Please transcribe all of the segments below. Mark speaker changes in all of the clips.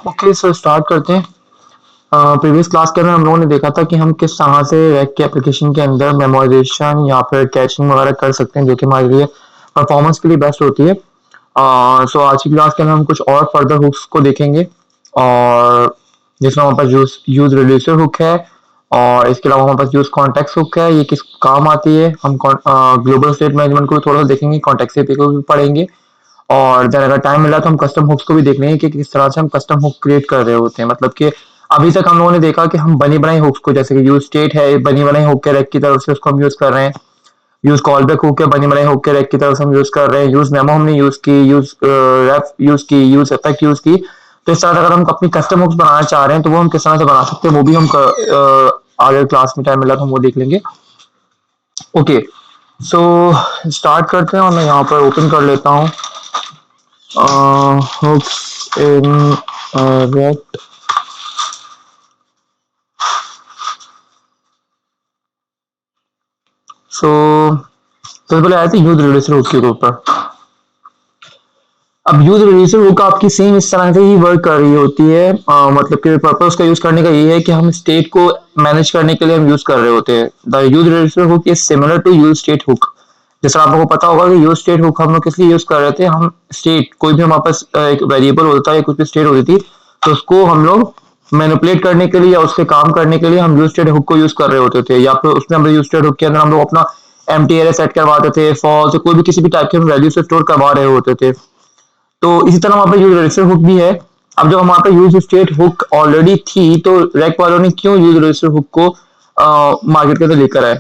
Speaker 1: Okay so start करते हैं। Previous class के अंदर हम लोगों ने देखा था कि हम किस तरह से रैक के एप्लीकेशन के अंदर मेमोराइजेशन या फिर कैचिंग वगैरह कर सकते हैं जो कि हमारे लिए परफॉर्मेंस के लिए बेस्ट होती है। सो आज की क्लास के अंदर हम कुछ और फर्दर हुक्स को देखेंगे और जिसमें हमारे पास यूज यूज रिड्यूसर हुक है और इसके अलावा हमारे पास यूज कॉन्टेक्स्ट हुक है। ये किस काम आती है, हम ग्लोबल स्टेट मैनेजमेंट को भी थोड़ा सा देखेंगे, कॉन्टेक्स्ट एपी को भी पढ़ेंगे और देन अगर टाइम मिला तो हम कस्टम हुक्स को भी देख लेंगे कि किस तरह से हम कस्टम हुक क्रिएट कर रहे होते हैं। मतलब कि अभी तक हम लोगों ने देखा कि हम बनी बनाई हुक्स को, जैसे कि यूज स्टेट है, बनी बनाई हुक के रैक की तरफ से उसको हम यूज कर रहे हैं। यूज कॉल बैक हुक है, बनी बनाई हुक के रैक की तरफ से हम यूज कर रहे हैं। यूज मेमो हमने यूज की, यूज रेफ यूज की, यूज इफेक्ट यूज की। तो इस तरह से अगर हम अपनी कस्टम हुक्स बनाना चाह रहे हैं तो वो हम किस तरह से बना सकते हैं वो भी हम आगे क्लास में टाइम मिला तो हम वो देख लेंगे। ओके सो स्टार्ट करते हैं और मैं यहाँ पर ओपन कर लेता हूँ hooks in React. सो सबसे पहले आए थे यूज रिड्यूसर हुक के ऊपर। अब यूज रिड्यूसर हुक आपकी सेम इस तरह से ही वर्क कर रही होती है। मतलब कि पर्पस उसका यूज करने का ये है कि हम स्टेट को मैनेज करने के लिए हम यूज कर रहे होते हैं। The use reducer hook is similar to use state hook. जैसा आपको पता होगा कि यूज स्टेट हुक हम लोग किस लिए यूज कर रहे थे, हम स्टेट कोई भी हमारे पास एक वेरिएबल होता है, कुछ भी स्टेट होती थी तो उसको हम लोग मैनिपुलेट करने के लिए या उससे काम करने के लिए हम यूज स्टेट हुक को यूज कर रहे होते थे। या फिर उसमें हम यूज स्टेट हुक के अंदर हम लोग अपना एम्प्टी एरे सेट करवाते थे, फॉल्स कोई भी किसी भी टाइप के हम वैल्यू से स्टोर करवा रहे होते थे। तो इसी तरह वहां पे यूज रजिस्टर हुक भी है। अब जब हमारे पे यूज स्टेट हुक ऑलरेडी थी तो रैक वालों ने क्यों यूज रजिस्टर हुक को मार्केट के अंदर लेकर आए।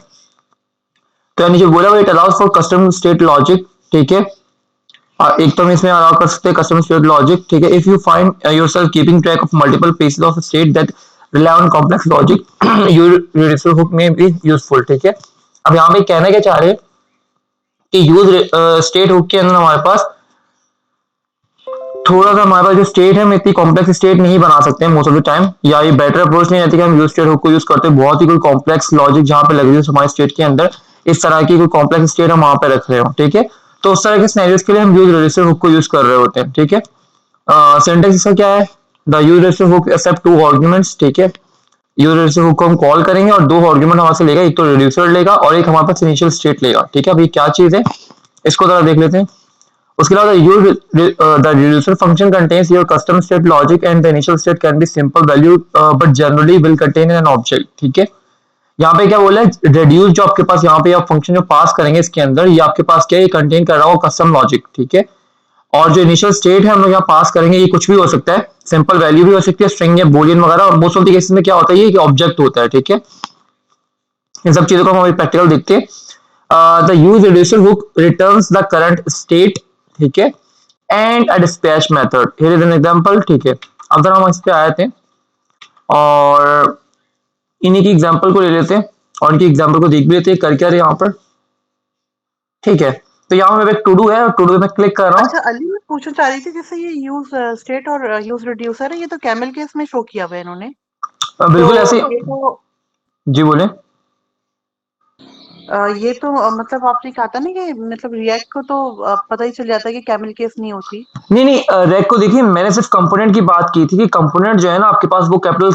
Speaker 1: तो नीचे बोला हुआ it allows for custom state logic, ठीक है। एक तो हम इसमें अलाउ कर सकते हैं कस्टम स्टेट लॉजिक, ठीक है। If you find yourself keeping track of multiple pieces of state that rely on complex logic, use register hook में बी यूजफुल, ठीक है। अब यहाँ पे कहना क्या चाह रहे हैं कि यूज स्टेट हुक के अंदर हमारे पास थोड़ा सा हमारे पास जो स्टेट है हम इतनी कॉम्प्लेक्स स्टेट नहीं बना सकते मोस्ट ऑफ द टाइम, या ये बेटर अप्रोच नहीं रहती कि हम यूज स्टेट हुक को यूज करते हैं बहुत ही कोई कॉम्प्लेक्स लॉजिक जहां पे लग रही है हमारे स्टेट के अंदर, इस तरह की कोई कॉम्प्लेक्स स्टेट हम वहां पे रख रहे हो, ठीक है। तो उस तरह के सिनेरियोस के लिए हम यूज रजिस्टर हुक को यूज कर रहे होते हैं, ठीक है। सिंटेक्स इसका क्या है, the use register hook accept two arguments, ठीक है। यूज रजिस्टर हुक को हम कॉल करेंगे और दो आर्गुमेंट हमारे से लेगा, एक तो रिड्यूसर लेगा और एक हमारे पास इनिशियल स्टेट लेगा, ठीक है। अभी क्या चीज है इसको जरा देख लेते हैं। उसके अलावा the reducer function contains your custom state logic and the initial state can be simple value but generally will contain an object, ठीक है। यहाँ पे क्या बोला है, reduce जो आपके पास यहाँ पे आप फंक्शन जो पास करेंगे इसके अंदर, ये आपके पास क्या है, कंटेन कर रहा हो कस्टम लॉजिक, ठीक है। और जो इनिशियल स्टेट है हम लोग यहाँ पास करेंगे, ये कुछ भी हो सकता है, सिंपल वैल्यू भी हो सकती है, स्ट्रिंग या बोलियन वगैरह, और मोस्ट ऑफ द केसेस में क्या होता है ये कि ऑब्जेक्ट होता है, ठीक है। इन सब चीजों को हम अभी प्रैक्टिकल देखते हैं। The use reducer hook returns the current state, ठीक है, and a dispatch method, here is an example, ठीक है। अब जरा हम इस पे आए थे और इन्हीं की एग्जांपल को ले लेते हैं और इनकी एग्जांपल को देख भी लेते हैं कर क्या रहे यहाँ पर, ठीक है। तो यहाँ पे एक टू डू है और टू डू में क्लिक कर रहा हूँ।
Speaker 2: अच्छा अली, मैं पूछना चाह रही थी जैसे ये यूज स्टेट और यूज रिड्यूसर है, ये तो कैमल केस में शो किया हुआ है इन्होंने। तो
Speaker 1: बिल्कुल ऐसे,
Speaker 2: ये तो
Speaker 1: जी बोले।
Speaker 2: मतलब आपने कहा था ना कि मतलब रिएक्ट को तो पता ही चल जाता है कि कैमल केस नहीं होती।
Speaker 1: नहीं नहीं, रैक को देखिए, मैंने सिर्फ कंपोनेंट की बात की थी कि कंपोनेंट जो है ना आपके पास वो कैपिटल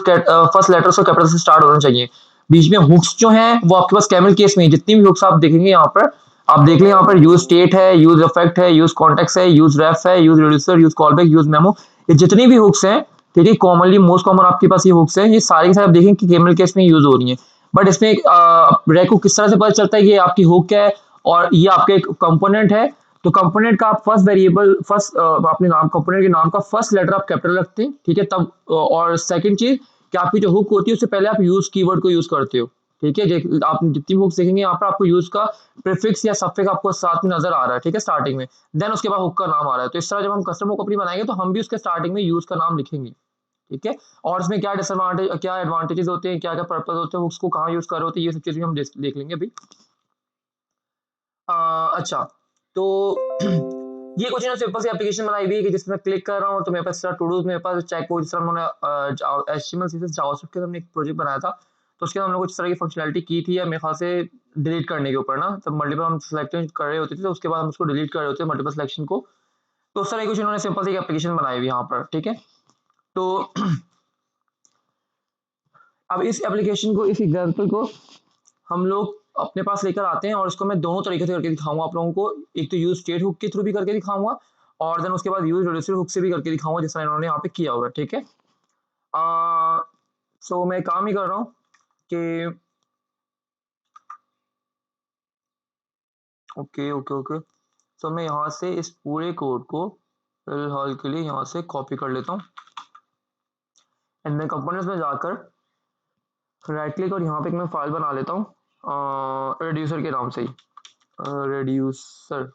Speaker 1: फर्स्ट लेटर से कैपिटल से स्टार्ट होना चाहिए। बीच में हुक्स जो हैं वो आपके पास कैमल केस में जितनी भी हुक्स आप देखेंगे यहाँ पर, आप देख लें यहाँ पर यूज स्टेट है, यूज इफेक्ट है, यूज कॉन्टेक्स्ट है, यूज रेफ है, use reducer, use callback, use memo, ये जितनी भी हुक्स हैं, ठीक है, कॉमनली मोस्ट कॉमन आपके पास ये हुक्स हैं, ये सारी के सारे आप देखें कि कैमल केस में यूज हो रही है। बट इसमें रैक को किस तरह से पता चलता है कि ये आपकी हुक है और ये आपके कंपोनेंट है। तो कंपोनेंट का आप फर्स्ट वेरिएबल फर्स्ट अपने नाम कंपोनेंट के नाम का फर्स्ट लेटर आप कैपिटल रखते हैं, ठीक है, तब और सेकंड चीज कि आपकी जो हुक होती है उससे पहले आप यूज कीवर्ड को यूज करते हो, ठीक है। आप जितनी हुक्स देखेंगे यहाँ पर आपको यूज का प्रीफिक्स या सफिक्स आपको साथ में नजर आ रहा है, ठीक है, स्टार्टिंग में। देन उसके बाद हुक का नाम आ रहा है। तो इस तरह जब हम कस्टम हुक अपनी बनाएंगे तो हम भी उसके स्टार्टिंग में यूज का नाम लिखेंगे, ठीक है। और इसमें क्या डिसएडवांटेज क्या एडवांटेजेस होते हैं, क्या क्या पर्पज होते हैं, हुक्स को कहाँ यूज कर रहे होते हैं, ये सब चीजें हम देख लेंगे अभी। अच्छा, तो ये कुछ ना सिंपल सी एप्लीकेशन बनाई हुई है कि जिसमें क्लिक कर रहा हूँ तो मेरे पास टू डू, मेरे पास चेक हो, जिस तरह उन्होंने एचटीएमएल सीएसएस जावास्क्रिप्ट के हमने एक प्रोजेक्ट बनाया था तो उसके अंदर हम लोग कुछ तरह की फंक्शनैलिटी की थी, या मेरे ख्याल से डिलीट करने के ऊपर ना, तब मल्टीपल हम सिलेक्शन कर रहे होते थे तो उसके बाद हम उसको डिलीट कर रहे होते हैं मल्टीपल सिलेक्शन को। तो उस तरह की कुछ उन्होंने सिंपल सी एप्लीकेशन बनाई हुई यहाँ पर, ठीक है। तो अब इस एप्लीकेशन को, इस एग्जाम्पल को हम लोग अपने पास लेकर आते हैं और इसको मैं दोनों तरीके से करके दिखाऊंगा आप लोगों को। एक तो यूज स्टेट हुक के थ्रू भी करके दिखाऊंगा और देन उसके बाद यूज रिड्यूसर हुक से भी करके दिखाऊंगा, जैसा इन्होंने यहाँ पे किया हुआ है। ठीक है, सो मैं काम ही कर रहा हूँ कि ओके ओके ओके, सो मैं यहाँ से इस पूरे कोड को फिलहाल के लिए यहाँ से कॉपी कर लेता हूँ एंड मैं कंपोनेंट्स में जाकर राइट क्लिक और यहाँ पे एक मैं फाइल बना लेता हूँ रेड्यूसर के नाम से ही, रेड्यूसर।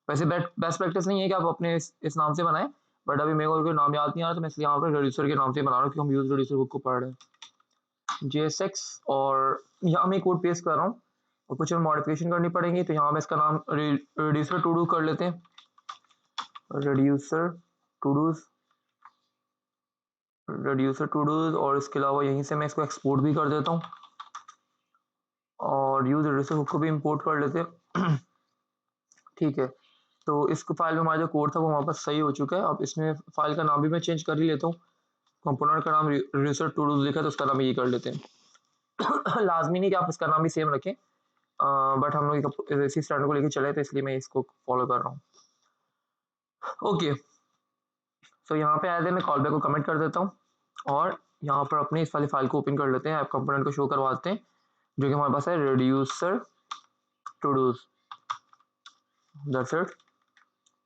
Speaker 1: वैसे बेस्ट प्रैक्टिस नहीं है कि आप अपने इस नाम से बनाएं, बट अभी मेरे को कोई नाम याद नहीं आ रहा तो मैं इसलिए यहाँ पर रेड्यूसर के नाम से बना रहा हूँ क्योंकि हम यूज रेड्यूसर बुक को पढ़ रहे हैं। JSX, और यहाँ मैं कोड पेस्ट कर रहा हूँ और कुछ मॉडिफिकेशन करनी पड़ेगी, तो यहाँ मैं इसका नाम रेड्यूसर टू डू कर लेते हैं, reducer todos, reducer todos. और इसके अलावा यहीं से मैं इसको एक्सपोर्ट भी कर देता हूँ और यूज रेड्यूसर हुक को भी इंपोर्ट कर लेते हैं। ठीक है, तो इसको फाइल में हमारा जो कोड था वो हमारे पास सही हो चुका है। अब इसमें फाइल का नाम भी मैं चेंज कर ही लेता हूँ, कंपोनेंट का नाम रेड्यूसर टू डूज लिखा है तो उसका नाम ये कर लेते हैं। लाजमी नहीं कि आप इसका नाम भी सेम रखें, बट हम लोग इसी स्टैंडर्ड को लेकर चले तो इसलिए मैं इसको फॉलो कर रहा हूँ। ओके, सो यहाँ पे आए थे, मैं कॉल बैक को कमेंट कर देता हूँ और यहाँ पर अपनी इस वाली फाइल को ओपन कर लेते हैं, ऐप कंपोनेंट को शो करवाते हैं जो कि हमारे पास है reducer todos, that's it.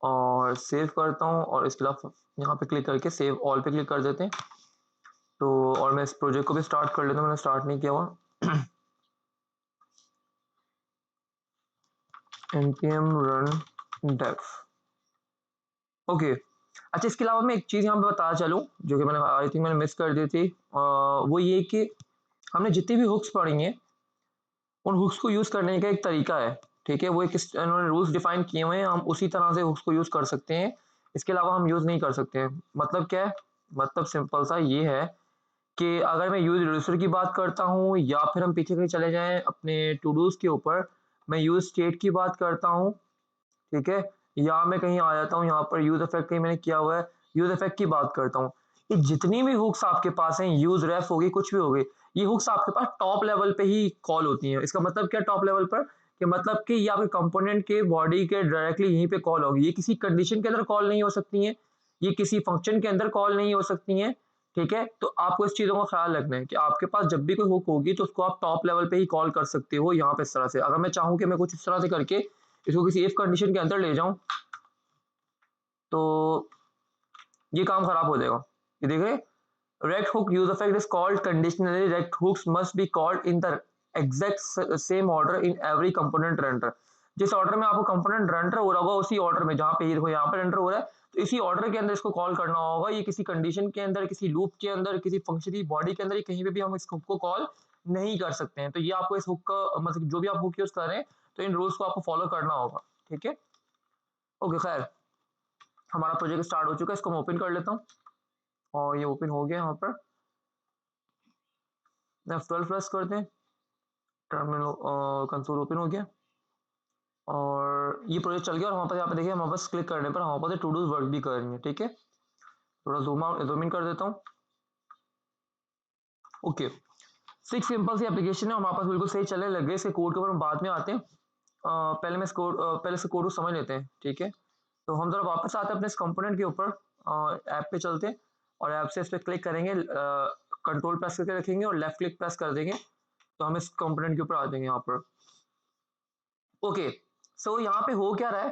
Speaker 1: और सेव करता हूँ और इसके अलावा यहाँ पे क्लिक करके सेव ऑल पे क्लिक कर देते हैं। तो और मैं इस प्रोजेक्ट को भी स्टार्ट कर लेता हूँ, मैंने स्टार्ट नहीं किया हुआ। npm run dev, okay. अच्छा, इसके अलावा मैं एक चीज़ यहाँ पे बता चलूँ जो कि मैंने आई थिंक मैंने मिस कर दी थी, वो ये कि हमने जितनी भी हुक्स पढ़ी हैं उन हुक्स को यूज़ करने का एक तरीका है। ठीक है, वो एक इन्होंने रूल्स डिफाइन किए हुए हैं, हम उसी तरह से हुक्स को यूज़ कर सकते हैं, इसके अलावा हम यूज़ नहीं कर सकते हैं। मतलब क्या है, मतलब सिंपल सा ये है कि अगर मैं यूज रिड्यूसर की बात करता हूँ या फिर हम पीछे कहीं चले जाएं अपने टू डूज के ऊपर, मैं यूज स्टेट की बात करता हूँ, ठीक है, या मैं कहीं आ जाता हूँ यहाँ पर यूज इफेक्ट कहीं मैंने किया हुआ है, यूज इफेक्ट की बात करता हूँ। ये जितनी भी हुक्स आपके पास हैं, यूज रेफ होगी कुछ भी होगी, ये हुक्स आपके पास टॉप लेवल पे ही कॉल होती हैं। इसका मतलब क्या टॉप लेवल पर, कि मतलब कि ये आपके कंपोनेंट के बॉडी के डायरेक्टली यहीं पे कॉल होगी, ये किसी कंडीशन के अंदर कॉल नहीं हो सकती हैं, ये किसी फंक्शन के अंदर कॉल नहीं हो सकती हैं। ठीक है, तो आपको इस चीजों का ख्याल रखना है कि आपके पास जब भी कोई हुक होगी तो उसको आप टॉप लेवल पे ही कॉल कर सकते हो। यहाँ पे इस तरह से अगर मैं चाहूँ कि मैं कुछ इस तरह से करके इसको किसी इफ कंडीशन के अंदर ले जाऊं तो ये काम खराब हो जाएगा। ये देखिए, rect hook use effect is called conditionally, rect hooks must be called in the exact same order in every component render। जिस ऑर्डर में आपको कंपोनेंट रेंडर हो रहा होगा उसी ऑर्डर में, जहां पे ये देखो यहाँ पे रेंडर हो रहा है तो इसी ऑर्डर के अंदर इसको कॉल करना होगा। ये किसी कंडीशन के अंदर, किसी लूप के अंदर, किसी फंक्शन की बॉडी के अंदर, कहीं पे भी हम इस हुक को कॉल नहीं कर सकते हैं। तो ये आपको इस हुक का मतलब जो भी आप हुक यूज कर रहे हैं तो इन रूल्स को आपको फॉलो करना होगा। ठीक है, ओके, खैर हमारा प्रोजेक्ट स्टार्ट हो चुका है, इसको मैं ओपन कर लेता हूँ और ये ओपन हो गया। यहाँ पर F12 प्रेस करते हैं, टर्मिनल कंसोल ओपन हो गया और ये प्रोजेक्ट चल गया। और हमारे पास यहाँ पे देखिए, हमारे पास क्लिक करने पर हमारे पास टू डूज वर्क भी कर रही है। ठीक है, थोड़ा जूम इन कर देता हूँ। ओके, सिक्स सिंपल सी एप्लीकेशन है, हमारे पास बिल्कुल सही चलने लग गए। इसके कोड के ऊपर हम बाद में आते हैं, पहले मैं पहले से कोड को समझ लेते हैं। ठीक है, तो हम जरा वापस आते हैं अपने इस कंपोनेंट के ऊपर, ऐप पे चलते हैं और ऐप से इस पर क्लिक करेंगे, कंट्रोल प्रेस करके रखेंगे और लेफ्ट क्लिक प्रेस कर देंगे तो हम इस कंपोनेंट के ऊपर आ जाएंगे यहाँ पर। ओके, सो यहाँ पे हो क्या रहा है,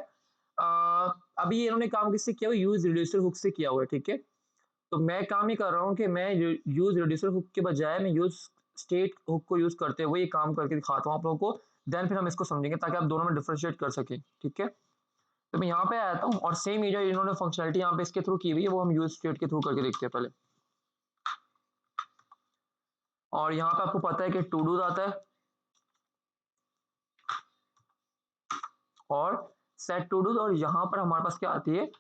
Speaker 1: अभी ये इन्होंने काम किससे किया हुआ, यूज रिड्यूसर हुक से किया हुआ है। ठीक है, तो मैं काम ही कर रहा हूँ कि मैं यूज रिड्यूसर हुक के बजाय मैं यूज स्टेट हुक को यूज करते हुए ये काम करके दिखाता हूँ आप लोगों को, देन फिर हम इसको समझेंगे ताकि आप दोनों में डिफरेंशिएट कर सकें। ठीक है, तो मैं यहाँ पे आता हूँ और सेम ये जो इन्होंने फंक्शनलिटी यहाँ पे इसके थ्रू की हुई है वो हम यूज स्टेट के थ्रू करके देखते हैं पहले। और यहाँ पे आपको पता है कि टू डू आता है और सेट टू डू, और यहाँ पर हमारे पास क्या आती है,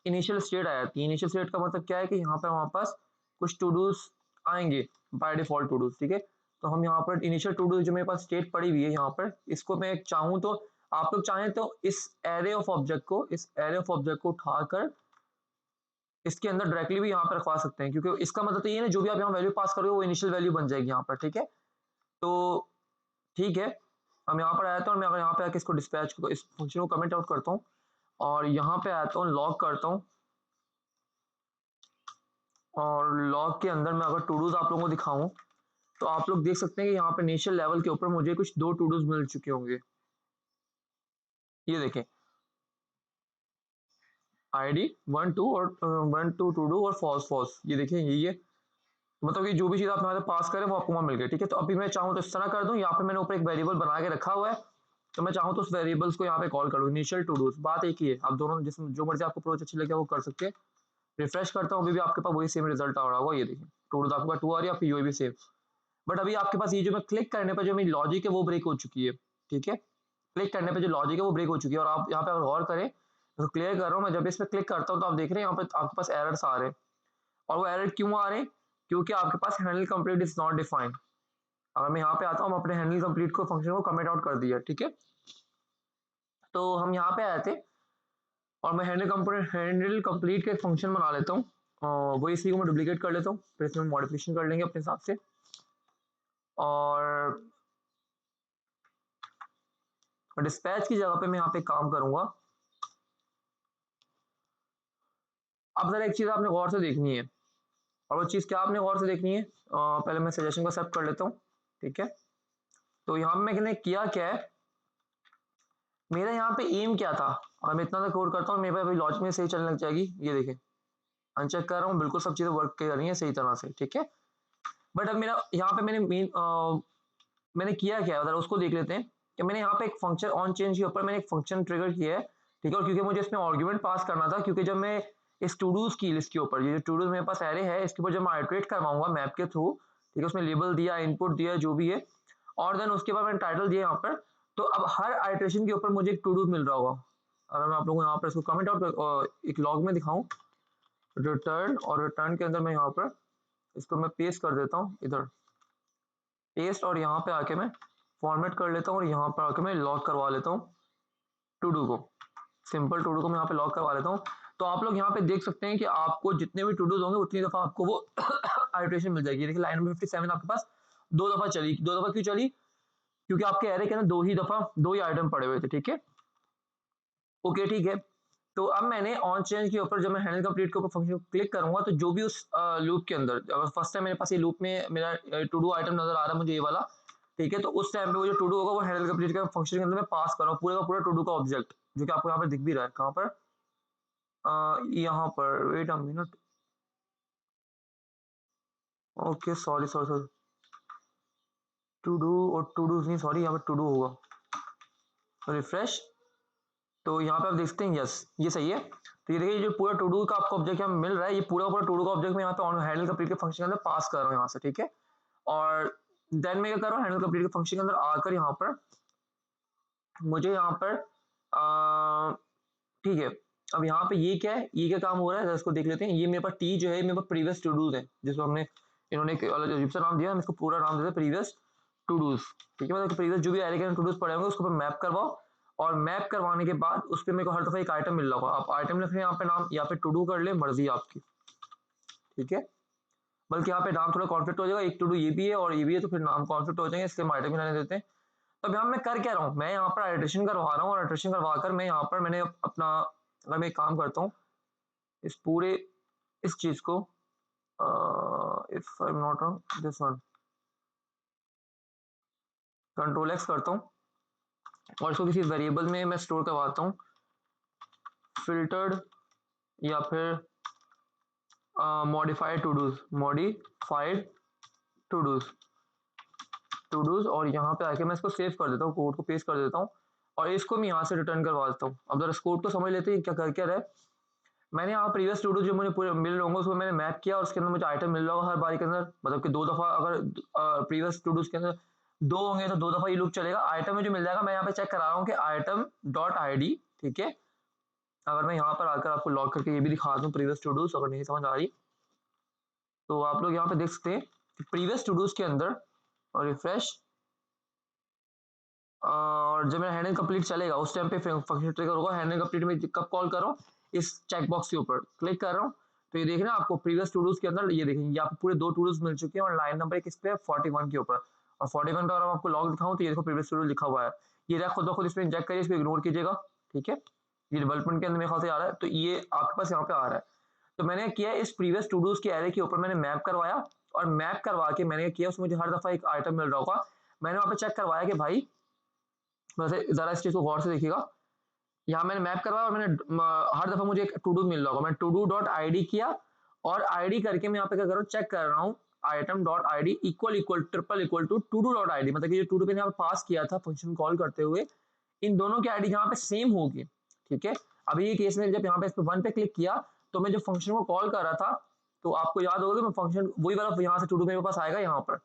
Speaker 1: इनिशियल स्टेट आ जाती है। इनिशियल स्टेट का मतलब क्या है कि यहाँ पर हमारे पास कुछ टू डूज आएंगे, बाय डिफॉल्ट टू डूज। ठीक है, तो हम यहाँ पर इनिशियल टू डूज जो मेरे पास स्टेट पड़ी हुई है यहाँ पर, इसको मैं चाहूँ तो, आप लोग चाहें तो इस एरे ऑफ ऑब्जेक्ट को उठाकर इसके अंदर डायरेक्टली भी यहाँ पर रखवा सकते हैं, क्योंकि इसका मतलब तो ये ना जो भी आप यहाँ वैल्यू पास करोगे वो इनिशियल वैल्यू बन जाएगी यहाँ पर, ठीक है। तो ठीक है, हम यहाँ पर आया था और मैं अगर यहाँ पे आके इसको डिस्पैच को इस फंक्शन को कमेंट आउट करता हूँ और यहाँ पे आता हूँ लॉग करता हूँ, और लॉग के अंदर मैं अगर टू डूज आप लोगों को दिखाऊं तो आप लोग देख सकते हैं कि यहाँ पे इनिशियल लेवल के ऊपर मुझे कुछ 2 टू डूज मिल चुके होंगे। ये देखें, आईडी 1 2 और 1 2 टू डू और फॉल्स फॉल्स, ये देखें यही है। मतलब कि जो भी चीज आप यहाँ पे पास करें वो आपको वहां मिल गई, ठीक है। तो अभी मैं चाहूँ तो इस तरह कर दूं, यहाँ पे मैंने ऊपर एक वेरिएबल बना के रखा हुआ है, तो मैं चाहूँ तो उस वेरिएबल्स को यहाँ पे कॉल करूँ, इनिशियल टू डूज, बात एक ही है। आप दोनों जिसमें जो मर्जी आपको अप्रोच अच्छी लगे वो कर सकते हैं। रिफ्रेश करता हूँ, अभी भी आपके पास वही सेम रिजल्ट आ रहा होगा, ये देखिए टू डूज आपके पास 2 आ रही है, आपकी यूआई भी सेम। बट अभी आपके पास ये जो मैं क्लिक करने पर जो मेरी लॉजिक है वो ब्रेक हो चुकी है, ठीक है। क्लिक करने पे जो लॉजिक है वो ब्रेक हो चुकी है, और आप यहाँ पे अगर गौर करें तो क्लियर कर रहा हूँ मैं, जब इस पे क्लिक करता हूँ तो आप देख रहे हैं यहाँ पे आपके पास एरर्स आ रहे हैं। और वो एरर क्यों आ रहे हैं? क्योंकि आपके पास handle complete is not defined. अगर मैं यहाँ पे आता हूँ, हम अपने हैंडल कंप्लीट को फंक्शन को कमेंट आउट कर दिया, ठीक है। तो हम यहाँ पे आए थे और मैं हैंडल कंप्लीट का एक फंक्शन बना लेता हूँ, वो इसी को मैं डुप्लीकेट कर लेता हूँ, फिर इसमें मॉडिफिकेशन कर लेंगे अपने हिसाब से। और डिस्पैच की जगह पे मैं यहाँ पे काम करूंगा। अब जरा एक चीज आपने गौर से देखनी है, और वो चीज क्या आपने गौर से देखनी है, पहले मैं सजेशन को एक्सेप्ट कर लेता हूँ, ठीक है। तो यहाँ पे मैंने किया क्या है, मेरा यहाँ पे एम क्या था, अगर मैं इतना सा कोड करता हूँ मेरे पे अभी लॉजिक में सही चलने लग जाएगी। ये देखें, अनचेक कर रहा हूँ, बिल्कुल सब चीजें वर्क कर रही है सही तरह से, ठीक है। बट अब मेरा यहाँ पे मैंने किया क्या है अगर उसको देख लेते हैं, कि मैंने यहाँ पे एक फंक्शन ऑन चेंज के ऊपर मैंने एक फंक्शन ट्रिगर किया है, ठीक है। और क्योंकि मुझे इसमें आर्गुमेंट पास करना था, क्योंकि जब मैं इस टू डूज की लिस्ट के ऊपर, ये जो टू डूज मेरे पास एरे है इसके ऊपर जब मैं आइटरेट करवाऊंगा मैप के थ्रू, ठीक है, उसमें लेबल दिया, इनपुट दिया, जो भी है, और देन उसके बाद मैंने टाइटल दिया यहाँ पर। तो अब हर आइटरेशन के ऊपर मुझे एक टू डू मिल रहा होगा। अगर मैं आप लोगों को यहाँ पर इसको कमेंट आउट एक लॉग में दिखाऊं, रिटर्न, और रिटर्न के अंदर मैं यहाँ पर इसको मैं पेस्ट कर देता हूँ इधर, पेस्ट, और यहाँ पे आके मैं फॉर्मेट कर लेता हूँ और यहाँ पर आके मैं लॉक करवा लेता हूँ टू डू को, सिंपल टू डू को मैं यहाँ पे लॉक करवा लेता हूँ। तो आप लोग यहाँ पे देख सकते हैं कि आपको जितने भी टू डूज होंगे उतनी दफा आपको वो आइटरेशन मिल जाएगी। देखिए लाइन नंबर 57 आपके पास 2 दफा चली, 2 दफा क्यों चली? क्योंकि आपके एरे के अंदर 2 ही आइटम पड़े हुए थे, ठीक है। ओके, ठीक है। तो अब मैंने ऑन चेंज के ऊपर जब मैं हैंडल कंप्लीट के ऊपर फंक्शन क्लिक करूंगा तो जो भी उस लूप के अंदर, अगर फर्स्ट टाइम मेरे पास ये लूप में मेरा टू डू आइटम नजर आ रहा है मुझे ये वाला, ठीक है, तो उस टाइम पे वो जो टू डू होगा वो हैंडल कंप्लीट के फंक्शन के अंदर मैं पास कर रहा हूँ पूरा का पूरा टू डू का ऑब्जेक्ट, जो कि आपको यहाँ पर दिख भी रहा है। कहाँ पर? यहाँ पर, wait a minute, okay, sorry sorry sorry, todo और टू डू नहीं, सॉरी, यहाँ पर टू डू होगा, रिफ्रेश। तो यहाँ पे आप देखते हैं, यस ये सही है। तो ये देखिए जो पूरा टू डू का आपको ऑब्जेक्ट यहाँ मिल रहा है, ये पूरा पूरा टू डू का ऑब्जेक्ट मैं यहाँ पे ऑन हैंडल कंप्लीट के फंक्शन के अंदर पास कर रहा हूँ यहाँ से, ठीक है। और देन मैं क्या कर रहा हूँ, हैंडल कंप्लीट के फंक्शन के अंदर आकर यहाँ पर मुझे यहाँ पर ठीक है, अब यहाँ पे ये क्या है, ये क्या काम हो रहा है इसको देख लेते हैं। ये मेरे पास टी जो है मेरे पास प्रीवियस टू डूज है, जिसको हमने इन्होंने एक अलग अजीब सा नाम दिया, हम इसको पूरा नाम देते हैं प्रीवियस टू डूज, ठीक है। मतलब प्रीवियस जो भी एरे के टू डूज पड़े होंगे उसको मैप करवाओ, और मैप करवाने के बाद उस पर मेरे को हर दफा एक आइटम मिल रहा होगा। आप आइटम लिख रहे हैं यहाँ पे नाम, यहाँ पे टू डू कर ले, मर्जी आपकी, ठीक है। बल्कि यहाँ पे नाम थोड़ा कॉन्फ्लिक्ट हो जाएगा, एक टू डू ये भी है और ये भी है, तो फिर नाम कॉन्फ्लिक्ट हो जाएंगे, इसलिए हम आइटम ही रहने देते हैं। तो अब यहाँ मैं कर क्या रहा हूँ, मैं यहाँ पर आइट्रेशन करवा रहा हूँ, और आइट्रेशन करवा कर मैं यहाँ पर मैंने अपना, अगर मैं एक काम करता हूँ इस पूरे इस चीज को, if I am not wrong, this one, control x करता हूँ और इसको किसी वेरिएबल में मैं स्टोर करवाता हूँ, फिल्टर्ड, या फिर modified todos, modified todos, todos, और यहाँ पे आके मैं इसको सेव कर देता हूँ, कोड को पेस्ट कर देता हूँ, और इसको मैं यहाँ से रिटर्न करवा देता हूँ। अब जरा इस कोड को समझ लेते हैं क्या कर क्या रहा है। मैंने यहाँ प्रीवियस टू डू जो मुझे पूरे मिल रहे होंगे उसको मैंने मैप किया, और उसके अंदर मुझे आइटम मिल रहा होगा हर बारी के अंदर, मतलब कि 2 दफा, अगर प्रीवियस टू डूज के अंदर 2 होंगे तो 2 दफा ये लूप चलेगा। आइटम में जो मिल जाएगा, मैं यहाँ पे चेक करा रहा हूँ कि आइटम डॉट आई डी, ठीक है। अगर मैं यहाँ पर आकर आपको लॉग करके ये भी दिखा दूँ प्रीवियस टू डूज, अगर नहीं समझ आ रही तो आप लोग यहाँ पे देख सकते हैं कि प्रीवियस टू डूज के अंदर, और रिफ्रेश, और जब मेरा हैंडल कंप्लीट चलेगा उस टाइम पे फंक्शन ट्रिगर होगा। हैंडल कंप्लीट में कब कॉल कर रहा हूँ, इस चेक बॉक्स के ऊपर क्लिक कर रहा हूँ, तो ये देखना आपको प्रीवियस टू डूज के अंदर ये देखेंगे आपको पूरे 2 टू डूज मिल चुके हैं और लाइन नंबर एक इस पे 41 के ऊपर, और 41 पर आपको लॉग दिखाऊं तो ये देखो प्रीवियस टू डू लिखा हुआ है। ये रहा खुद ब खुद इसमें इंजेक्ट करिए, इसको इग्नोर कीजिएगा, ठीक है। ये डेवलपमेंट के अंदर मेरे ख्याल से आ रहा है, तो ये आपके पास यहाँ पे आ रहा है। तो मैंने किया इस प्रीवियस टू डूज के एरे के ऊपर मैंने मैप करवाया, और मैप करवा के मैंने किया उसमें मुझे हर दफा एक आइटम मिल रहा होगा। मैंने वहां पे चेक करवाया कि भाई वैसे जरा इस चीज को गौर से देखिएगा, यहाँ मैंने मैप करवाया और मैंने हर दफा मुझे एक टू डू मिल रहा होगा। मैंने todo dot I D किया, और आईडी करके मैं यहाँ पे क्या कर रहा हूँ, चेक कर रहा हूँ item dot I D equal equal triple equal todo dot I D, मतलब कि जो टू डू पे यहाँ पास किया था फंक्शन कॉल करते हुए, इन दोनों की आईडी यहाँ पे सेम होगी, ठीक है। अभी ये केस में जब यहाँ पे इस पे 1 पे क्लिक किया तो मैं जो फंक्शन को कॉल कर रहा था, तो आपको याद होगा कि मैं फंक्शन वही वाला यहाँ से टू डू मेरे पास आएगा यहाँ पर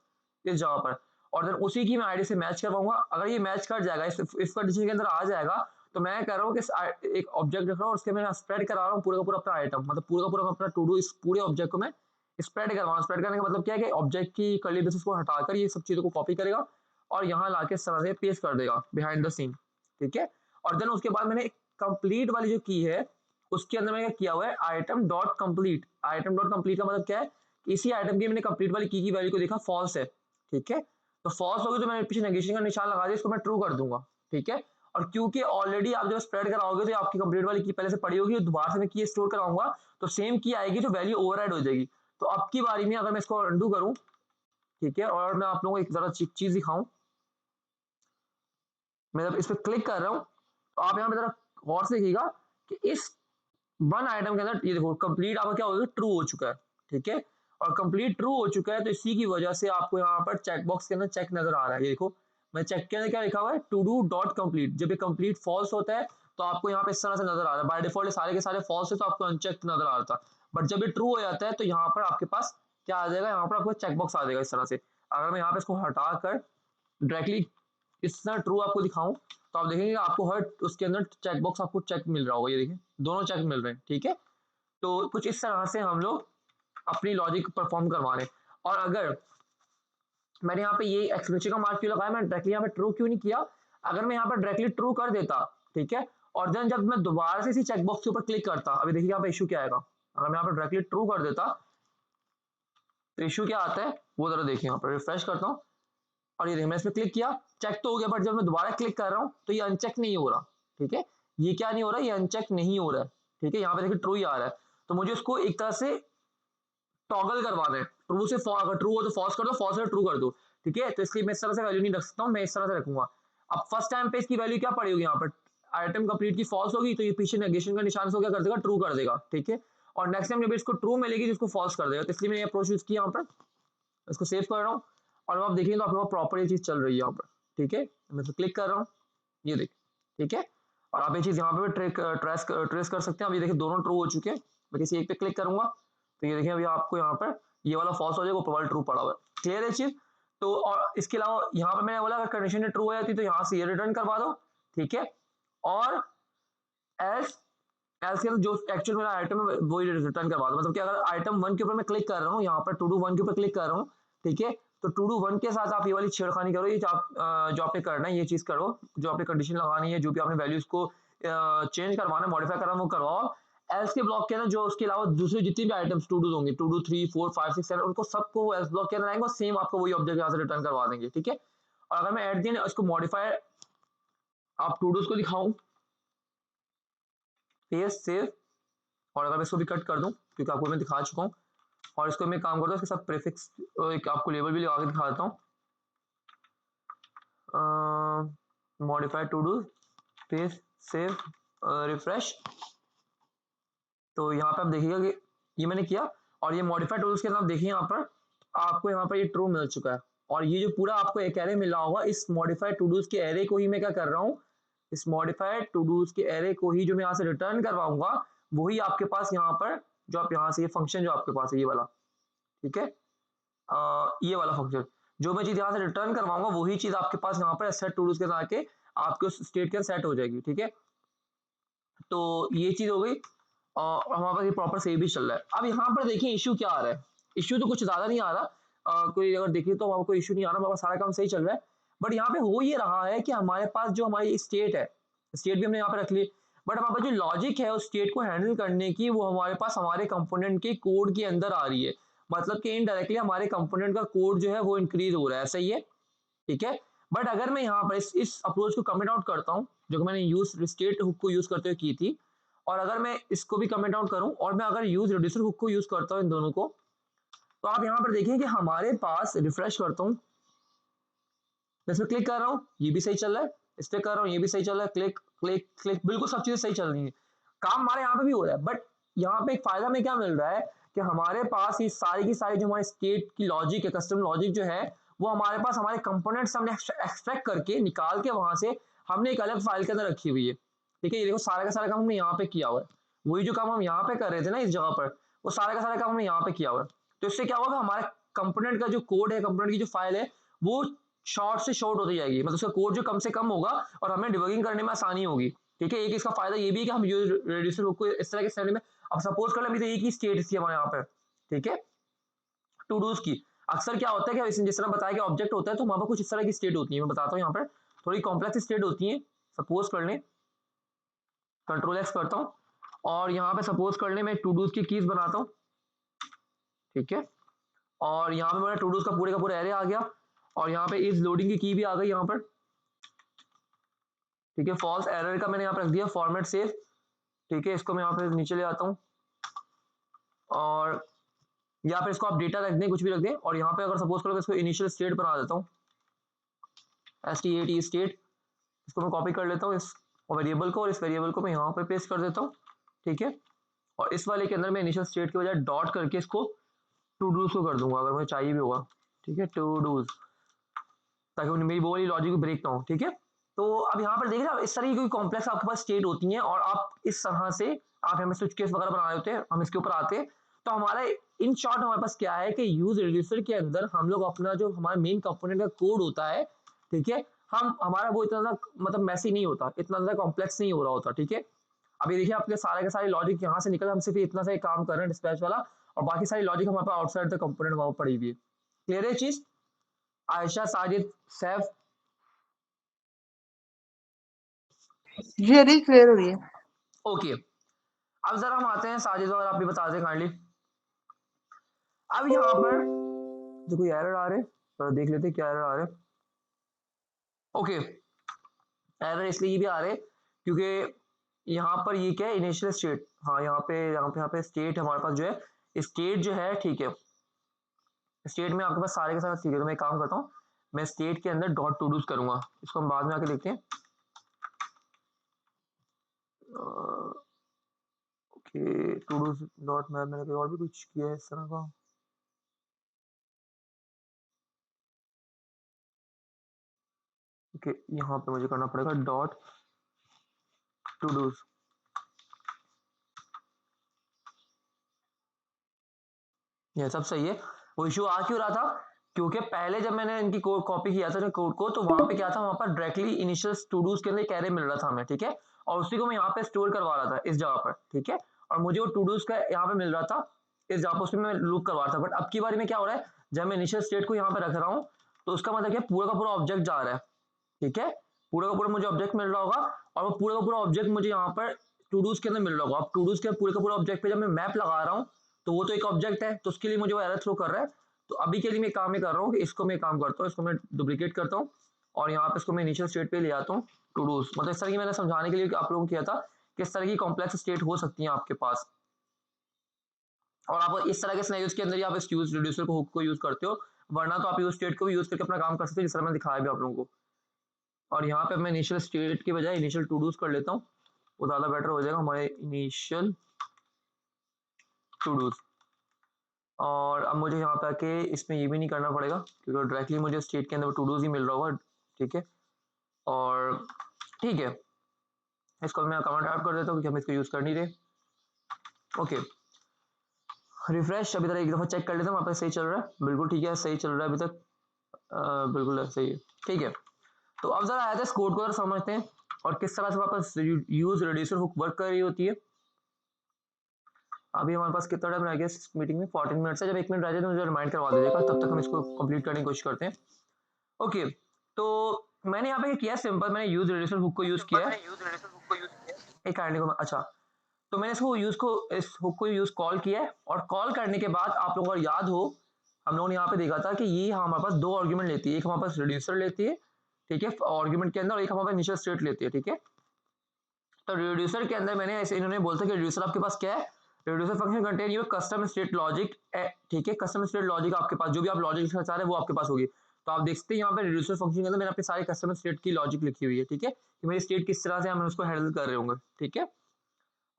Speaker 1: इस जगह पर, और देन उसी की मैं आईडी से मैच करवाऊंगा। अगर ये मैच कर जाएगा, इस कंडीशन के अंदर आ जाएगा, तो मैं कह रहा हूँ कि एक ऑब्जेक्ट रख रहा हूँ और उसके मैं स्प्रेड करा रहा हूँ पूरा का पूरा अपना आइटम, मतलब पूरा का पूरा अपना टू डू इस पूरे ऑब्जेक्ट को मैं स्प्रेड करवा रहा हूँ। स्प्रेड करने का मतलब क्या है कि ऑब्जेक्ट की कर्ली ब्रेसेस को हटाकर ये सब चीजों को कॉपी करेगा और यहाँ लाके इस तरह से पेस्ट कर देगा बिहाइंड द सीन, ठीक है। और देन उसके बाद मैंने कंप्लीट वाली जो की है उसके अंदर मैंने किया हुआ है item dot complete. Item dot complete का मतलब क्या है कि इसी आइटम की मैंने कंप्लीट वाली की वैल्यू को देखा फॉल्स है, ठीक है। तो फॉल्स होगी तो मैंने पीछे नेगेशन का निशान लगा दिया, इसको मैं ट्रू कर दूंगा, ठीक है। और क्योंकि ऑलरेडी आप जब स्प्रेड कराओगे तो आपकी कंप्लीट वाली की पहले से पड़ी होगी, दोबारा से मैं की स्टोर कराऊंगा तो सेम की आएगी, जो वैल्यू ओवरराइड हो जाएगी। तो अब की बारी में अगर मैं इसको अंडू करूं, ठीक है, और मैं आप लोगों को एक जरा चीज दिखाऊं, मैं जब इस पर क्लिक कर रहा हूं तो आप यहाँ पे जरा गौर से देखिएगा कि इस वन आइटम के अंदर ये देखो कंप्लीट आपका क्या हो गया, ट्रू हो चुका है, ठीक है। और कंप्लीट ट्रू हो चुका है तो इसी की वजह से आपको यहाँ पर चेक बॉक्स के अंदर चेक नजर आ रहा है। ये देखो मैं चेक के अंदर क्या लिखा हुआ है, टू डू डॉट कंप्लीट। जब ये कंप्लीट फॉल्स होता है तो आपको यहाँ पे इस तरह से नजर आ रहा है, बाय डिफॉल्ट सारे के सारे फॉल्स है तो आपको अनचेक नजर आ रहा था। बट जब ये ट्रू हो जाता है तो यहाँ पर आपके पास क्या आ जाएगा, यहाँ पर आपको चेक बॉक्स आ जाएगा इस तरह से। अगर मैं यहाँ पे इसको हटाकर डायरेक्टली इस तरह ट्रू आपको दिखाऊं तो आप देखेंगे आपको हर उसके अंदर चेक बॉक्स आपको चेक मिल रहा होगा, ये देखिए दोनों चेक मिल रहे हैं, ठीक है। तो कुछ इस तरह से हम लोग अपनी लॉजिक परफॉर्म करवा रहे हैं। और अगर मैंने यहाँ पे ये एक्सक्लेमेशन का मार्क क्यों लगाया, मैं डायरेक्टली यहाँ पे ट्रू क्यों नहीं किया, अगर मैं यहाँ पर डायरेक्टली ट्रू कर देता, ठीक है, और देन जब मैं दोबारा से इसी चेकबॉक्स के ऊपर क्लिक करता, अभी देखिए यहाँ पे इशू क्या आएगा। अगर मैं यहाँ पर डायरेक्टली ट्रू कर देता तो इशू क्या आता है वो जरा देखिए, यहाँ पर रिफ्रेश करता हूँ और ये देखिए मैं इसमें क्लिक किया, चेक तो हो गया, बट जब मैं दोबारा क्लिक कर रहा हूँ तो ये अनचेक नहीं हो रहा, ठीक है। ये क्या नहीं हो रहा, ये अनचेक नहीं हो रहा है, ठीक है। यहाँ पे देखिए ट्रू ही आ रहा है, तो मुझे उसको एक तरह से टॉगल करवाना है, ट्रू से अगर ट्रू हो तो फॉल्स कर दो, फॉल्स से ट्रू कर दो, ठीक है। तो इसलिए मैं इस तरह से वैल्यू नहीं रख सकता हूँ, मैं इस तरह से रखूंगा। अब फर्स्ट टाइम पे इसकी वैल्यू क्या पड़ी होगी, यहाँ पर आइटम कंप्लीट की फॉल्स होगी तो ये पीछे नेगेशन का निशान से क्या कर देगा, ट्रू कर देगा, ठीक है। और नेक्स्ट टाइम जब इसको ट्रू मिलेगी जिसको फॉल्स कर देगा, तो इसलिए मैंने अप्रोच यूज किया यहाँ पर। इसको सेव कर रहा हूँ और आप देखेंगे तो आपके पास प्रॉपर ये चीज चल रही है यहाँ पर, ठीक है। मैं तो क्लिक कर रहा हूँ, ये देख, ठीक है। और आप ये चीज यहाँ पे ट्रेस कर सकते हैं। अब ये देखिए दोनों ट्रू हो चुके हैं। मैं किसी एक पे क्लिक करूंगा तो ये देखिए अभी आपको यहाँ पर ये वाला फॉल्स हो जाएगा, ऊपर वाला ट्रू पड़ा हुआ है, क्लियर है चीज। तो और इसके अलावा यहाँ पर मैंने बोला अगर कंडीशन ट्रू हो जाती तो यहाँ से ये रिटर्न करवा दो, ठीक है। और एल्स एल्स के अंदर जो एक्चुअल मेरा आइटम है वही रिटर्न करवा दो, मतलब कि अगर आइटम 1 के ऊपर मैं क्लिक कर रहा हूँ, यहाँ पर टू डू 1 के ऊपर क्लिक कर रहा हूँ, ठीक है, तो टू डू 1 के साथ आप ये वाली छेड़खानी करो, ये जो आपने करना है ये चीज करो, जो आपने कंडीशन लगानी है, जो भी आपने वैल्यूज को चेंज करवाना मॉडिफाई करना वो करवाओ। एल्स के ब्लॉक के अंदर जो उसके अलावा दूसरे जितनी भी आइटम्स टू डू होंगे, टू डू 3 4 5 6 7 उनको सबको एल्स ब्लॉक के अंदर आएंगे और सेम आपको वही ऑब्जेक्ट यहाँ से रिटर्न करवा देंगे, ठीक है। और अगर मैं एट द एंड उसको मॉडिफाई आप टू डूज को दिखाऊं, पेस्ट सेव, और अगर मैं इसको भी कट कर दूं क्योंकि आपको मैं दिखा चुका हूँ, और इसको मैं काम करता हूँ इसके साथ प्रीफिक्स एक आपको लेबल भी लगा के दिखा देता हूँ, modify todo paste save refresh. तो यहाँ पे आप देखिएगा कि ये मैंने किया और ये मॉडिफाई टू डूज के अंदर देखिए यहाँ पर आपको यहाँ पर ये ट्रू मिल चुका है। और ये जो पूरा आपको एक एरे मिला होगा, इस मॉडिफाइड टू डूज के एरे को ही मैं क्या कर रहा हूँ, इस मॉडिफाइड टू डूज के एरे को ही जो मैं यहाँ से रिटर्न करवाऊंगा वही आपके पास यहाँ पर जो आप यहाँ से ये फंक्शन जो आपके पास है ये वाला, ठीक है, ये वाला फंक्शन जो मैं चीज यहाँ से रिटर्न करवाऊंगा वही चीज आपके पास यहाँ पर सेट टू डूज के साथ आके आपके उस स्टेट के सेट हो जाएगी, ठीक है। तो ये चीज हो गई और हमारे पास ये प्रॉपर सेव भी चल रहा है। अब यहाँ पर देखिए इशू क्या आ रहा है, इशू तो कुछ ज्यादा नहीं आ रहा, कोई अगर देखिए तो हमारे कोई इशू नहीं आ रहा, हमारा सारा काम सही चल रहा है। बट यहाँ पे हो ये रहा है कि हमारे पास जो हमारी स्टेट है, स्टेट भी हमने यहाँ पे रख ली। बट हमारे पास जो लॉजिक है उस स्टेट को हैंडल करने की वो हमारे पास हमारे कंपोनेंट के कोड के अंदर आ रही है, मतलब कि इनडायरेक्टली हमारे कंपोनेंट का कोड जो है वो इंक्रीज हो रहा है, सही है, ठीक है। बट अगर मैं यहाँ पर इस अप्रोच को कमेंट आउट करता हूँ जो कि मैंने यूज स्टेट हुक को यूज करते हुए की थी, और अगर मैं इसको भी कमेंट आउट करूँ और मैं अगर यूज रिड्यूसर हुक को यूज करता हूँ इन दोनों को, तो आप यहाँ पर देखिए कि हमारे पास, रिफ्रेश करता हूँ, मैं इसमें क्लिक कर रहा हूँ ये भी सही चल रहा है, इस पे कर रहा हूँ ये भी सही चल रहा है, क्लिक क्लिक क्लिक, बिल्कुल सब चीजें सही चल रही है, काम हमारे यहाँ पे भी हो रहा है। बट यहाँ पे एक फायदा में क्या मिल रहा है कि हमारे पास ये सारी की सारी जो हमारे स्टेट की लॉजिक है, कस्टम लॉजिक जो है, वो हमारे पास हमारे कंपोनेंट्स हमने एक्सट्रैक्ट करके निकाल के वहां से हमने एक अलग फाइल के अंदर रखी हुई है, ठीक है। ये देखो सारा का सारा काम हमने यहाँ पे किया हुआ है, वही जो काम हम यहाँ पे कर रहे थे ना इस जगह पर, वो सारा का सारा काम हमने यहाँ पे किया हुआ है। तो इससे क्या होगा, हमारे कंपोनेंट का जो कोड है, कंपोनेंट की जो फाइल है, वो शॉर्ट से शॉर्ट होती जाएगी, मतलब उसका कोड जो कम से कम होगा और हमें डिबगिंग करने में आसानी होगी, ठीक है। एक इसका फायदा ये भी है कि हम यूज रेड्यूसर को इस तरह के स्टाइल में, अब सपोज कर ले अभी तो एक ही स्टेट थी हमारे यहाँ पे, ठीक है, टू डूज की। अक्सर क्या होता है कि जिस तरह बताया कि ऑब्जेक्ट होता है तो वहां पर कुछ इस तरह की स्टेट होती है, मैं बताता हूँ यहाँ पर थोड़ी कॉम्प्लेक्स स्टेट होती है। सपोज कर लें, कंट्रोल एक्स करता हूँ और यहाँ पे सपोज कर लें मैं टू डूज की कीज बनाता हूँ, ठीक है, और यहाँ पे मेरा टू डूज का पूरा एरे आ गया, और यहाँ पे इस लोडिंग की भी आ गई यहाँ पर, ठीक है। फॉल्स एरर का मैंने यहाँ पे रख दिया फॉर्मेट सेव, ठीक है, इसको मैं यहाँ पे नीचे ले आता हूँ, और यहाँ पे इसको आप डेटा रख दें, कुछ भी रख दें, और यहाँ पे अगर सपोज करो इसको इनिशियल स्टेट बना देता हूँ, STAT स्टेट, इसको मैं कॉपी कर लेता हूँ इस वेरिएबल को, और इस वेरिएबल को मैं यहाँ पे पेस्ट कर देता हूँ, ठीक है। और इस वाले के अंदर मैं इनिशियल स्टेट के बजाय डॉट करके इसको टू डूज को कर दूंगा अगर मुझे चाहिए भी होगा, ठीक है, टू डूज, ताकि मेरी वो वाली लॉजिक ब्रेक ना हो, ठीक है। तो अब यहाँ पर देखिए ना इस तरह की कोई कॉम्प्लेक्स आपके पास स्टेट होती है, और आप इस तरह से आप हमें स्विच केस वगैरह बना रहे होते हैं, हम इसके ऊपर आते हैं। तो हमारे इन शॉर्ट हमारे पास क्या है कि यूज रिड्यूसर के अंदर हम लोग अपना जो हमारा मेन कंपोनेंट का कोड होता है, ठीक है, हम हमारा वो इतना मतलब मैसी नहीं होता, इतना ज्यादा कॉम्प्लेक्स नहीं हो रहा होता, ठीक है। अभी देखिए आपके सारे के सारे लॉजिक यहाँ से निकल, हम सिर्फ इतना सा काम कर रहे हैं डिस्पैच वाला, और बाकी सारी लॉजिक हमारे पास आउटसाइड द कंपोनेंट वहां पड़ी हुई है। क्लियर है चीज? आयशा, साजिद, सैफ,
Speaker 2: जी अभी क्लियर हो रही है।
Speaker 1: ओके। अब जरा हम आते हैं साजिद, और आप भी बता दें काइंडली। अब यहाँ पर जो कोई एरर आ रहे हैं, तो देख लेते हैं क्या एरर आ रहे हैं। ओके, एरर इसलिए भी आ रहे हैं क्योंकि यहाँ पर ये क्या है, इनिशियल स्टेट, हाँ यहाँ पे स्टेट हमारे पास जो है, स्टेट जो है, ठीक है, स्टेट में आपके पास सारे के सारे, ठीक है। तो मैं एक काम करता हूँ, मैं स्टेट के अंदर डॉट टू डूज करूंगा, इसको हम बाद में आके देखते हैं। ओके, टू डूज डॉट, मैंने कोई और भी कुछ किया है इस तरह का। ओके, यहाँ पे मुझे करना पड़ेगा डॉट टू डूज, ये सब सही है। वो इशू आ क्यों रहा था, क्योंकि पहले जब मैंने इनकी कोड कॉपी किया था कोड को, तो वहां पे क्या था, वहां पर डायरेक्टली इनिशियल टू डूज के अंदर एक एरे मिल रहा था हमें, ठीक है, और उसी को मैं यहाँ पे स्टोर करवा रहा था इस जगह पर, ठीक है, और मुझे वो टू डूज का यहाँ पे मिल रहा था इस जगह पर, उसमें मैं लूप करवा रहा था। बट अब की बारी में क्या हो रहा है, जब मैं इनिशियल स्टेट को यहाँ पे रख रहा हूँ, तो उसका मतलब क्या, पूरा का पूरा ऑब्जेक्ट जा रहा है, ठीक है, पूरा का पूरा मुझे ऑब्जेक्ट मिल रहा होगा, और वो पूरा का पूरा ऑब्जेक्ट मुझे यहाँ पर टू डूज के अंदर मिल रहा होगा। अब टू डूज के पूरे का पूरा ऑब्जेक्ट पे जब मैं मैप लगा रहा हूँ, तो वो तो एक ऑब्जेक्ट है, तो उसके लिए मुझे वो एरर थ्रो कर रहा है। तो अभी के लिए मैं काम ये कर रहा हूँ कि इसको मैं काम करता हूँ, इसको मैं डुप्लीकेट करता हूँ, और यहाँ पे इसको मैं इनिशियल स्टेट पे ले आता हूँ टू डूज, मतलब इस तरह की मैंने समझाने के लिए आप लोगों को किया था कि इस तरह की कॉम्प्लेक्स स्टेट हो सकती है आपके पास, और आप इस तरह के सिनेरियोज के अंदर ही आप इस यूज रिड्यूसर को हुक को यूज करते हो, वरना तो आप यूज स्टेट को भी यूज करके अपना काम कर सकते हो, जिस तरह मैंने दिखाया भी आप लोगों को। और यहाँ पे मैं इनिशियल स्टेट की बजाय इनिशियल टू डूज कर लेता हूँ, वो ज़्यादा बेटर हो जाएगा हमारे इनिशियल टू डूज। और अब मुझे यहाँ पे आके इसमें ये भी नहीं करना पड़ेगा क्योंकि डायरेक्टली मुझे स्टेट के अंदर टू डूज ही मिल रहा होगा, ठीक है, और ठीक है, इसको मैं कमेंट आउट कर देता हूँ क्योंकि हम इसको यूज़ कर नहीं रहे। ओके, रिफ्रेश अभी तक एक दफ़ा चेक कर लेता हूँ वहाँ पे सही चल रहा है, बिल्कुल ठीक है, सही चल रहा है अभी तक, बिल्कुल सही है, ठीक है। तो अब जरा आया था इस कोड को जरा समझते हैं और किस तरह से वापस यूज रिड्यूसर हुक वर्क कर रही होती है। अभी हमारे पास कितना टाइम रह गया इस मीटिंग में, 14 मिनट्स है, जब 1 मिनट रह जाए तो मुझे रिमाइंड करवा दीजिएगा, तब तक हम इसको कंप्लीट करने की कोशिश करते हैं। ओके, तो मैंने यहाँ पे किया सिंपल, मैंने यूज रिड्यूसर हुक को यूज किया है, एक करने को अच्छा, तो मैंने इस हुक को यूज कॉल किया है, और कॉल करने के बाद आप लोगों को याद हो, हम लोगों ने यहाँ पे देखा था कि ये हमारे पास दो आर्ग्यूमेंट लेती है, एक हमारे पास रिड्यूसर लेती है, ठीक है, आर्ग्यूमेंट के अंदर, और एक हमारे पास इनिशियल स्टेट लेती है, ठीक है। तो रिड्यूसर के अंदर मैंने ऐसे इन्होंने बोलता है कि रिड्यूसर आपके पास क्या है, reducer function contain your custom state logic, ठीक है, कस्टम स्टेट लॉजिक आपके पास जो भी आप लॉजिक लिखना चाह रहे हैं वो आपके पास होगी। तो आप देखते हैं यहाँ पे रिड्यूसर फंक्शन के अंदर मैंने अपने सारे कस्टम स्टेट की लॉजिक लिखी हुई है, ठीक है, कि मेरी स्टेट किस तरह से हम उसको हैंडल कर रहे होंगे, ठीक है।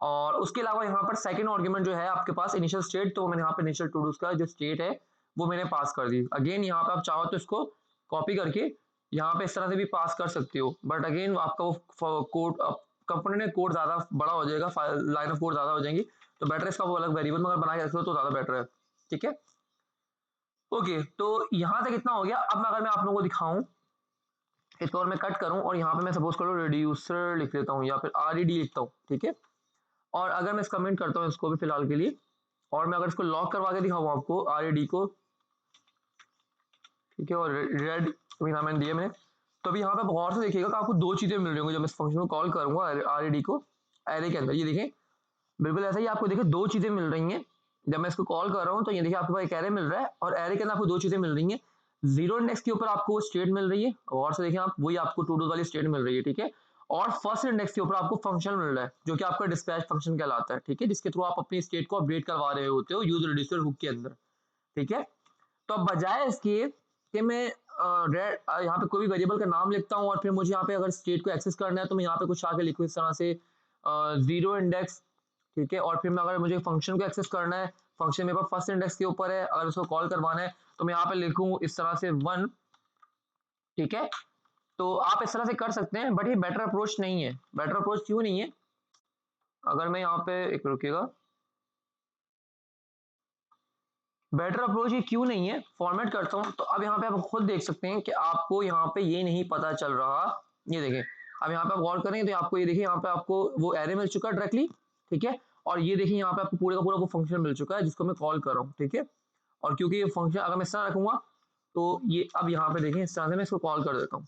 Speaker 1: और उसके अलावा यहाँ पर सेकंड आर्गुमेंट जो है आपके पास इनिशियल स्टेट, तो मैंने यहाँ पे इनिशियल टू डूज का जो स्टेट है वो मैंने पास कर दी। अगेन यहाँ पे आप चाहो तो इसको कॉपी करके यहाँ पे इस तरह से भी पास कर सकते हो, बट अगेन आपका वो कोड कंपोनेंट में कोड ज्यादा बड़ा हो जाएगा, लाइन ऑफ कोड ज्यादा हो जाएंगी, तो बेटर इसका वो अलग वेरिएबल में अगर बना के रख लो तो ज्यादा बेटर है, ठीक है। ओके, तो यहाँ तक इतना हो गया। अब अगर मैं आप लोगों को दिखाऊं, इसको और मैं कट करूं और यहाँ पे मैं सपोज करो रिड्यूसर लिख लेता हूँ या फिर RED लिखता हूँ, ठीक है। और अगर मैं इस कमेंट करता हूँ इसको भी फिलहाल के लिए, और मैं अगर इसको लॉक करवा के दिखाऊँ आपको RED को, ठीक है, और रेड भी नाम मैंने दिया मैंने, तो अभी यहाँ पे गौर से देखिएगा कि आपको दो चीजें मिल रही होंगी जब मैं इस फंक्शन को कॉल करूंगा RED को एरे के अंदर। ये देखें, बिल्कुल ऐसा ही आपको देखिए दो चीजें मिल रही हैं जब मैं इसको कॉल कर रहा हूँ। तो ये देखिए आपके पास एक एरे मिल रहा है, और एरे के अंदर आपको दो चीजें मिल रही हैं। जीरो इंडेक्स के ऊपर आपको स्टेट मिल रही है, और से देखिए आप वही आपको टू डू वाली स्टेट मिल रही है, ठीक है। और फर्स्ट इंडेक्स के ऊपर आपको फंक्शन मिल रहा है जो कि आपका डिस्पैच फंक्शन कहलाता है, ठीक है, जिसके थ्रू आप अपनी स्टेट को अपडेट करवा रहे होते हो यूज रिड्यूसर हुक के अंदर, ठीक है। तो अब बजाय इसके कि मैं यहाँ पे कोई भी वेरिएबल का नाम लिखता हूँ और फिर मुझे यहाँ पे अगर स्टेट को एक्सेस करना है तो मैं यहाँ पे कुछ आके लिखूँ इस तरह से जीरो इंडेक्स, ठीक है, और फिर मैं अगर मुझे फंक्शन को एक्सेस करना है, फंक्शन मेरे पास फर्स्ट इंडेक्स के ऊपर है, अगर उसको कॉल करवाना है तो मैं यहाँ पे लिखूँ इस तरह से 1, ठीक है। तो आप इस तरह से कर सकते हैं, बट ये बेटर अप्रोच नहीं है। बेटर अप्रोच क्यों नहीं है, अगर मैं यहाँ पे एक रुकिएगा, बेटर अप्रोच ये क्यों नहीं है, फॉर्मेट करता हूं तो अब यहाँ पे आप खुद देख सकते हैं कि आपको यहाँ पे ये नहीं पता चल रहा। ये देखें, अब यहाँ पे आप गौर करें तो आपको ये देखिए यहाँ पे आपको वो एरे मिल चुका है डायरेक्टली, ठीक है, और ये देखिए यहाँ पे आपको पूरे का पूरा वो फंक्शन मिल चुका है जिसको मैं कॉल कर रहा हूँ, ठीक है। और क्योंकि ये फंक्शन अगर मैं इस तरह रखूंगा तो ये अब यहाँ पे देखें इस तरह से मैं इसको कॉल कर देता हूँ,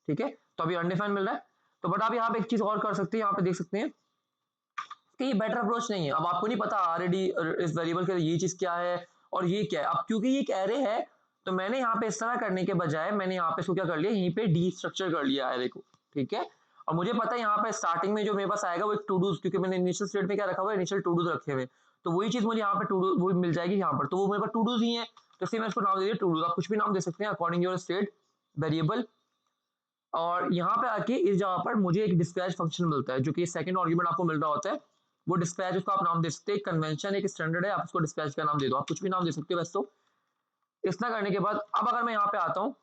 Speaker 1: ठीक है, तो अभी अनडिफाइंड मिल रहा है। तो बट आप यहाँ पे एक चीज और कर सकते हैं, यहाँ पे देख सकते हैं कि ये बेटर अप्रोच नहीं है। अब आपको नहीं पता ऑलरेडी इस वेरिएबल के ये चीज क्या है और ये क्या है। अब क्योंकि ये एक एरे है तो मैंने यहाँ पे इस तरह करने के बजाय मैंने यहाँ पे इसको क्या कर लिया, यहीं पे डी स्ट्रक्चर कर लिया एरे को, ठीक है। और मुझे पता है यहाँ पे स्टार्टिंग में जो मेरे पास आएगा वो एक टू डूज, क्योंकि मैंने इनिशियल स्टेट में क्या रखा हुआ है, इनिशियल टू डूज रखे हुए, तो वही चीज मुझे यहाँ पे टू डू वो मिल जाएगी यहाँ पर, तो वो मेरे पास टू डूज ही है, तो इसलिए मैं इसको नाम दे दिया टू डूज। आप कुछ भी नाम दे सकते हैं अकॉर्डिंग योर स्टेट वेरिएबल। और यहाँ पे आके इस जगह पर मुझे एक डिस्पैच फंक्शन मिलता है जो कि सेकंड आर्गुमेंट आपको मिल रहा होता है, वो डिस्पैच उसको आप नाम दे सकते हैं, एक कन्वेंशन एक स्टैंडर्ड है, आप उसको डिस्पैच का नाम दे दो, आप कुछ भी नाम दे सकते हो वैसे तो। इतना करने के बाद अब अगर मैं यहाँ पे आता हूँ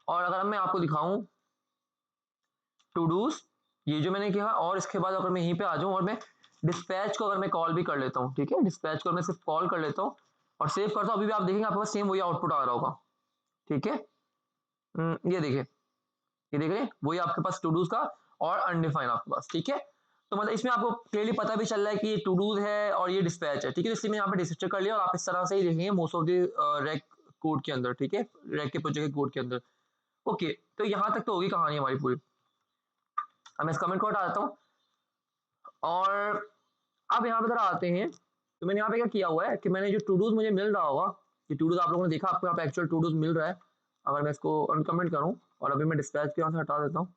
Speaker 1: और अगर मैं आपको दिखाऊं टू डूज, ये जो मैंने किया, और इसके बाद अगर मैं यहीं पे आ जाऊं और मैं डिस्पैच को अगर मैं कॉल भी कर लेता हूँ, ठीक है, डिस्पैच को मैं सिर्फ कॉल कर लेता हूँ और सेव करता हूँ, अभी भी आप देखेंगे आपके पास सेम वही आउटपुट आ रहा होगा, ठीक है। ये देखिए, ये देख रहे हैं वही आपके पास टू डूज का और अनडिफाइन आपके पास, ठीक है। तो मतलब इसमें आपको क्लियरली पता भी चल रहा है कि ये टू डूज है और ये डिस्पैच है, ठीक है। इसलिए मैं यहाँ पे डिस्ट्रक्चर कर लिया और आप इस तरह से ही देखेंगे most of the rack code के अंदर, ठीक है, रैक के प्रोजेक्ट के कोड के अंदर। ओके, तो यहाँ तक तो होगी कहानी हमारी पूरी। अब मैं इस कमेंट को हटा देता हूँ और अब यहाँ पे जरा आते हैं। तो मैंने यहाँ पे क्या किया हुआ है कि मैंने जो टू डूज मुझे मिल रहा होगा, ये टू डूज आप लोगों ने देखा, आपको यहाँ पे एक्चुअल टू डूज मिल रहा है। अगर मैं इसको अनकमेंट करूँ और अभी मैं डिस्पैच के यहाँ से हटा देता हूँ,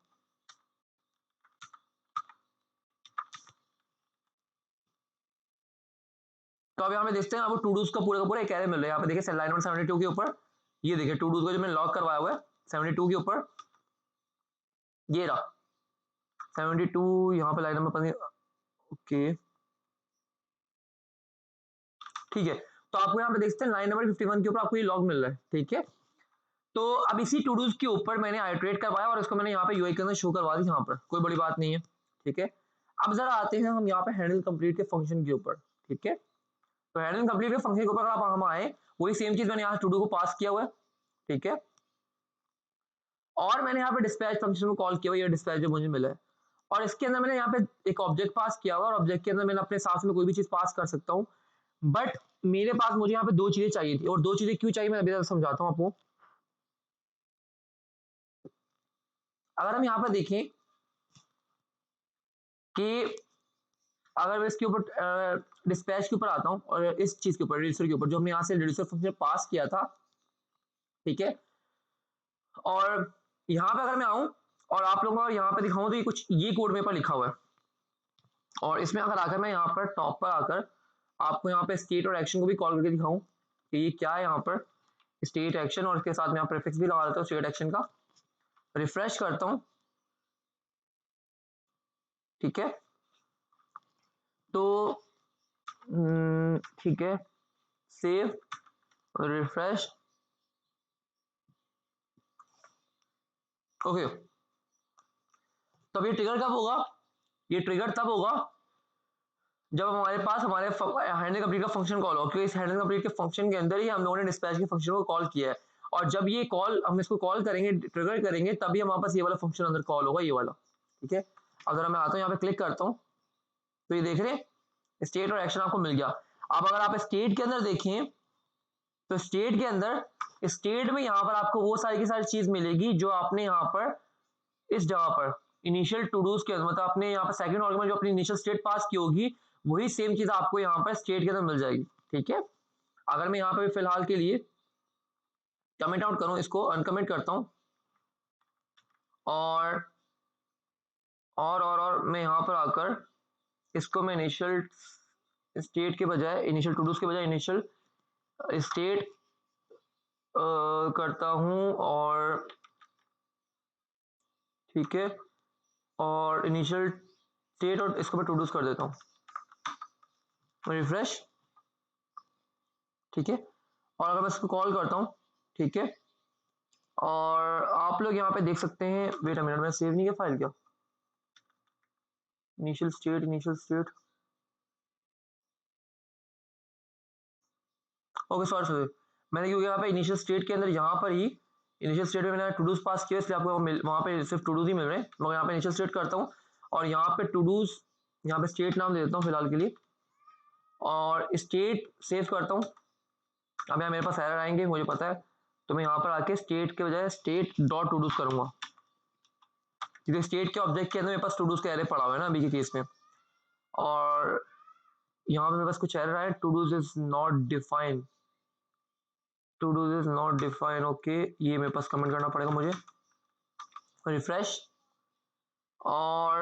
Speaker 1: तो अब यहाँ पे देखते हैं आपको टू डूज का पूरा एक एरे मिल रहा है। यहाँ पे देखिए लाइन नंबर 72 के ऊपर, ये देखिए टू डूज को जो मैंने लॉक करवाया हुआ है 72 के ऊपर, ये रहा 72, यहाँ पे लाइन नंबर, ओके ठीक है। तो आपको यहाँ पे देखते हैं लाइन नंबर 51 के ऊपर आपको ये लॉग मिल रहा है, ठीक है। तो अब इसी टू डूज के ऊपर मैंने आइटरेट करवाया और इसको मैंने यहाँ पे यूआई के अंदर शो करवा दी, यहाँ पर कोई बड़ी बात नहीं है, ठीक है। अब जरा आते हैं हम यहाँ पे हैंडल कंप्लीट के फंक्शन के ऊपर, ठीक है। तो हैंडल कंप्लीट के फंक्शन के ऊपर आप हम आए, वही सेम चीज मैंने यहाँ टू डू को पास किया हुआ है, ठीक है। और मैंने यहाँ पे डिस्पैच फंक्शन को कॉल किया हुआ, ये डिस्पैच जो मुझे मिला है, और इसके अंदर मैंने यहाँ पे एक ऑब्जेक्ट पास किया हुआ और ऑब्जेक्ट के अंदर मैंने अपने साथ में कोई भी चीज पास कर सकता हूँ। बट मेरे पास मुझे यहाँ पे दो चीजें चाहिए थी, और दो चीजें क्यों चाहिए मैं अभी समझाता हूँ आपको। अगर हम यहाँ पर देखें कि अगर मैं इसके ऊपर डिस्पैच के ऊपर आता हूँ और इस चीज के ऊपर रिड्यूसर के ऊपर जो हमने यहाँ से रिड्यूसर फंक्शन पास किया था, ठीक है, और यहाँ पे अगर मैं आऊँ और आप लोगों को यहाँ पे दिखाऊं तो ये कुछ ये कोड मेरे पर लिखा हुआ है, और इसमें अगर आकर मैं यहाँ पर टॉप पर आकर आपको यहाँ पे स्टेट और एक्शन को भी कॉल करके दिखाऊं कि ये क्या है यहाँ पर स्टेट एक्शन, और इसके साथ में यहाँ प्रीफिक्स भी लगा देता हूँ स्टेट एक्शन का, रिफ्रेश करता हूँ, ठीक है, तो ठीक है, सेव, रिफ्रेश, ओके। तब ये ट्रिगर कब होगा? ये ट्रिगर तब होगा जब हमारे पास हमारे हैंडल कंप्लीट का फंक्शन कॉल हो, क्योंकि इस हैंडल कंप्लीट के फंक्शन के अंदर ही हम लोगों ने डिस्पैच के फंक्शन को कॉल किया है, और जब ये कॉल हम इसको कॉल करेंगे, ट्रिगर करेंगे, तभी हमारे पास ये वाला फंक्शन अंदर कॉल होगा, ये वाला, ठीक है। अगर मैं आता हूँ यहाँ पे क्लिक करता हूँ तो ये देख रहे हैं स्टेट और एक्शन आपको मिल गया। अब अगर आप स्टेट के अंदर देखें तो स्टेट के अंदर स्टेट में यहाँ पर आपको वो सारी की सारी चीज मिलेगी जो आपने यहाँ पर इस जगह पर इनिशियल टू डूज के अंदर, मतलब आपने यहाँ पर सेकंड आर्गुमेंट जो अपनी इनिशियल स्टेट पास की होगी वही सेम चीज आपको यहाँ पर स्टेट के अंदर मिल जाएगी, ठीक है। अगर मैं यहाँ पे फिलहाल के लिए कमेंट आउट करूं, इसको अनकमेंट करता हूं, और और मैं यहाँ पर आकर इसको मैं इनिशियल स्टेट के बजाय इनिशियल टू डूज के बजाय इनिशियल स्टेट करता हूं, और ठीक है, और इनिशियल स्टेट और इसको मैं टू डूज कर देता हूं, रिफ्रेश, ठीक है, और अगर मैं इसको कॉल करता हूं, ठीक है, और आप लोग यहाँ पे देख सकते हैं, वेट अ मिनट, मैंने सेव नहीं किया फाइल क्या, initial state, okay sorry sorry, मैंने क्योंकि यहाँ पे इनिशियल स्टेट के अंदर यहाँ पर ही इनिशियल स्टेट में मैंने टू डूज पास किया, इसलिए आपको वहाँ पे सिर्फ टू डूज ही मिल रहे हैं। मैं यहाँ पे इनिशियल स्टेट करता हूँ और यहाँ पे टू डूज, यहाँ पे स्टेट नाम दे देता हूँ फिलहाल के लिए, और स्टेट सेव करता हूँ। अब यहाँ मेरे पास एरर आएंगे मुझे पता है, तो मैं यहाँ पर आके स्टेट के बजाय स्टेट डॉट टू डूज करूंगा, क्योंकि स्टेट के ऑब्जेक्ट के अंदर मेरे पास टू डूज का एरर पड़ा हुआ है ना अभी के केस में, और यहाँ पे मेरे पास कुछ एरर आए, todos is not defined, todos is not define, okay, ये मेरे पास कमेंट करना पड़ेगा मुझे, रिफ्रेश, और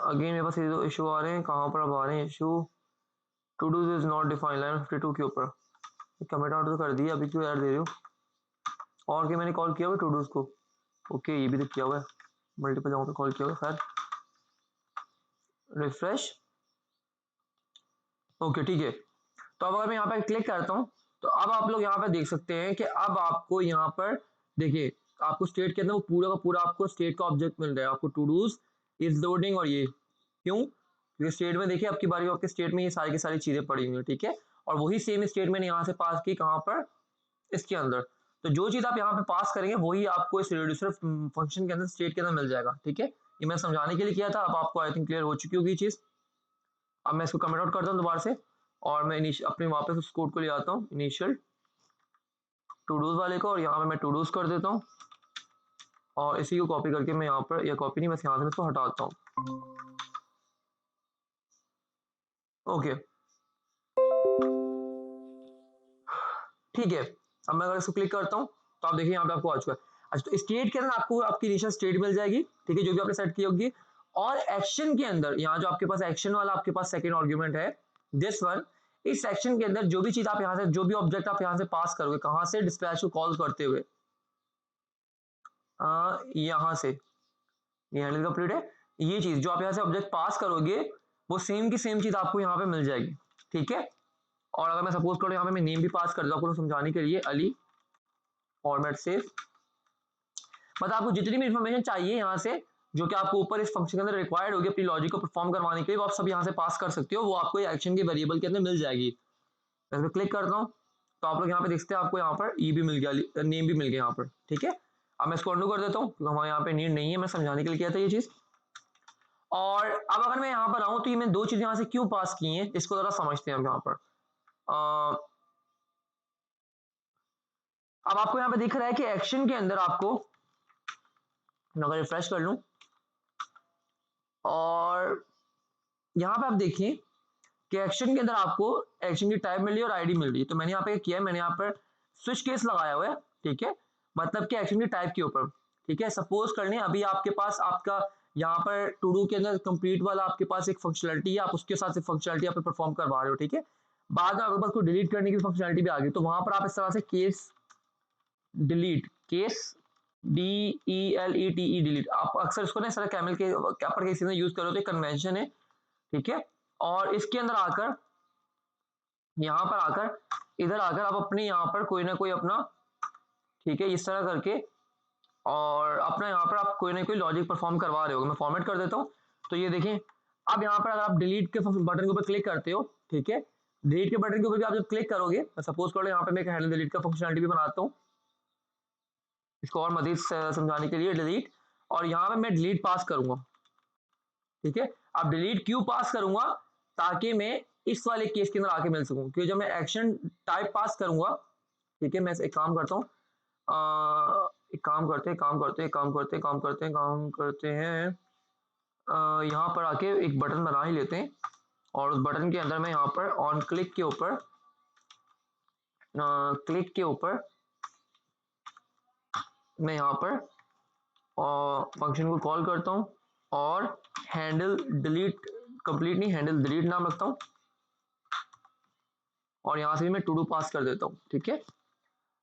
Speaker 1: अगेन मेरे पास ये दो इशू आ रहे हैं, कहाँ पर अब आ रहे हैं issue, todos is not define line 52 के ऊपर, कमेंट आउट तो कर दिया, अभी क्यों एरर दे रही हो, और क्या मैंने कॉल किया हुआ टू डूज को, ओके ये भी तो किया हुआ है, मल्टीपल जगहों पे कॉल किया हुआ है, खैर रिफ्रेश, ओके ठीक है। तो अब अगर मैं यहाँ पर क्लिक करता हूँ तो अब आप लोग यहाँ पर देख सकते हैं कि अब आपको यहाँ पर देखिए आपको स्टेट के अंदर वो पूरा का पूरा आपको स्टेट का ऑब्जेक्ट मिल रहा है, आपको टू डूज इज लोडिंग, और ये क्यों, क्योंकि स्टेट में देखिए आपकी बारी आपके स्टेट में ये सारी की सारी चीजें पड़ी हुई है, ठीक है, और वही सेम स्टेट मैंने यहाँ से पास की कहाँ पर इसके अंदर, तो जो चीज आप यहाँ पे पास करेंगे वही आपको इस रिड्यूसर फंक्शन के अंदर स्टेट के अंदर मिल जाएगा, ठीक है। ये मैं समझाने के लिए किया था, अब आपको आई थिंक क्लियर हो चुकी होगी चीज। अब मैं इसको कमेंट आउट करता हूँ दोबारा से, और मैं अपने वापस उस कोड को ले आता हूँ इनिशियल टू डूज वाले को, और यहाँ पे मैं टू डूज कर देता हूँ, और इसी को कॉपी करके मैं यहाँ पर, या कॉपी नहीं, बस यहाँ से इसको हटाता हूँ, ओके ठीक है। अब मैं अगर इसको क्लिक करता हूँ तो आप देखिए यहाँ पे आपको आ चुका है। अच्छा, तो स्टेट के अंदर आपको आपकी इनिशियल स्टेट मिल जाएगी, ठीक है, जो भी आपने सेट की होगी, और एक्शन के अंदर यहाँ जो आपके पास एक्शन वाला आपके पास सेकंड आर्गुमेंट है दिस वन, इस सेक्शन के अंदर जो भी चीज आप यहाँ से, जो भी ऑब्जेक्ट आप यहाँ से पास करोगे, कहाँ से, डिस्पैच को कॉल करते हुए यहाँ से, ये हैंडल कंप्लीट है, ये चीज जो आप यहाँ से ऑब्जेक्ट पास करोगे वो सेम की सेम चीज आपको यहाँ पे मिल जाएगी, ठीक है। और अगर मैं सपोज करूँ यहाँ पे मैं नेम भी पास कर दूँ आपको समझाने के लिए, अली, फॉर्मेट सेव, मतलब आपको जितनी भी इंफॉर्मेशन चाहिए यहाँ से जो कि आपको ऊपर इस फंक्शन के अंदर रिक्वायर्ड होगी अपनी लॉजिक को परफॉर्म करवाने के लिए, वो आप सब यहाँ से पास कर सकते हो, वो आपको एक्शन के वेरिएबल के अंदर मिल जाएगी। मैं क्लिक करता हूँ तो आप लोग यहाँ पे देखते हैं आपको यहाँ पर ई भी मिल गया, नेम भी मिल गया यहाँ पर, ठीक है। अब मैं इसको अंडू कर देता हूँ क्योंकि हमारे यहाँ पे नीड नहीं है, मैं समझाने के लिए किया था ये चीज। और अब अगर मैं यहाँ पर आऊँ तो ये मैं दो चीजें यहाँ से क्यों पास की हैं इसको जरा समझते हैं हम यहाँ पर। अब आपको यहाँ पे दिख रहा है कि एक्शन के अंदर आपको, मैं अगर रिफ्रेश कर लूं और यहाँ पे आप देखिए कि एक्शन के अंदर आपको एक्शन की टाइप मिल रही है और आईडी मिल रही है। तो मैंने यहाँ पे किया है, मैंने यहाँ पर स्विच केस लगाया हुआ है, ठीक है, मतलब कि एक्शन की टाइप के ऊपर, ठीक है। सपोज कर लें अभी आपके पास आपका यहाँ पर टू डू के अंदर कंप्लीट वाला आपके पास एक फंक्शनलिटी है, आप उसके साथ से फंक्शनलिटी आप परफॉर्म करवा रहे हो, ठीक है। बाद में आपके पास कोई डिलीट करने की फंक्शनलिटी भी आ गई, तो वहां पर आप इस तरह से case delete, case DELETE delete, आप अक्सर इसको ना इस तरह कैमल के अपर केस में यूज करो, तो कन्वेंशन है, ठीक है। और इसके अंदर आकर यहाँ पर आकर इधर आकर आप अपने यहाँ पर कोई ना कोई अपना, ठीक है, इस तरह करके और अपना यहाँ पर आप कोई ना कोई लॉजिक परफॉर्म करवा रहे हो। मैं फॉर्मेट कर देता हूँ, तो ये देखें अब यहाँ पर अगर आप डिलीट के बटन के ऊपर क्लिक करते हो, ठीक है, डिलीट के बटन के ऊपर भी आप जब क्लिक करोगे, सपोज कर लो यहाँ पे मैं हैंडल डिलीट का फंक्शनलिटी भी बनाता हूँ इसको और मजीद समझाने के लिए, डिलीट, और यहाँ पे मैं डिलीट पास करूंगा, ठीक है। अब डिलीट क्यों पास करूंगा, ताकि मैं इस वाले केस के अंदर आके मिल सकूं, क्योंकि जब मैं एक्शन टाइप पास करूंगा, ठीक है, मैं एक काम करता हूँ, एक काम करते हैं, यहाँ पर आके एक बटन बना ही लेते हैं, और उस बटन के अंदर मैं यहाँ पर ऑन क्लिक के ऊपर मैं यहाँ पर फंक्शन को कॉल करता हूँ और हैंडल डिलीट, कंप्लीट नहीं, हैंडल डिलीट नाम रखता हूँ, और यहाँ से भी मैं टू डू पास कर देता हूँ, ठीक है।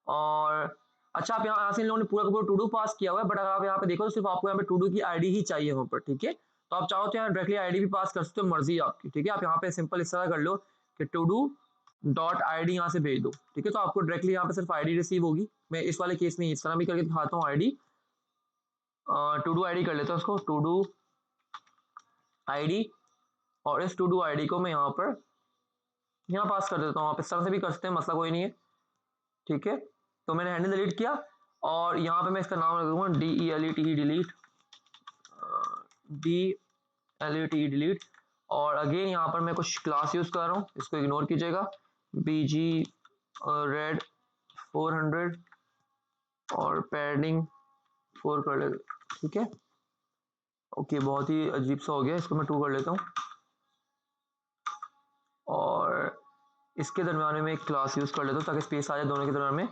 Speaker 1: और अच्छा, आप यहाँ से इन लोगों ने पूरा का पूरा टू डू पास किया हुआ है, बट अगर आप यहाँ पे देखो तो सिर्फ आपको यहाँ पे टू डू की आईडी ही चाहिए वहाँ पर, ठीक है। तो आप चाहो तो यहाँ डायरेक्टली आईडी भी पास कर सकते हो, मर्जी है आपकी, ठीक है। आप यहाँ पे सिंपल इस तरह कर लो कि टू डू डॉट आईडी यहाँ से भेज दो, ठीक है। तो आपको डायरेक्टली यहाँ पे सिर्फ आईडी रिसीव होगी। मैं इस वाले केस में इस तरह भी करके दिखाता हूँ, आईडी टू डू आईडी कर लेता हूँ उसको, टू डू आईडी, और इस टू डू आईडी को मैं यहाँ पास कर देता हूँ। आप इस तरह से भी कर सकते हैं, मसला कोई नहीं है, ठीक है। तो मैंने हैंडल डिलीट किया और यहाँ पे मैं इसका नाम रख दूंगा DELETE डिलीट, DELETE डिलीट, और अगेन यहाँ पर मैं कुछ क्लास यूज कर रहा हूँ, इसको इग्नोर कीजिएगा, BG रेड 400 और पैडिंग 4 कर ले, ठीक है। ओके, बहुत ही अजीब सा हो गया, इसको मैं 2 कर लेता हूँ, और इसके दरम्यान में एक क्लास यूज कर लेता हूँ ताकि स्पेस आ जाए दोनों के दरम्यान में,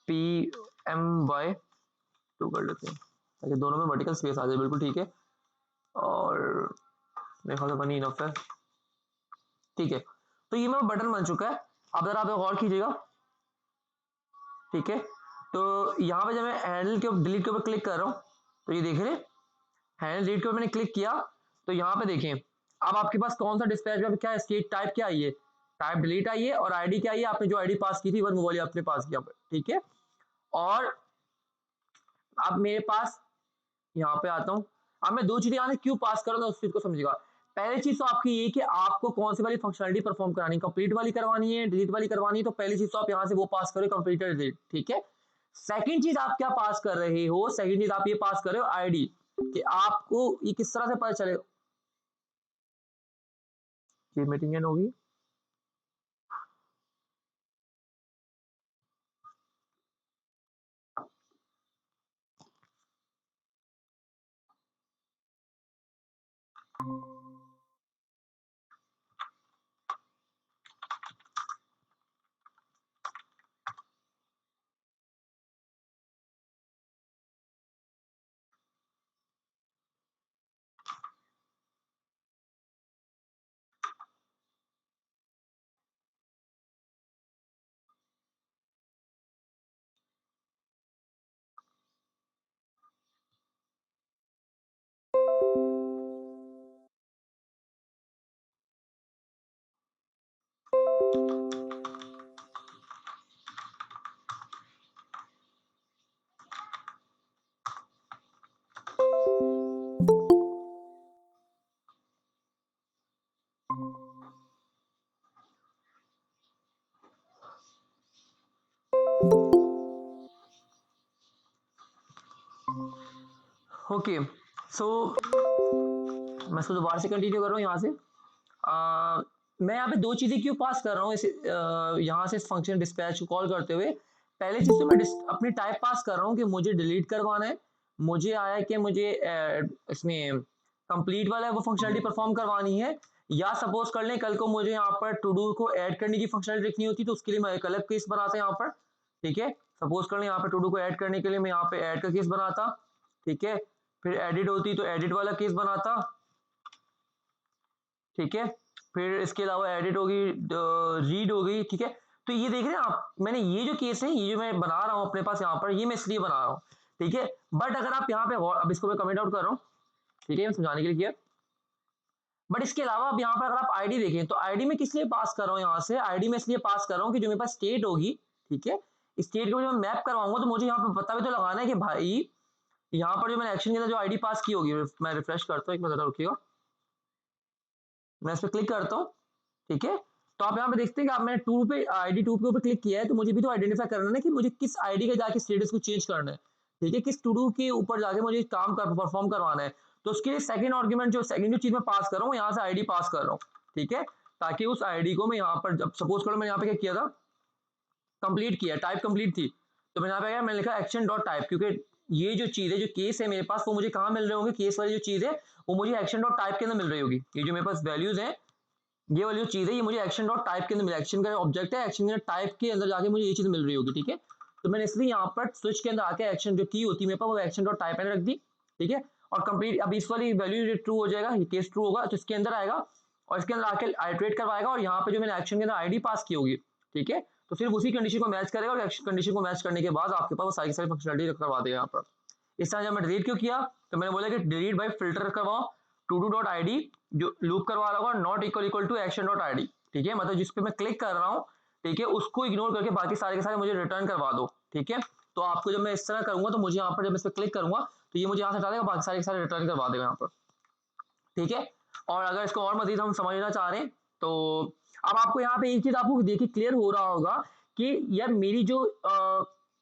Speaker 1: PMY2 कर लेते हैं ताकि दोनों में वर्टिकल स्पेस आ जाए, बिल्कुल ठीक है। और मेरे ख्याल से बनी इनफ है, ठीक है। तो ये मेरा बटन बन चुका है। अब जरा आप गौर कीजिएगा, ठीक है। तो यहाँ पे जब मैं हैंडल के डिलीट के ऊपर क्लिक कर रहा हूँ, तो ये देख रहे हैं हैंडल डिलीट के ऊपर मैंने क्लिक किया, तो यहाँ पे देखें अब आपके पास कौन सा डिस्पैच में क्या स्टेट टाइप क्या आई है, टाइप डिलीट आई है, और आईडी क्या आई है, आपने जो आईडी पास की थी वो वाली आपने पास किया, ठीक है। और अब मेरे पास यहाँ पे आता हूँ, अब मैं दो चीजें यहाँ से क्यों पास कर रहा हूँ उस चीज को समझिएगा। पहली चीज तो आपकी ये कि आपको कौन सी वाली फंक्शनलिटी परफॉर्म करानी है, कंप्लीट वाली करवानी है, डिलीट वाली करवानी है, तो पहली चीज तो आप यहाँ से वो पास करो, कंप्लीट और डिलीट, ठीक है। सेकंड चीज आप क्या पास कर रहे हो, सेकंड चीज आप ये पास कर रहे हो आईडी, कि आपको ये किस तरह से पता चलेगा कि मीटिंग एंड होगी। ओके, सो मैं इसको दोबारा से कंटिन्यू कर रहा हूँ यहाँ से। मैं यहाँ पे दो चीजें क्यों पास कर रहा हूँ इस यहाँ से इस फंक्शन डिस्पैच को कॉल करते हुए। पहली चीज तो मैं अपनी टाइप पास कर रहा हूँ कि मुझे डिलीट करवाना है, मुझे आया कि मुझे इसमें कंप्लीट वाला वो फंक्शनलिटी परफॉर्म करवानी है, या सपोज कर लें कल को मुझे यहाँ पर टू डू को ऐड करने की फंक्शनलिटी लिखनी होती तो उसके लिए मैं एक अलग केस बनाता यहाँ पर, ठीक है। सपोज कर लें यहाँ पर टू डू को ऐड करने के लिए मैं यहाँ पे ऐड का केस बनाता, ठीक है। फिर एडिट होती तो एडिट वाला केस बनाता, ठीक है। फिर इसके अलावा एडिट होगी, रीड होगी, ठीक है। तो ये देख रहे हैं आप, मैंने ये जो केस है ये जो मैं बना रहा हूँ अपने पास यहाँ पर, ये मैं इसलिए बना रहा हूँ, ठीक है। बट अगर आप यहाँ पे, अब इसको मैं कमेंट आउट कर रहा हूँ, ठीक है, समझाने के लिए किया। बट इसके अलावा अब यहाँ पर अगर आप आईडी देखें तो आईडी में किस लिए पास कर रहा हूँ, यहाँ से आईडी में इसलिए पास कर रहा हूँ कि जो मेरे पास स्टेट होगी, ठीक है, स्टेट को जब मैं मैप करवाऊंगा तो मुझे यहाँ पर पता भी तो लगाना है कि भाई यहाँ पर जो मैंने एक्शन के अंदर जो आईडी पास की होगी, मैं रिफ्रेश करता हूँ, एक मिनट रुकिएगा, मैं इस पर क्लिक करता हूँ, ठीक है। तो आप यहाँ पे देखते हैं कि आप मैंने टू पे आईडी टू के ऊपर क्लिक किया है, तो मुझे भी तो आइडेंटिफाई करना है कि मुझे किस आईडी का जाके स्टेटस को चेंज करना है, ठीक है, किस टू डू के ऊपर जाके मुझे काम कर परफॉर्म करवाना है। तो उसके लिए सेकंड आर्गुमेंट जो सेकंड जो चीज मैं पास कर रहा हूँ, यहाँ से आईडी पास कर रहा हूँ, ठीक है, ताकि उस आईडी को मैं यहाँ पर, जब सपोज करो मैंने यहाँ पे क्या किया था, कंप्लीट किया, टाइप कंप्लीट थी, तो मैंने यहाँ पे क्या मैंने लिखा एक्शन डॉट टाइप, क्योंकि ये जो चीज है, जो केस है मेरे पास, वो मुझे कहाँ मिल रहे होंगे, केस वाली जो चीज है वो मुझे एक्शन डॉट टाइप के अंदर मिल रही होगी। ये जो मेरे पास वैल्यूज है, ये वाली जो चीज है, ये मुझे एक्शन डॉट टाइप के अंदर मिला, एक्शन का ऑब्जेक्ट है, एक्शन के टाइप के अंदर जाके मुझे ये चीज मिल रही होगी, ठीक है। तो मैंने इसलिए यहाँ पर स्विच के अंदर आके एक्शन जो की होती है मेरे पास, वो एक्शन डॉट टाइप मैंने रख दी, ठीक है। और कंप्लीट, अब इस वाली वैल्यू ट्रू हो जाएगा, ये केस ट्रू होगा तो इसके अंदर आएगा और इसके अंदर आके आइटरेट करवाएगा, और यहाँ पे जो मैंने एक्शन के अंदर आईडी पास की होगी, ठीक है, तो सिर्फ उसी कंडीशन को मैच करेगा, और कंडीशन को मैच करने के बाद आपके पास वो सारी सारी फंक्शनलिटी करवा देगा यहाँ पर। इस तरह जब मैं डिलीट क्यों किया, तो मैंने बोला कि डिलीट बाय फिल्टर करवाओ todo dot I D, जो लूप करवा रहा होगा, not equal equal to action dot I D, ठीक है, मतलब जिस पे मैं क्लिक कर रहा हूँ, ठीक है, उसको इग्नोर करके बाकी सारे के सारे मुझे रिटर्न करवा दो, ठीक है। तो आपको जब मैं इस तरह करूंगा तो मुझे यहाँ पर जब इस पर क्लिक करूंगा तो ये मुझे यहाँ से हटा देगा, बाकी सारे के सारे रिटर्न करवा देगा यहाँ पर, ठीक है। और अगर इसको और मजीद हम समझना चाह रहे हैं तो अब आपको यहाँ पे एक चीज आपको देखिए क्लियर हो रहा होगा कि यार मेरी जो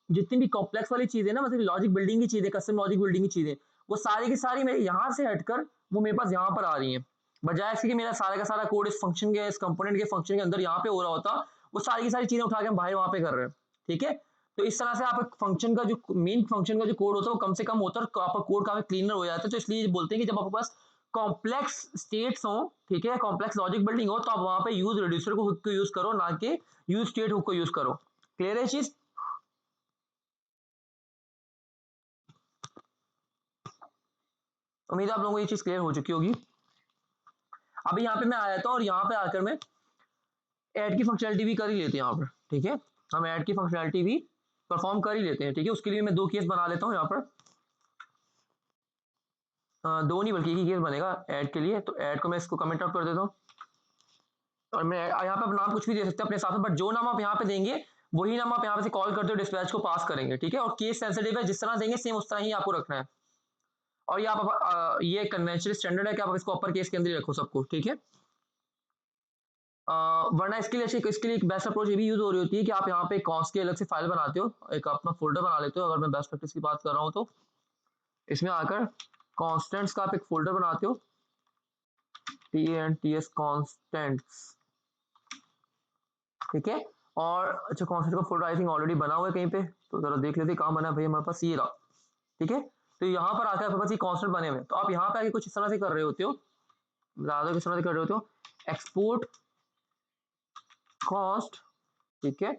Speaker 1: जितनी भी कॉम्प्लेक्स वाली चीजें ना, मतलब लॉजिक बिल्डिंग की चीजें, कस्टम लॉजिक बिल्डिंग की चीजें, वो सारी की सारी मेरे यहाँ से हटकर वो मेरे पास यहाँ पर आ रही है, बजाय इसके कि मेरा सारा का सारा कोड इस फंक्शन के, इस कंपोनेंट के फंक्शन के अंदर यहाँ पे हो रहा होता, वो सारी की सारी चीजें उठा के हम बाहर वहां पे कर रहे हैं, ठीक है। तो इस तरह से आप एक फंक्शन का जो मेन फंक्शन का जो कोड होता है वो कम से कम होता है, और आपका कोड काफी क्लीनर हो जाता है। तो इसलिए बोलते हैं कि जब आपके पास कॉम्प्लेक्स स्टेट्स हो, ठीक है, कॉम्प्लेक्स लॉजिक बिल्डिंग हो, तो आप वहां पे यूज रिड्यूसर को हुक को यूज करो, ना कि यूज स्टेट हुक को यूज करो। क्लियर है चीज? उम्मीद है आप लोगों को ये चीज क्लियर हो चुकी होगी। अभी यहाँ पे मैं आया था और यहाँ पे आकर मैं ऐड की फंक्शनलिटी भी कर ही लेते हैं यहाँ पर, ठीक है, हम ऐड की फंक्शनलिटी भी परफॉर्म कर ही लेते हैं, ठीक है। उसके लिए मैं दो केस बना लेता हूँ यहाँ पर, दो नहीं बल्कि एक ही केस बनेगा ऐड के लिए। तो ऐड को मैं इसको कमेंट आउट कर देता हूँ, और मैं यहाँ पे नाम कुछ भी दे सकते हैं अपने हिसाब से, बट जो नाम आप यहाँ पे देंगे वही नाम आप यहाँ पे से कॉल करते हो डिस्पैच को पास करेंगे, ठीक है। और केस सेंसिटिव है, जिस तरह देंगे सेम उस तरह ही आपको रखना है। और ये आप ये कन्वेंशनल स्टैंडर्ड है कि आप इसको अपर केस के अंदर ही रखो सबको, ठीक है। वरना इसके लिए एक बेस्ट अप्रोच ये भी यूज हो रही होती है कि आप यहाँ पे कॉस्ट की अलग से फाइल बनाते हो, एक अपना फोल्डर बना लेते हो। अगर मैं बेस्ट प्रैक्टिस की बात कर रहा हूँ तो इसमें आकर कॉन्स्टेंट्स का आप एक फोल्डर बनाते हो, TNTS कॉन्स्टेंट्स, ठीक है। और अच्छा, कॉन्स्टेंट का फोल्डर आई थिंक ऑलरेडी बना हुआ है कहीं पे, तो जरा देख लेते कहाँ बना है भाई, हमारे पास ये रहा, ठीक है। तो यहाँ पर आकर आपके पास ये कॉन्स्टेंट बने हुए, तो आप यहाँ पे आके कुछ इस तरह से कर रहे होते हो, ज्यादा किस तरह से कर रहे होते हो, एक्सपोर्ट कॉस्ट, ठीक है,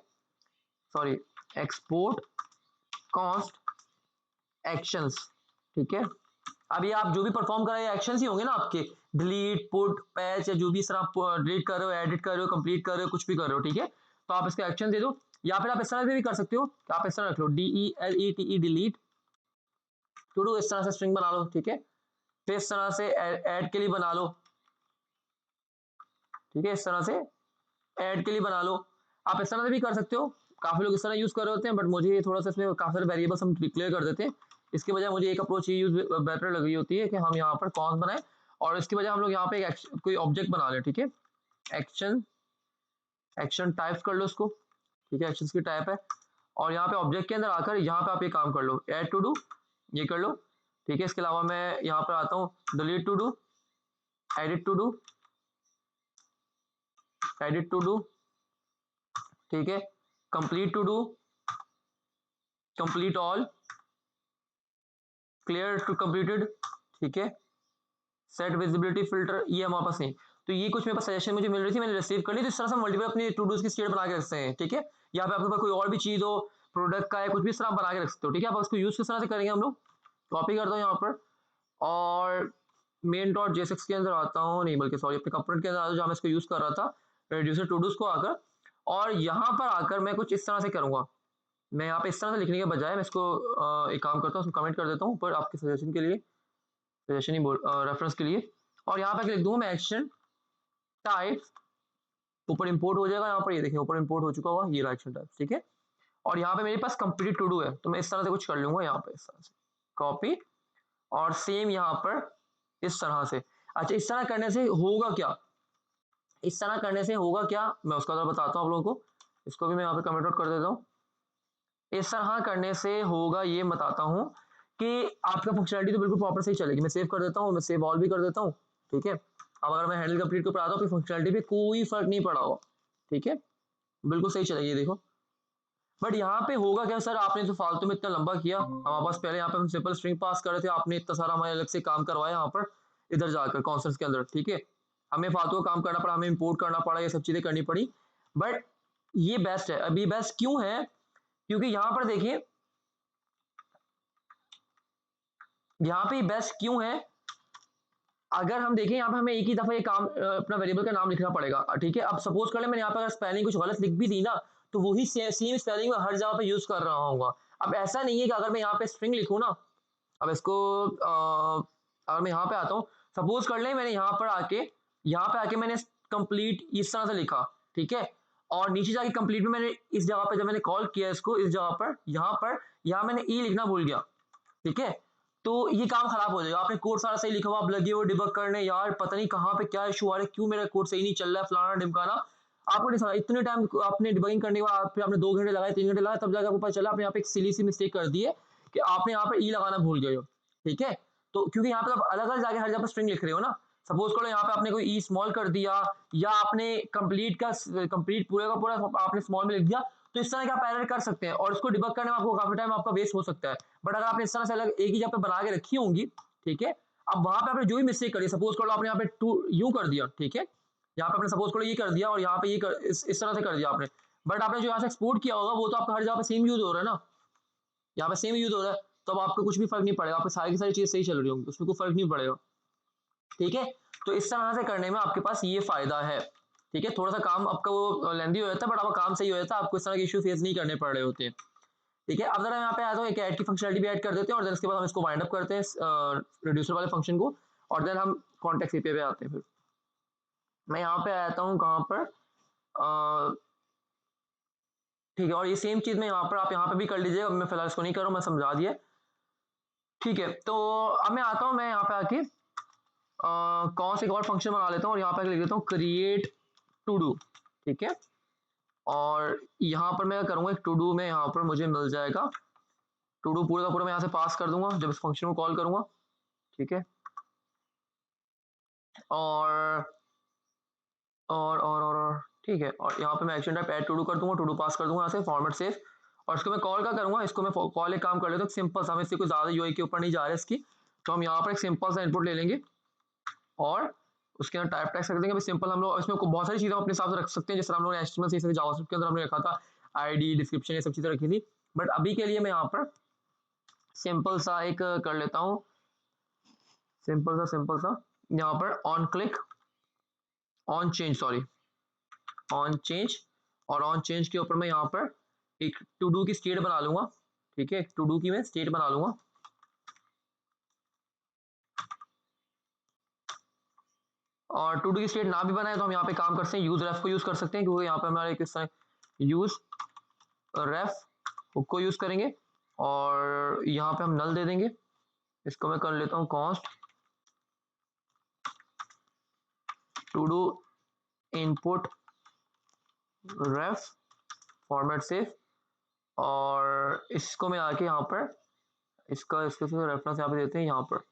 Speaker 1: सॉरी, एक्सपोर्ट कॉस्ट एक्शंस, ठीक है। अभी आप जो भी परफॉर्म कर रहे हैं एक्शंस ही होंगे ना आपके, डिलीट, पुट, पैच, या जो भी इस तरह आप डिलीट कर रहे हो, एडिट कर रहे हो, कंप्लीट कर रहे हो, कुछ भी कर रहे हो, ठीक है। तो आप इसका एक्शन दे दो, या फिर आप इस तरह से भी कर सकते हो कि आप इस तरह रख लो DELETE डिलीट टू डू, इस तरह से स्ट्रिंग बना लो, ठीक है। फिर इस तरह से ऐड के लिए बना लो, ठीक है, इस तरह से ऐड के लिए बना लो। आप इस तरह से भी कर सकते हो, काफी लोग इस तरह यूज कर रहे होते हैं, बट मुझे ये थोड़ा सा इसमें काफी सारे वेरिएबल्स हम डिक्लेयर कर देते हैं। इसके बजाय मुझे एक अप्रोच ये यूज बेटर लग रही होती है कि हम यहाँ पर कॉन्स बनाए, और इसकी वजह हम लोग यहाँ पे कोई ऑब्जेक्ट बना ले, ठीक है, एक्शन, एक्शन टाइप्स कर लो उसको, ठीक है, एक्शन की टाइप है। और यहाँ पे ऑब्जेक्ट के अंदर आकर यहाँ पे आप ये काम कर लो, ऐड टू डू, ये कर लो, ठीक है। इसके अलावा मैं यहाँ पर आता हूँ, delete todo, edit todo, edit todo, ठीक है, complete todo, complete all, clear to completed, ठीक है, सेट विजिबिलिटी फिल्टर, ये हमारे पास नहीं। तो ये कुछ मेरे पास सजेशन मुझे मिल रही थी, मैंने रिसीव कर ली। तो इस तरह से मल्टीपल अपनी टू डूज की स्टेट बना के रख सकते हैं, ठीक है। यहाँ पे आपके पास कोई और भी चीज हो, प्रोडक्ट का है, कुछ भी इस तरह बना के रख सकते हो, ठीक है। आप उसको यूज किस तरह से करेंगे हम लोग, कॉपी करता हूँ यहाँ पर, और मेन डॉट जेएसएक्स के अंदर आता हूँ, नहीं बल्कि सॉरी अपने कंपोनेंट के अंदर आता हूँ जहाँ मैं इसको यूज कर रहा था, रिड्यूसर टू डूज को आकर, और यहाँ पर आकर मैं कुछ इस तरह से करूंगा। मैं यहाँ पे इस तरह से लिखने के बजाय मैं इसको एक काम करता हूँ, उसमें कमेंट कर देता हूँ ऊपर आपके सजेशन के लिए, सजेशन ही बोल रेफरेंस के लिए। और यहाँ पे लिख दूंगा मैं एक्शन टाइप, ऊपर इंपोर्ट हो जाएगा, यहाँ पर ये देखिए ऊपर इंपोर्ट हो चुका हुआ ये एक्शन टाइप, ठीक है। और यहाँ पे मेरे पास कंप्लीट टू डू है, तो मैं इस तरह से कुछ कर लूंगा यहाँ पे, इस तरह से कॉपी, और सेम यहाँ पर इस तरह से। अच्छा, इस तरह करने से होगा क्या, इस तरह करने से होगा क्या, मैं उसका तो बताता हूँ आप लोगों को। इसको भी मैं यहाँ पे कमेंट आउट कर देता हूँ। इस तरह करने से होगा ये बताता हूँ कि आपका फंक्शनलिटी तो बिल्कुल प्रॉपर सही चलेगी। मैं सेव कर देता हूँ, मैं सेव ऑल भी कर देता हूँ, ठीक है। अब अगर मैं हैंडल कंप्लीट को पढ़ाता हूँ, फिर फंक्शनलिटी पे कोई फर्क नहीं पड़ा होगा, ठीक है, बिल्कुल सही चलेगी, देखो। बट यहाँ पे होगा क्या सर, आपने तो फालतू में इतना लंबा किया, हमारे पास पहले यहाँ पे हम सिंपल स्ट्रिंग पास कर रहे थे, आपने इतना सारा हमारे अलग से काम करवाया यहाँ पर इधर जाकर कॉन्स्टेंट्स के अंदर, ठीक है। हमें फालतू का काम करना पड़ा, हमें इंपोर्ट करना पड़ा, ये सब चीजें करनी पड़ी। बट ये बेस्ट है। अभी बेस्ट क्यों है, क्योंकि यहाँ पर देखिए, यहाँ पे बेस्ट क्यों है, अगर हम देखें यहाँ पे हमें एक ही दफा ये काम अपना वेरिएबल का नाम लिखना पड़ेगा, ठीक है। अब सपोज कर ले मैंने यहाँ पे अगर स्पेलिंग कुछ गलत लिख भी दी ना, तो वही सेम स्पेलिंग में हर जगह पे यूज कर रहा हूँ। अब ऐसा नहीं है कि अगर मैं यहाँ पे स्ट्रिंग लिखूँ ना, अब इसको अगर मैं यहाँ पे आता हूँ, सपोज कर ले मैंने यहाँ पे आके मैंने कंप्लीट इस तरह से लिखा, ठीक है। और नीचे जाके कंप्लीट में मैंने इस जगह पे जब मैंने कॉल किया इसको, इस जगह पर यहाँ मैंने ई लिखना भूल गया, ठीक है। तो ये काम खराब हो जाएगा। आपने कोड सारा सही लिखा हुआ, आप लगे हुए डिबग करने, यार पता नहीं कहाँ पे क्या इशू आ रहा है, क्यों मेरा कोड सही नहीं चल रहा है, फलाना ढिमकाना। आपको नहीं समझा, इतने टाइम आपने डिबगिंग करने के बाद फिर आपने 2 घंटे लगाए, 3 घंटे लगाए, तब जाकर आपको पता चला आपने यहाँ पे एक सिली सी मिस्टेक कर दी है कि आपने यहाँ पे ई लगाना भूल गए हो, ठीक है। तो क्योंकि यहाँ पे आप अलग अलग जाके हर जगह पर स्ट्रिंग लिख रहे हो ना, सपोज करो यहाँ पे आपने कोई ई स्मॉल कर दिया, या आपने कंप्लीट पूरे का पूरा आपने स्मॉल में लिख दिया, तो इस तरह के आप एरर कर सकते हैं, और इसको डिबग करने में आपको काफी टाइम आपका वेस्ट हो सकता है। बट अगर आपने इस तरह से अलग एक ही जगह पे बना के रखी होंगी, ठीक है, अब वहां पे आपने जो भी मिस्टेक करी, सपोज करो आपने यहाँ पे टू यू कर दिया, ठीक है, यहाँ पे आपने सपोज करो ये कर दिया, और यहाँ पे इस तरह से कर दिया आपने, बट आपने जो यहाँ से एक्सपोर्ट किया होगा वो तो आपका हर जगह पे सेम यूज हो रहा है ना, यहाँ पे सेम यूज हो रहा है, तो अब आपको कुछ भी फर्क नहीं पड़ेगा, आपकी सारी की सारी चीज सही चल रही होंगी, उसमें कोई फर्क नहीं पड़ेगा, ठीक है। तो इस तरह से करने में आपके पास ये फायदा है, ठीक है। थोड़ा सा काम आपका वो लेंदी हो जाता है, बट आपका काम सही हो जाता है, आपको इस तरह के इशू फेस नहीं करने पड़ रहे होते हैं, ठीक है। अब जरा यहाँ पे आता हूँ, एक ऐड की फंक्शनलिटी भी ऐड कर देते हैं, और देन इसके बाद हम इसको वाइंड अप करते हैं रिड्यूसर वाले फंक्शन को, और देन हम कॉन्टेक्स्ट एपीआई पे आते हैं। फिर मैं यहाँ पे आता हूँ कहाँ पर, ठीक है, और ये सेम चीज मैं यहाँ पर आप यहाँ पे भी कर लीजिएगा, मैं फिलहाल इसको नहीं कर रहा हूँ, मैं समझा दिया, ठीक है। तो अब मैं आता हूँ, मैं यहाँ पे आके कौन से एक और फंक्शन बना लेता हूँ, और यहाँ पे लिख देता हूँ क्रिएट टू डू, ठीक है। और यहाँ पर मैं करूँगा एक टू डू में, यहाँ पर मुझे मिल जाएगा टू डू पूरा का पूरा, मैं यहाँ से पास कर दूंगा जब इस फंक्शन को कॉल करूंगा, ठीक है। और ठीक है, और यहाँ पे मैं action type add todo कर दूंगा, टू डू पास कर दूंगा यहाँ से फॉर्मेट सेव, और इसको मैं कॉल का करूंगा, इसको मैं कॉल एक काम कर लेता हूँ सिंपल सा, हमें इससे कोई ज्यादा यूआई के ऊपर नहीं जा रहा है इसकी। तो हम यहाँ पर एक सिंपल सा इनपुट ले लेंगे, और उसके अंदर टाइप टैक्स रख देंगे। सिंपल हम लोग इसमें बहुत सारी चीजें अपने हिसाब से रख सकते हैं, जैसे हम लोग ने एचटीएमएल सीएसएस जावास्क्रिप्ट के अंदर हमने रखा था आईडी डिस्क्रिप्शन, ये सब चीजें रखी थी। बट अभी के लिए मैं यहाँ पर सिंपल सा एक कर लेता हूँ, सिंपल सा यहाँ पर on click on change, sorry on change, और ऑन चेंज के ऊपर मैं यहाँ पर एक टू डू की स्टेट बना लूंगा, ठीक है। टू डू की मैं स्टेट बना लूंगा, और टू डू की स्टेट ना भी बनाए तो हम यहाँ पे काम कर सकते हैं, यूज रेफ को यूज कर सकते हैं, क्योंकि यहाँ पे हमारे किस तरह यूज रेफ को यूज करेंगे, और यहाँ पे हम नल दे देंगे। इसको मैं कर लेता हूँ const todo input ref format save, और इसको मैं आके यहाँ पर इसका रेफरेंस यहाँ पे देते हैं, यहाँ पर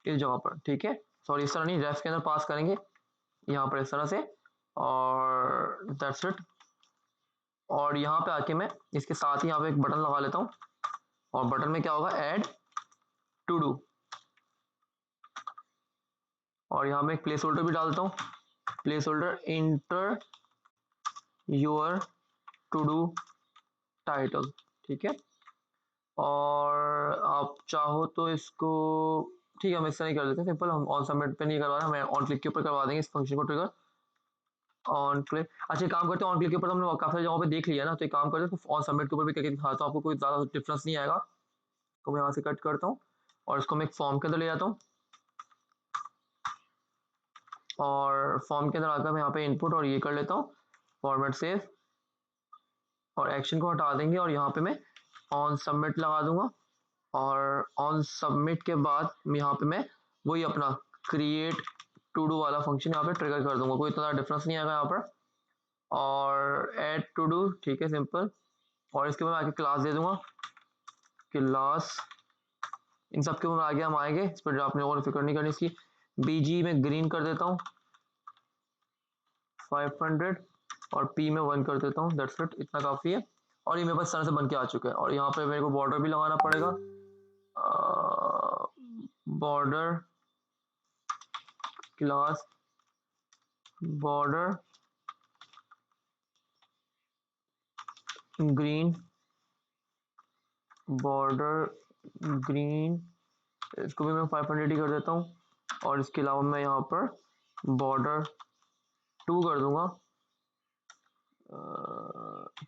Speaker 1: इस जगह पर, ठीक है। सॉरी इस तरह नहीं, रेफ के अंदर पास करेंगे यहाँ पर इस तरह से, और दैट्स इट। और यहाँ पे आके मैं इसके साथ ही यहाँ पे एक बटन लगा लेता हूँ, और बटन में क्या होगा, ऐड टू डू, और यहाँ में एक प्लेस होल्डर भी डालता हूँ, placeholder enter your todo title, ठीक है। और आप चाहो तो इसको, ठीक है हम इस तरह ही कर देते हैं सिंपल, हम ऑन सबमिट पे नहीं करवा रहे, हमें ऑन क्लिक के ऊपर करवा देंगे इस फंक्शन को ट्रिगर। ऑन क्लिक, अच्छा काम करते हैं, ऑन क्लिक के ऊपर हमने काफी जगहों पे देख लिया ना, तो एक काम करते हैं ऑन सबमिट के ऊपर भी करके दिखाता हूँ आपको, कोई ज्यादा डिफरेंस नहीं आएगा। तो मैं यहाँ से कट करता हूँ और इसको मैं एक फॉर्म के अंदर ले जाता हूँ, और फॉर्म के अंदर आकर मैं यहाँ पे इनपुट और ये कर लेता हूँ फॉर्मेट सेव, और एक्शन को हटा देंगे और यहाँ पे मैं ऑन सबमिट लगा दूंगा। और ऑन सबमिट के बाद यहाँ पे मैं वही अपना क्रिएट टू डू वाला फंक्शन यहाँ पे ट्रिगर कर दूंगा, कोई इतना डिफरेंस नहीं आएगा यहाँ पर। और ऐड टू डू, ठीक है सिंपल, और इसके बाद आगे क्लास दे दूंगा, क्लास, इन सब के ऊपर आगे हम आएंगे, इस पर आपने और फिक्र नहीं करनी इसकी। बीजी में ग्रीन कर देता हूँ 500 और पी में 1 कर देता हूँ, दैट्स इट, इतना काफी है। और ये मेरे पास तरह से बन के आ चुका है, और यहाँ पे मेरे को बॉर्डर भी लगाना पड़ेगा, border class border green, border green, इसको भी मैं 500 ही कर देता हूँ। और इसके अलावा मैं यहाँ पर बॉर्डर 2 कर दूंगा,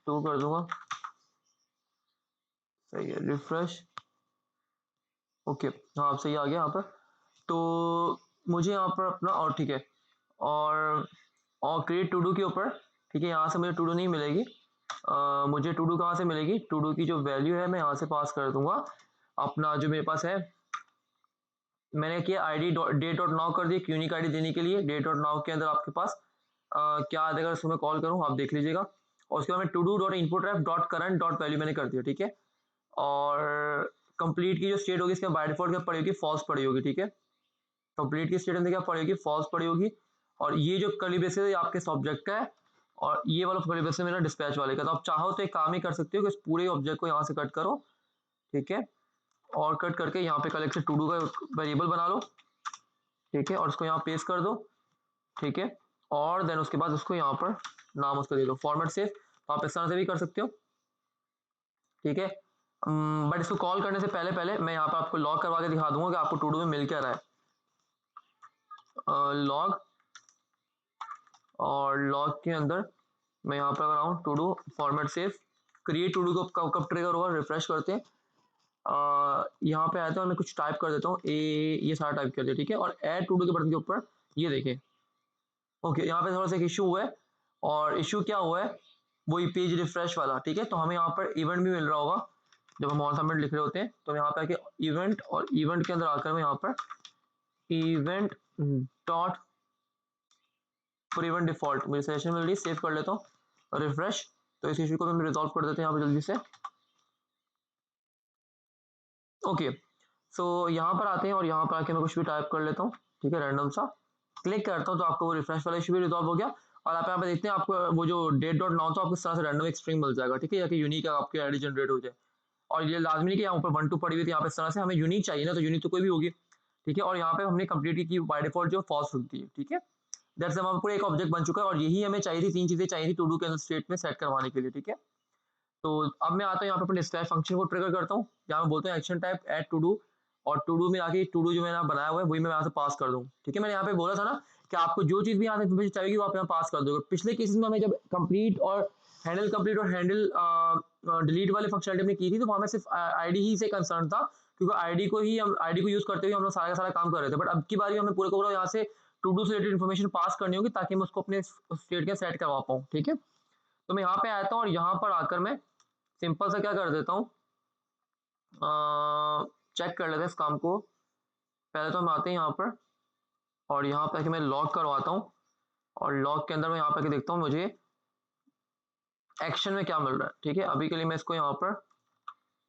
Speaker 1: 2 कर दूंगा, सही है, रिफ्रेश, ओके, हाँ अब सही आ गया यहाँ पर। तो मुझे यहाँ पर अपना, और ठीक है, और क्रिएट टू डू के ऊपर, ठीक है, यहाँ से मुझे टू डू नहीं मिलेगी, मुझे टू डू कहाँ से मिलेगी, टू डू की जो वैल्यू है मैं यहाँ से पास कर दूंगा अपना जो मेरे पास है, मैंने किया आईडी डेट डॉट नाउ कर दिया यूनिक आईडी देने के लिए। डेट डॉट नाउ के अंदर आपके पास क्या आ जाएगा, उसको मैं कॉल करूँ आप देख लीजिएगा, और उसके बाद मैं todo dot input ref dot current dot value मैंने कर दिया, ठीक है। और कंप्लीट की जो स्टेट होगी इसके बाय डिफॉल्ट क्या पड़ी होगी, फॉल्स पड़ी होगी, ठीक है। कंप्लीट की स्टेट अंदर क्या पड़ी होगी, फॉल्स पड़ी होगी। और ये जो कर्ली ब्रेसेस है ये आपके सब्जेक्ट का है, और ये वाला कर्ली ब्रेसेस मेरा डिस्पैच वाले का। तो आप चाहो तो एक काम ही कर सकते हो कि इस पूरे ऑब्जेक्ट को यहाँ से कट करो, ठीक है, और कट करके यहाँ पे कलेक्शन टू डू का वेरिएबल बना लो, ठीक है, और उसको यहाँ पेस्ट कर दो, ठीक है। और देन उसके बाद उसको यहाँ पर नाम उसको दे दो फॉर्मेट सेव, तो आप इस तरह से भी कर सकते हो, ठीक है। बट इसको कॉल करने से पहले पहले मैं यहाँ पर आपको लॉग करवा के दिखा दूंगा कि आपको टू डू में मिल क्या रहा है। लॉग, और लॉग के अंदर मैं यहाँ पर अगर आऊँ todo format save, create todo को कब ट्रिगर होगा, रिफ्रेश करते हैं, यहाँ पे आता हूँ मैं कुछ टाइप कर देता हूँ, ए ये सारा टाइप कर दिया, ठीक है। और ऐड टू डू के बटन के ऊपर ये देखिए, ओके, यहाँ पे थोड़ा सा एक इशू हुआ है, और इशू क्या हुआ है, वही पेज रिफ्रेश वाला, ठीक है। तो हमें यहाँ पर इवेंट भी मिल रहा होगा जब हम ऑन सबमिट लिख रहे होते हैं, तो यहाँ पे आके इवेंट, और इवेंट के अंदर आकर मैं यहाँ पर event dot for event default मेरी सेशन मिल रही, सेव कर लेता हूँ, रिफ्रेश। तो इस इशू को हम रिजॉल्व कर देते हैं यहाँ पे जल्दी से, ओके। सो यहाँ पर आते हैं और यहाँ पर आके मैं कुछ भी टाइप कर लेता हूँ, ठीक है, रैंडम सा क्लिक करता हूँ, तो आपको वो रिफ्रेश वाला इशू भी रिजॉल्व हो गया। और आप यहाँ पे देखते हैं आपको वो जो डेट डॉट नाउ, तो आपको इस तरह से रैंडम एक स्ट्रिंग मिल जाएगा, ठीक है, या कि यूनिक आपकी आईडी जनरेट हो जाए। और ये लाजमी नहीं कि यहाँ ऊपर 1 2 पड़ी हुई थी, यहाँ पे इस तरह से हमें यूनिक चाहिए ना, तो यूनिक तो कोई भी होगी, ठीक है। और यहाँ पे हमने कंप्लीट की बाय डिफॉल्ट जो फॉल्स रुकती है, ठीक है। दैट्स हमारा पूरा एक ऑब्जेक्ट बन चुका है, और यही हमें चाहिए थी, 3 चीजें चाहिए थी टू डू के अंदर स्टेट में सेट करवाने के लिए, ठीक है। तो अब मैं आता हूँ यहाँ पे अपने डिस्प्ले फंक्शन को ट्रिगर करता हूँ, जहाँ मैं बोलता हूँ action type add todo, और टू डू में आके टू डू जो मैंने बनाया हुआ है वही मैं यहाँ से पास कर दूँ, ठीक है। मैंने यहाँ पे बोला था ना कि आपको जो चीज भी यहाँ से चाहिए वो आप यहाँ पास कर दोगे। पिछले केसेस में हमें जब कंप्लीट और हैंडल डिलीट वाले फंक्शनलिटी हमने की थी, तो वहां में सिर्फ आईडी ही से कंसर्न था, क्योंकि आईडी को ही हम आईडी को यूज करते हुए हम लोग सारा का सारा काम कर रहे थे। बट अब की बारी हमें पूरे को पूरा यहाँ से टू डू से रिलेटेड इन्फॉर्मेशन पास करनी होगी, ताकि मैं उसको अपने स्टेट के सेट करवा पाऊँ, ठीक है। तो मैं यहाँ पे आता हूँ और यहाँ पर आकर मैं सिंपल सा क्या कर देता हूँ, चेक कर लेते हैं इस काम को। पहले तो हम आते हैं यहाँ पर, और यहाँ पे मैं लॉग करवाता हूँ, और लॉग के अंदर मैं यहाँ पे देखता हूँ मुझे एक्शन में क्या मिल रहा है, ठीक है। अभी के लिए मैं इसको यहाँ पर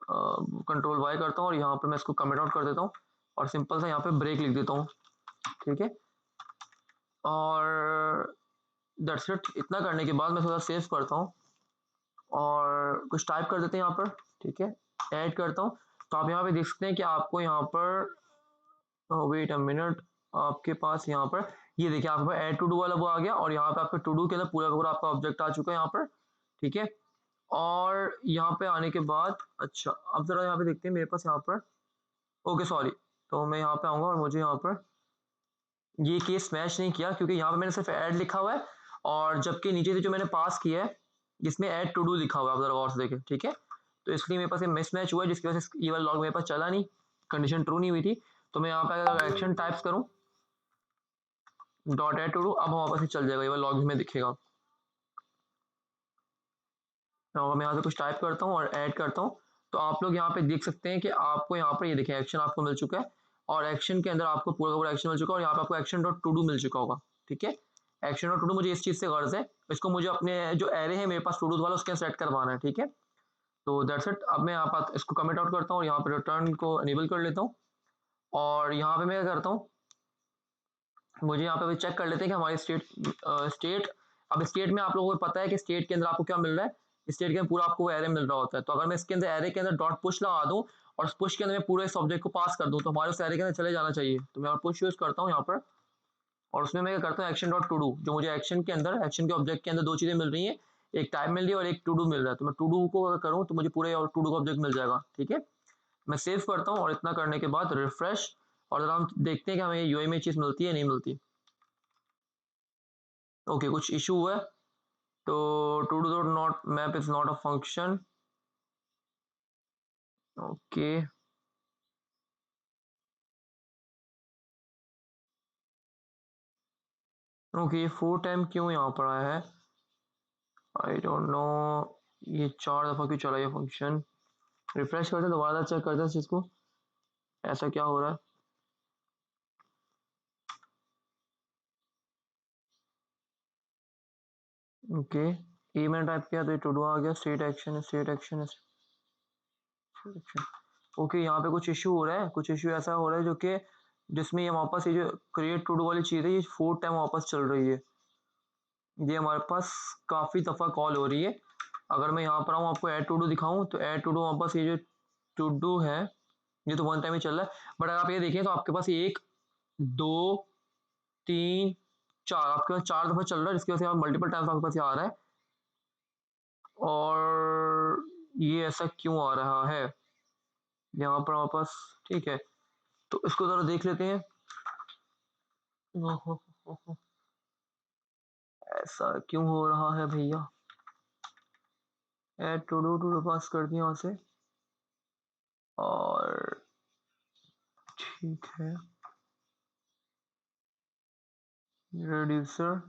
Speaker 1: कंट्रोल वाई करता हूँ, और यहाँ पे मैं इसको कमेंट आउट कर देता हूँ, और सिंपल सा यहाँ पे ब्रेक लिख देता हूँ, ठीक है। और दैट्स इट, इतना करने के बाद मैं थोड़ा सेव करता हूँ और कुछ टाइप कर देते हैं यहाँ पर, ठीक है, ऐड करता हूँ। तो आप यहाँ पे देख सकते हैं कि आपको यहाँ पर वेट अ मिनट, आपके पास यहाँ पर ये देखिए आपके पास ऐड टू डू वाला वो आ गया और यहाँ पे आपके टू डू के अंदर पूरा का पूरा आपका ऑब्जेक्ट आ चुका है यहाँ पर, ठीक है। और यहाँ पे आने के बाद अच्छा अब जरा यहाँ पे देखते हैं मेरे पास यहाँ पर, ओके सॉरी, तो मैं यहाँ पे आऊंगा और मुझे यहाँ पर ये केस मैच नहीं किया क्योंकि यहाँ पे मैंने सिर्फ ऐड लिखा हुआ है और जबकि नीचे से जो मैंने पास किया है जिसमें ऐड टू डू लिखा हुआ है, आप जरा गौर से देखें, ठीक है। तो इसलिए मेरे पास ये मिस मैच हुआ है जिसकी वजह से ये वाला लॉग मेरे पास चला नहीं, कंडीशन ट्रू नहीं हुई थी। तो मैं यहाँ पे अगर एक्शन टाइप्स करूँ डॉट ऐड टू डू, अब हमारे पास ही चल जाएगा, ये वाला लॉग में दिखेगा। तो मैं यहाँ से कुछ टाइप करता हूँ और ऐड करता हूँ, तो आप लोग यहाँ पे देख सकते हैं कि आपको यहाँ पर ये देखें एक्शन आपको मिल चुका है और एक्शन के अंदर आपको पूरा का पूरा एक्शन मिल चुका है और यहाँ पे आपको एक्शन डॉट टू डू मिल चुका होगा, ठीक है। एक्शन डॉट टू डू मुझे इस चीज़ से गर्ज है, इसको मुझे अपने जो एरे है मेरे पास टू डू वाला उसके सेट करवाना है, ठीक है। तो दैट्स इट। अब मैं यहाँ पर इसको कमेंट आउट करता हूँ और यहाँ पे रिटर्न को एनेबल कर लेता हूँ और यहाँ पे मैं क्या करता हूँ, मुझे यहाँ पे अभी चेक कर लेते हैं कि हमारी स्टेट अब स्टेट में आप लोगों को पता है कि स्टेट के अंदर आपको क्या मिल रहा है, स्टेट के अंदर पूरा आपको एरे मिल रहा होता है। तो अगर मैं इसके अंदर एरे के अंदर डॉट पुश लगा दूं और उस पुश के अंदर मैं पूरे इस ऑब्जेक्ट को पास कर दूं तो हमारे उस एरे के अंदर चले जाना चाहिए। तो मैं पुश यूज करता हूँ यहाँ पर और उसमें मैं क्या करता हूँ एक्शन डॉट टू डू, जो मुझे एक्शन के अंदर एक्शन के ऑब्जेक्ट के अंदर दो चीजें मिल रही है, एक टाइम मिल रही है और एक टू डू मिल रहा है। तो मैं टू डू को अगर करूँ तो मुझे पूरे टू डू का ऑब्जेक्ट मिल जाएगा, ठीक है। मैं सेव करता हूँ और इतना करने के बाद रिफ्रेश और अगर हम देखते हैं कि हमें यूआई में चीज मिलती है नहीं मिलती, ओके कुछ इशू हुआ है। तो to do dot not map is not a function, okay okay ये 4 टाइम क्यों यहाँ पर आया है, आई डोंट नो, ये 4 दफा क्यों चला ये फंक्शन। रिफ्रेश करते हैं दोबारा चेक करते हैं इस चीज को, ऐसा क्या हो रहा है। ओके ये मैंने टाइप किया तो ये टू डू आ गया, state action state action state action, okay यहाँ पे कुछ इशू हो रहा है, कुछ इशू ऐसा हो रहा है जो कि जिसमें ये वापस ये जो क्रिएट टू डू वाली चीज है ये 4 टाइम वापस चल रही है, ये हमारे पास काफी दफा कॉल हो रही है। अगर मैं यहाँ पर आऊँ आपको ऐड टू डू दिखाऊं तो ऐड टू डू वापस ये जो टू डू है ये तो वन टाइम ही चल रहा है, बट अगर आप ये देखें तो आपके पास एक दो तीन चार आपके पास 4 दफा चल रहा है जिसकी वजह से मल्टीपल टाइम्स आपके पास ये आ रहा है। और ये ऐसा क्यों आ रहा है यहाँ पर हमारे पास, ठीक है। तो इसको जरा देख लेते हैं, ऐसा क्यों हो रहा है भैया। ऐड टू डू पास कर दिया यहाँ से और ठीक है रिड्यूसर,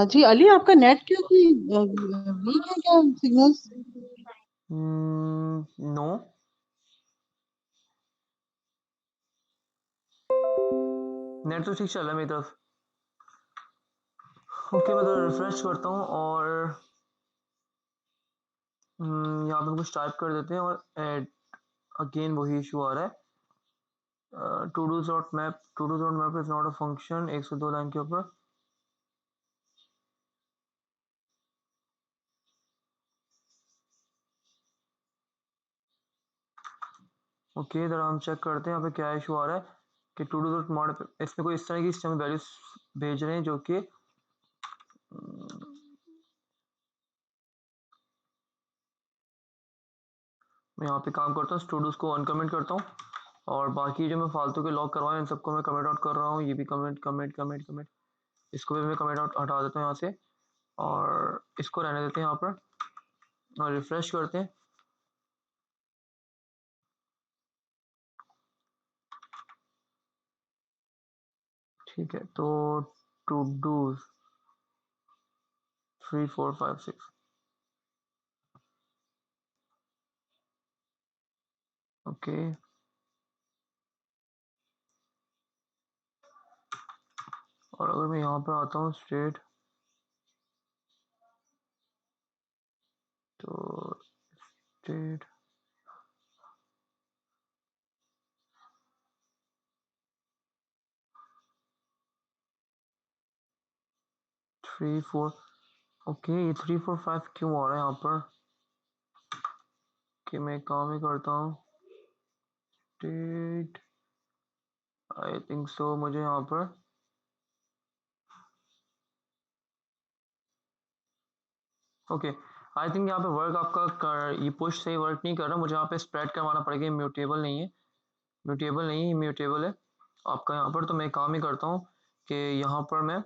Speaker 2: जी अली, आपका नेट क्यों वीक है क्या सिग्नल्स?
Speaker 1: नो नेट तो ठीक चल रहा है मेरी तरफ। ओके मैं तो रिफ्रेश करता हूँ और यहाँ पे कुछ टाइप कर देते हैं और ऐड, अगेन वही इशू आ रहा है। Todo dot map is not a function 102 line के ऊपर, ओके जरा हम चेक करते हैं यहाँ पे क्या इशू आ रहा है कि टू डू डॉट मॉड इसमें कोई इस तरह की सिस्टम वैल्यूज भेज रहे हैं जो कि मैं यहाँ पे काम करता हूँ टू डूज को अनकमेंट करता हूँ और बाकी जो मैं फालतू के लॉक करवाए इन सबको मैं कमेंट आउट कर रहा हूँ, ये भी कमेंट कमेंट कमेंट कमेंट, इसको भी मैं कमेंट आउट हटा देता हूँ यहाँ से और इसको रहने देते हैं यहाँ पर और रिफ्रेश करते हैं, ठीक है। तो टू डूज 3 4 5 6, ओके और अगर मैं यहाँ पर आता हूँ स्ट्रेट तो स्ट्रेट 3 4 ओके 345 क्यों आ रहा है यहाँ पर कि मैं काम ही करता हूँ स्टेट आई थिंक सो मुझे यहाँ पर ओके आई थिंक यहाँ पे वर्क आपका ये पुश सही वर्क नहीं कर रहा, मुझे यहाँ पे स्प्रेड करवाना पड़ेगा, म्यूटेबल नहीं है, म्यूटेबल नहीं है, म्यूटेबल है आपका यहाँ पर। तो मैं काम ही करता हूँ कि यहाँ पर मैं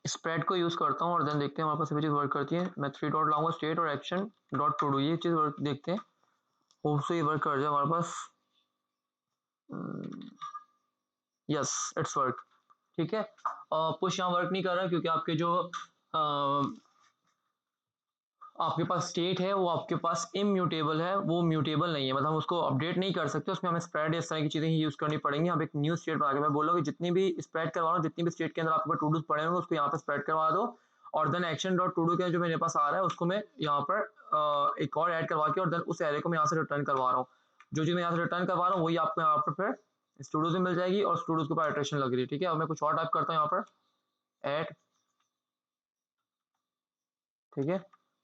Speaker 1: स्प्रेड को यूज़ करता हूँ और देन देखते हैं हमारे पास सभी चीज़ वर्क करती है। मैं 3 डॉट लाऊंगा स्टेट और एक्शन डॉट टू डू, ये चीज़ वर्क देखते हैं, होप से ये वर्क कर जाए हमारे पास। यस इट्स वर्क, ठीक है। पुश यहाँ वर्क नहीं कर रहा क्योंकि आपके जो आपके पास स्टेट है वो आपके पास इम्यूटेबल है, वो म्यूटेबल नहीं है, मतलब हम उसको अपडेट नहीं कर सकते, उसमें हमें स्प्रेड इस तरह की चीज़ें ही यूज़ करनी पड़ेंगी। अब एक न्यू स्टेट बना के मैं बोल रहा हूँ कि जितनी भी स्प्रेड करवा रहा हूँ, जितनी भी स्टेट के अंदर आपके पास टू डूज पड़े होंगे उसको यहाँ पर स्प्रेड करवा दो और then action dot todo के जो मेरे पास आ रहा है उसको मैं यहाँ पर एक और ऐड करवा के और देन उस एरे को मैं यहाँ से रिटर्न करवा रहा हूँ। जो चीज़ मैं यहाँ से रिटर्न करवा रहा हूँ वही आपको यहाँ पर फिर स्टूडियोज में मिल जाएगी और स्टूडियोज के ऊपर एट्रेशन लग रही है, ठीक है। अब मैं कुछ और टाइप करता हूँ यहाँ पर ऐड, ठीक है।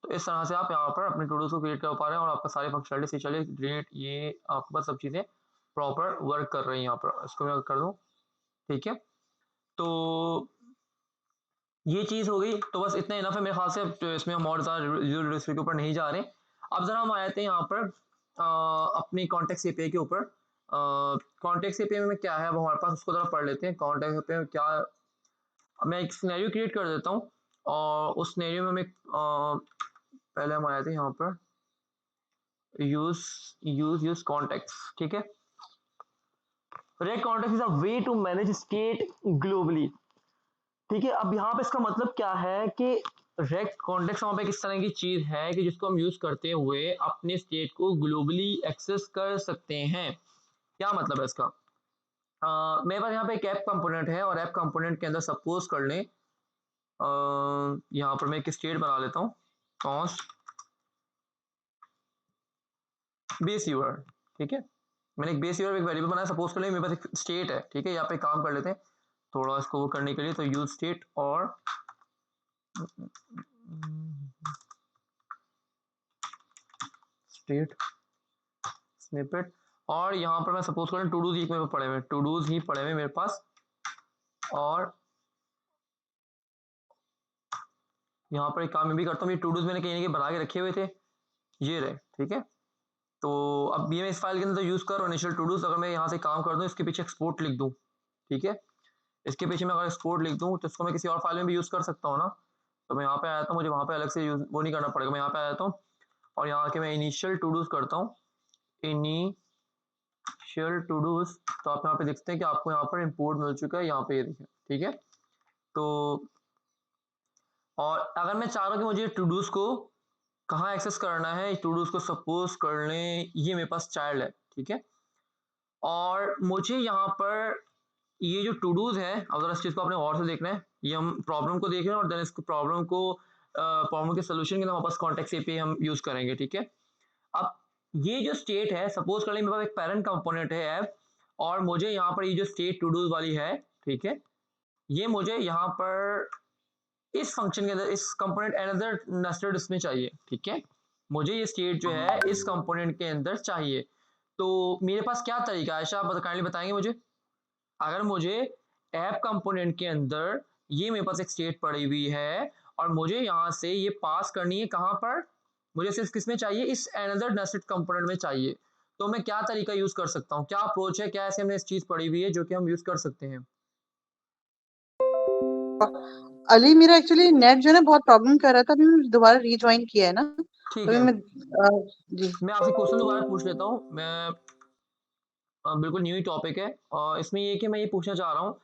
Speaker 1: तो इस तरह से आप यहाँ पर अपने टूडूज को क्रिएट कर पा रहे हैं और आपका सारी फंक्शनलिटी से चलिए ग्रेट, ये आपके पास सब चीज़ें प्रॉपर वर्क कर रही हैं यहाँ पर। इसको मैं कर दूँ, ठीक है। तो ये चीज़ हो गई, तो बस इतना इनफ है मेरे ख्याल से। तो इसमें हम और ज़्यादा रेसिपी के ऊपर नहीं जा रहे। अब जरा हम आए थे यहाँ पर अपनी कॉन्टेक्स्ट एपीआई के ऊपर। कॉन्टेक्स्ट एपीआई में क्या है वो हमारे पास, उसको जरा पढ़ लेते हैं। कॉन्टेक्स्ट एपीआई में क्या, मैं एक सिनेरियो क्रिएट कर देता हूँ और उस सिनेरियो में मैं पहले हम आए थे यहाँ पर use context, ठीक है। Red context is a way to manage state globally, ठीक है। अब यहाँ पे इसका मतलब क्या है कि रेड कॉन्टेक्स्ट वहाँ पे किस तरह की चीज है कि जिसको हम यूज करते हुए अपने स्टेट को ग्लोबली एक्सेस कर सकते हैं। क्या मतलब है इसका? मेरे पास यहाँ पे एक ऐप कंपोनेंट है और ऐप कंपोनेंट के अंदर सपोज कर लें यहाँ पर मैं एक स्टेट बना लेता हूँ कॉन्स्ट बेस यूआर, ठीक है। मैंने एक बेस यूआर एक वेरिएबल बनाया, सपोज कर ले मेरे पास एक स्टेट है, ठीक है। यहाँ पे काम कर लेते हैं थोड़ा इसको वो करने के लिए, तो यूज स्टेट और स्टेट स्निपेट और यहाँ पर मैं सपोज करें टू डूज ही मेरे पड़े हुए, टू डूज ही पड़े हुए मेरे पास और यहाँ पर एक काम मैं भी करता हूँ, ये टू डूज मैंने कहीं ना कहीं बना के रखे हुए थे, ये रहे, ठीक है। तो अब ये मैं इस फाइल के अंदर यूज कर रहा हूँ इनिशियल टू डूज। अगर मैं यहाँ से काम कर दूँ इसके पीछे एक्सपोर्ट लिख दूँ, ठीक है, इसके पीछे मैं अगर एक्सपोर्ट लिख दूँ तो इसको मैं किसी और फाइल में भी यूज कर सकता हूँ ना। तो मैं यहाँ पे आया था, मुझे वहाँ पे अलग से यूज वो नहीं करना पड़ेगा, मैं यहाँ पे आया था और यहाँ आके मैं इनिशियल टू डूज करता हूँ, इनिशियल टू डूज। तो आप यहाँ पे देखते हैं कि आपको यहाँ पर इंपोर्ट मिल चुका है, यहाँ पे ये देखिए, ठीक है। तो और अगर मैं चाह रहा हूँ कि मुझे टू डूज को कहाँ एक्सेस करना है, टू डूज को सपोज कर लें ये मेरे पास चाइल्ड है, ठीक है। और मुझे यहाँ पर ये जो टू डूज है, अगर इस चीज को आपने और से देखना है, ये हम प्रॉब्लम को देख रहे हैं और देन इसको प्रॉब्लम के सोल्यूशन के लिए हमारे पास कॉन्टेक्स्ट एपीआई हम यूज करेंगे, ठीक है। अब ये जो स्टेट है, सपोज कर लें मेरे पास एक पेरेंट कंपोनेंट है ऐप और मुझे यहाँ पर ये जो स्टेट टू डूज वाली है, ठीक है, ये मुझे यहाँ पर इस फंक्शन के अंदर इस कंपोनेंट अनदर नेस्टेड इसमें चाहिए, ठीक है। मुझे ये स्टेट जो है इस कंपोनेंट के अंदर चाहिए। तो मेरे पास क्या तरीका है, आयशा आप काइंडली बताएंगे मुझे। अगर मुझे ऐप कंपोनेंट के अंदर ये मेरे पास एक स्टेट पड़ी हुई है और मुझे यहाँ से ये पास करनी है कहाँ पर, मुझे सिर्फ किस में चाहिए, इस अनदर नेस्टेड कंपोनेंट में चाहिए। तो मैं क्या तरीका यूज कर सकता हूँ, क्या अप्रोच है, क्या ऐसे हमने इस चीज पड़ी हुई है जो कि हम यूज कर सकते हैं।
Speaker 2: अली मेरा एक्चुअली नेट जो है ना बहुत प्रॉब्लम कर रहा था, अभी मैंने दोबारा रीजॉइन किया है ना,
Speaker 1: ठीक
Speaker 2: तो
Speaker 1: है,
Speaker 2: मैं जी
Speaker 1: मैं आपसे क्वेश्चन दोबारा पूछ लेता हूँ। मैं बिल्कुल न्यू ही टॉपिक है और इसमें ये कि मैं ये पूछना चाह रहा हूँ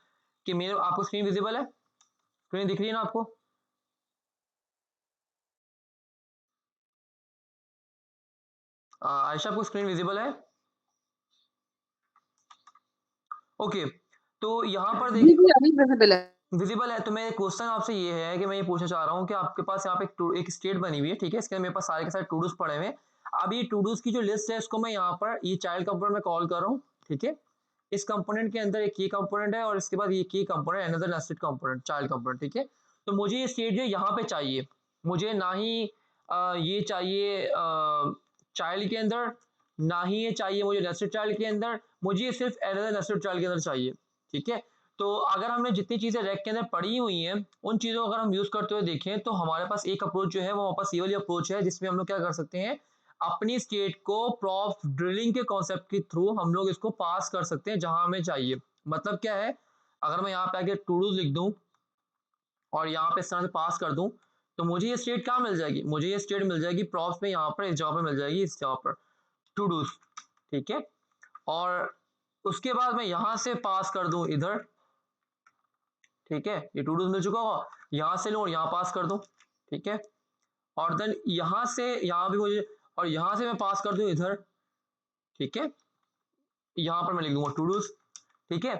Speaker 1: कि मेरे आपको स्क्रीन विजिबल है, स्क्रीन दिख रही है ना आपको? आयशा आपको स्क्रीन विजिबल है? ओके, तो यहाँ पर
Speaker 2: जी
Speaker 1: देख
Speaker 2: जी अली विजिबल है।
Speaker 1: विजिबल है। तो मैं क्वेश्चन आपसे ये है कि मैं ये पूछना चाह रहा हूँ कि आपके पास यहाँ पे एक स्टेट बनी हुई है, ठीक है, इसके मेरे पास सारे के सारे टू डूज पड़े हुए हैं। अब ये टू डूज की जो लिस्ट है इसको मैं यहाँ पर ये चाइल्ड कंपोनेंट में कॉल कर रहा हूँ, ठीक है। इस कंपोनेंट के अंदर एक की कंपोनेंट है और इसके बाद ये की component another nested component child component, ठीक है। तो मुझे ये स्टेट जो है यहाँ पे चाहिए, मुझे ना ही ये चाहिए चाइल्ड के अंदर, ना ही ये चाहिए मुझे नेस्टेड चाइल्ड के अंदर, मुझे ये सिर्फ एनदर नेस्टेड चाइल्ड के अंदर चाहिए। ठीक है, तो अगर हमने जितनी चीजें रैक के अंदर पड़ी हुई हैं उन चीजों को अगर हम यूज करते हुए देखें तो हमारे पास एक अप्रोच जो है वो हमारे पास ये वाली अप्रोच है जिसमें हम लोग क्या कर सकते हैं, अपनी स्टेट को प्रॉप ड्रिलिंग के कॉन्सेप्ट के थ्रू हम लोग इसको पास कर सकते हैं जहां हमें चाहिए। मतलब क्या है, अगर मैं यहाँ पे आके टू डू लिख दूं और यहाँ पे इस तरह से पास कर दूं तो मुझे ये स्टेट कहाँ मिल जाएगी, मुझे ये स्टेट मिल जाएगी प्रॉप्स में, यहाँ पर इस जगह पे मिल जाएगी, इस जगह पर टू डूज। ठीक है, और उसके बाद मैं यहां से पास कर दूं इधर। ठीक है, ये टू डूज मिल चुका होगा, यहां से लूं और यहां पास कर दूं। ठीक है, और देन यहां से यहां भी मुझे, और यहां से मैं पास कर दूं इधर। ठीक है, यहां पर मैं लिख दूंगा टू डूज। ठीक है,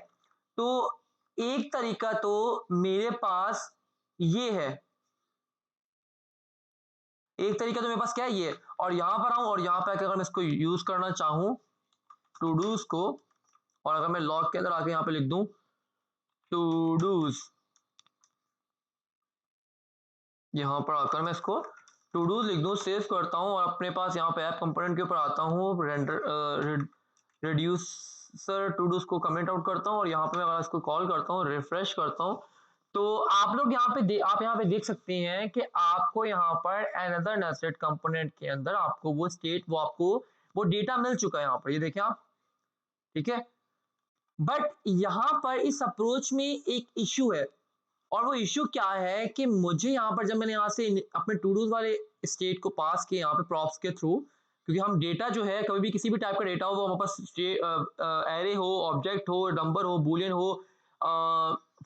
Speaker 1: तो एक तरीका तो मेरे पास ये है, एक तरीका तो मेरे पास क्या है ये, और यहां पर आऊं और यहां पर अगर मैं इसको यूज करना चाहूं टू डूज को, और अगर मैं लॉग के अंदर आके यहां पे लिख दूं टू डूज, यहाँ पर आकर मैं इसको टू डू लिख दूँ, सेव करता हूँ और अपने पास यहाँ पे ऐप कंपोनेंट के ऊपर आता हूँ, रेंडर रिड्यूसर टू डूज को कमेंट आउट करता हूँ और यहाँ पे मैं अगर इसको कॉल करता हूँ, रिफ्रेश करता हूँ, तो आप लोग यहाँ पे आप यहाँ पे देख सकते हैं कि आपको यहाँ पर अनदर नेस्टेड कंपोनेंट के अंदर आपको वो स्टेट, वो आपको वो डेटा मिल चुका है यहाँ पर, ये देखें आप। ठीक है, बट यहाँ पर इस अप्रोच में एक इश्यू है, और वो इश्यू क्या है कि मुझे यहाँ पर जब मैंने यहाँ से अपने टू डूज वाले स्टेट को पास किया यहाँ पे प्रॉप्स के थ्रू, क्योंकि हम डेटा जो है कभी भी किसी भी टाइप का डेटा हो, वो हमारे पास एरे हो, ऑब्जेक्ट हो, नंबर हो, बूलियन हो,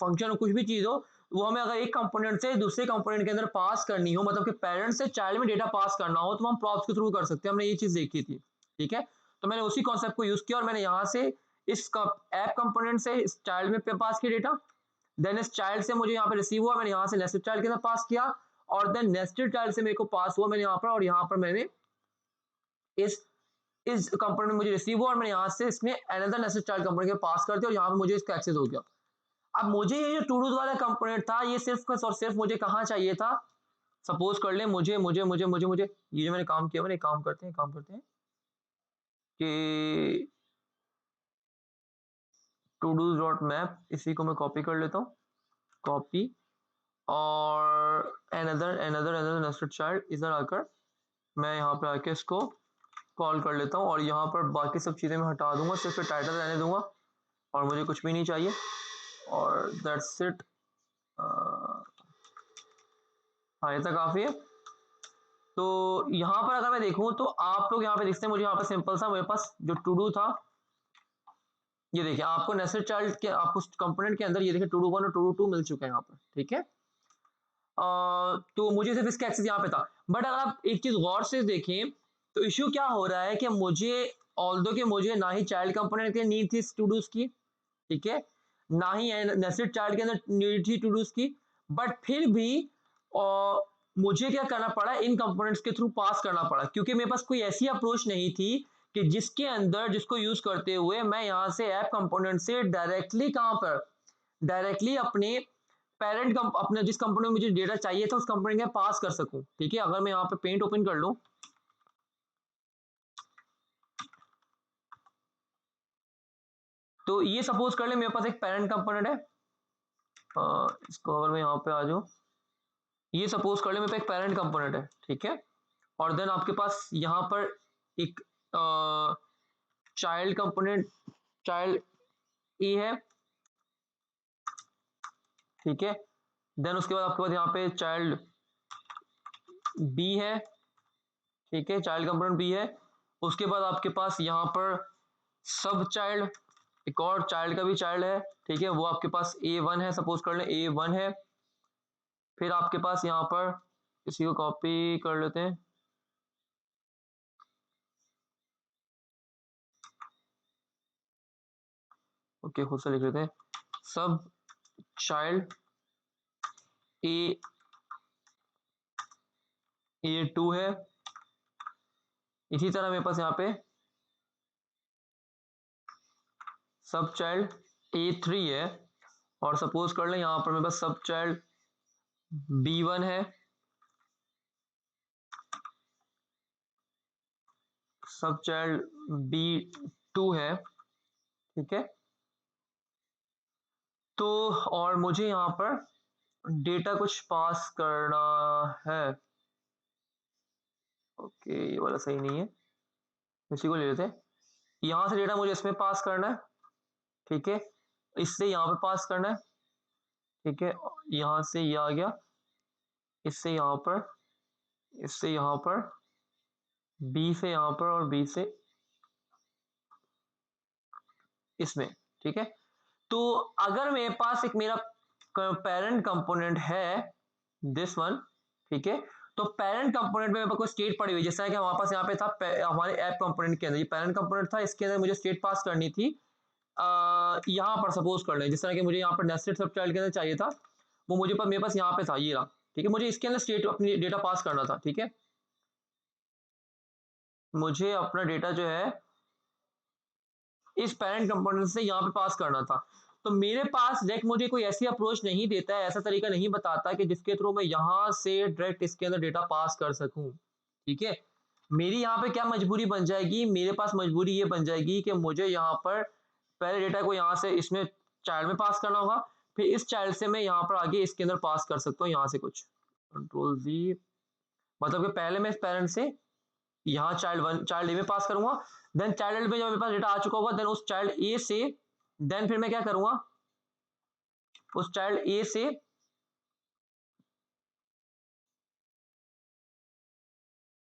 Speaker 1: फंक्शन हो, कुछ भी चीज हो, वो हमें अगर एक कंपोनेंट से दूसरे कंपोनेंट के अंदर पास करनी हो, मतलब कि पेरेंट से चाइल्ड में डेटा पास करना हो, तो हम प्रॉप्स के थ्रू कर सकते हैं। हमने ये चीज देखी थी। ठीक है, तो मैंने उसी कॉन्सेप्ट को यूज किया और मैंने यहाँ से इस ऐप कंपोनेंट से इस चाइल्ड में पास किया डेटा, देन इस चाइल्ड से मुझे यहाँ पे रिसीव हुआ, मैंने यहाँ से नेस्टेड चाइल्ड के अंदर पास किया, और देन नेस्टेड चाइल्ड से मेरे को पास हुआ मैंने यहाँ पर, और यहाँ पर मैंने इस कंपोनेंट में मुझे रिसीव हुआ और मैंने यहाँ से इसमें अनदर नेस्टेड चाइल्ड कंपोनेंट के पास कर दिया और यहाँ पे मुझे इसका एक्सेस हो गया। अब मुझे ये जो टू डूज वाला कंपोनेंट था ये सिर्फ और सिर्फ मुझे कहाँ चाहिए था, सपोज कर ले मुझे ये जो मैंने काम किया, मैंने काम करते हैं कि टू डूज डॉट मैप, इसी को मैं कॉपी कर लेता हूँ, कॉपी, और अनदर नेस्टेड चाइल्ड इधर आकर मैं यहाँ पे आके इसको कॉल कर लेता हूँ और यहाँ पर बाकी सब चीज़ें मैं हटा दूंगा, सिर्फ टाइटल रहने दूंगा और मुझे कुछ भी नहीं चाहिए, और दैट्स इट। हाँ, ये तो काफ़ी है। तो यहाँ पर अगर मैं देखूँ तो आप लोग यहाँ पे देखते हैं, मुझे यहाँ पे सिंपल सा मेरे पास जो टू डू था, ये देखिए आपको नेस्टेड चाइल्ड के आपको कंपोनेंट के अंदर ये देखिए टू डू 1 और टू डू 2 मिल चुके हैं यहाँ पर। ठीक है, तो मुझे सिर्फ इसका एक्सेस यहाँ पे था, बट अगर आप एक चीज गौर से देखें तो इश्यू क्या हो रहा है कि मुझे ऑल्दो कि मुझे ना ही चाइल्ड कंपोनेंट की नीड थी टू डूज की, ठीक है, ना ही नेस्टेड चाइल्ड के अंदर नीड थी टू डूज की, बट फिर भी मुझे क्या करना पड़ा, इन कंपोनेंट्स के थ्रू पास करना पड़ा, क्योंकि मेरे पास कोई ऐसी अप्रोच नहीं थी कि जिसके अंदर जिसको यूज करते हुए मैं यहाँ से ऐप कंपोनेंट से डायरेक्टली कहाँ पर, डायरेक्टली अपने पेरेंट अपने जिस कंपनी में मुझे डेटा चाहिए था उस कंपनी में पास कर सकूं। ठीक है, अगर मैं यहाँ पे पेंट ओपन कर लूं तो ये सपोज कर ले मेरे पास एक पेरेंट कंपोनेंट है, इसको अगर मैं यहाँ पे आ जाऊं, ये सपोज कर ले मेरे पास एक पेरेंट कंपोनेंट है। ठीक है, और देन आपके पास यहाँ पर एक चाइल्ड कंपोनेंट, चाइल्ड ए है। ठीक है, देन उसके बाद आपके पास यहाँ पे चाइल्ड बी है। ठीक है, चाइल्ड कंपोनेंट बी है। उसके बाद आपके पास यहाँ पर सब चाइल्ड, एक और चाइल्ड का भी चाइल्ड है। ठीक है, वो आपके पास A1 है, सपोज कर लें A1 है। फिर आपके पास यहाँ पर इसी को कॉपी कर लेते हैं, ओके, खुद से लिख लेते हैं, सब चाइल्ड A2 है। इसी तरह मेरे पास यहाँ पे सब चाइल्ड A3 है, और सपोज कर लें यहाँ पर मेरे पास सब चाइल्ड B1 है, सब चाइल्ड B2 है, ठीक है। तो और मुझे यहाँ पर डेटा कुछ पास करना है। ओके, ये वाला सही नहीं है, इसी को ले लेते हैं। यहाँ से डेटा मुझे इसमें पास करना है, ठीक है। इससे यहाँ पे पास करना है, ठीक है। यहाँ से ये आ गया, इससे यहाँ पर, इससे यहाँ पर, बी से यहाँ पर, और बी से इसमें, ठीक है। तो अगर मेरे पास एक मेरा पेरेंट कंपोनेंट है, दिस वन, ठीक है। तो पेरेंट कंपोनेंट में मेरे पास कोई स्टेट पड़ी हुई, जैसा कि हमारे पास यहाँ पे था हमारे ऐप कंपोनेंट के अंदर, ये पेरेंट कंपोनेंट था, इसके अंदर मुझे स्टेट पास करनी थी। यहाँ पर सपोज कर लें, जिस तरह कि मुझे यहाँ पर नेस्टेड सब चाइल्ड के अंदर चाहिए था, वो मुझे मेरे पास यहाँ पे था, ये रहा, ठीक है। मुझे इसके अंदर स्टेट अपनी डेटा पास करना था, ठीक है। मुझे अपना डेटा जो है इस पेरेंट कंपोनेंट से यहाँ पे पास करना था। तो मेरे पास डायरेक्ट मुझे कोई ऐसी अप्रोच नहीं देता है, ऐसा तरीका नहीं बताता कि जिसके थ्रू मैं यहाँ से डायरेक्ट इसके अंदर डेटा पास कर सकूं, ठीक है। मेरी यहाँ पे क्या मजबूरी बन जाएगी, मेरे पास मजबूरी ये बन जाएगी कि मुझे यहाँ पर पहले डेटा को यहाँ से इसमें चाइल्ड में पास करना होगा, फिर इस चाइल्ड से मैं यहाँ पर आगे इसके अंदर पास कर सकता हूँ, यहाँ से कुछ कंट्रोल जी, मतलब कि पहले मैं इस पेरेंट से यहाँ चाइल्ड वन चाइल्ड ए में पास करूंगा, देन चाइल्ड में जब मेरे पास डेटा आ चुका होगा, देन उस चाइल्ड ए से, देन फिर मैं क्या करूंगा, उस चाइल्ड ए से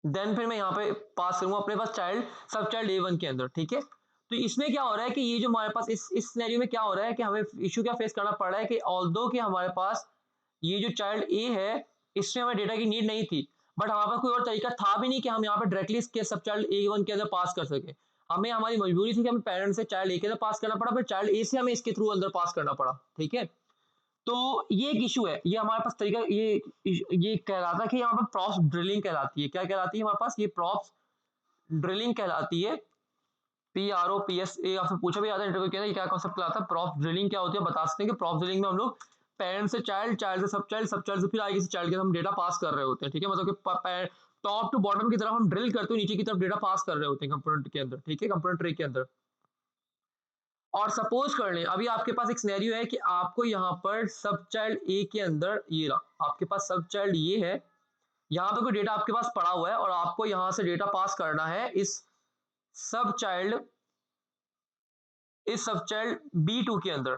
Speaker 1: देन फिर मैं यहाँ पे पास करूंगा अपने पास चाइल्ड सब चाइल्ड ए1 के अंदर, ठीक है। तो इसमें क्या हो रहा है कि ये जो हमारे पास इस सिनेरियो में क्या हो रहा है कि हमें इशू क्या फेस करना पड़ रहा है कि ऑल्दो कि हमारे पास ये जो चाइल्ड ए है, इसमें हमें डेटा की नीड नहीं थी, बट हमारे पास कोई और तरीका था भी नहीं कि हम यहाँ पे डायरेक्टली इसके सब चाइल्ड ए1 के अंदर पास कर सके। हमें हमारी मजबूरी थी कि हमें पेरेंट से चाइल्ड ए के अंदर पास करना पड़ा, फिर चाइल्ड ए से हमें इसके थ्रू अंदर पास करना पड़ा, ठीक है। तो ये एक इशू है, ये हमारे पास तरीका ये कहलाता है कि यहाँ पर प्रॉप्स ड्रिलिंग कहलाती है। क्या कहलाती है हमारे पास, ये प्रॉप्स ड्रिलिंग कहलाती है। PROPS, ये आपसे पूछा भी जाता है इंटरव्यू के अंदर, ये क्या कॉन्सेप्ट कहलाता है, प्रॉप्स ड्रिलिंग क्या होती है, बता सकते हैं कि प्रॉप्स ड्रिलिंग में हम लोग पेरेंट से चाइल्ड, चाइल्ड से सब चाइल्ड, सब चाइल्ड से फिर आगे से चाइल्ड के हम डेटा पास कर रहे होते हैं, ठीक है। मतलब कि टॉप टू बॉटम की तरफ हम ड्रिल करते हुए नीचे की तरफ डेटा पास कर रहे होते हैं कंपोनेंट के अंदर, ठीक है, कंपोनेंट ट्री के अंदर। और सपोज कर लें अभी आपके पास एक सिनेरियो है कि आपको यहाँ पर सब चाइल्ड ए के अंदर, ये रहा आपके पास सब चाइल्ड ये है, यहाँ पे कोई डेटा आपके पास पड़ा हुआ है और आपको यहाँ से डेटा पास करना है सब चाइल्ड इस सब चाइल्ड B2 के अंदर।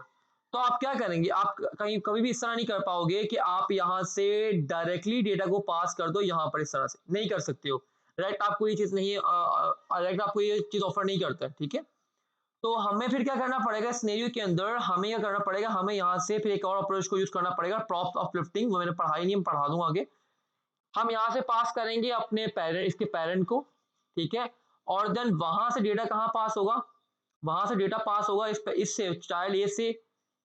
Speaker 1: तो आप क्या करेंगे, आप कहीं कभी भी इस तरह नहीं कर पाओगे कि आप यहाँ से डायरेक्टली डेटा को पास कर दो, यहाँ पर इस तरह से नहीं कर सकते हो। राइट, आपको ये चीज नहीं, राइट, आपको ये चीज ऑफर नहीं करता है, ठीक है। तो हमें फिर क्या करना पड़ेगा सिनेरियो के अंदर, हमें क्या करना पड़ेगा, हमें यहाँ से फिर एक और अप्रोच को यूज करना पड़ेगा, प्रॉप्स अपलिफ्टिंग, वो मैंने पढ़ाई नहीं, मैं पढ़ा दूंगा आगे। हम यहाँ से पास करेंगे अपने पेरेंट, इसके पेरेंट को, ठीक है। और देन वहां से डेटा कहाँ पास होगा, वहां से डेटा पास होगा इससे चाइल्ड ए से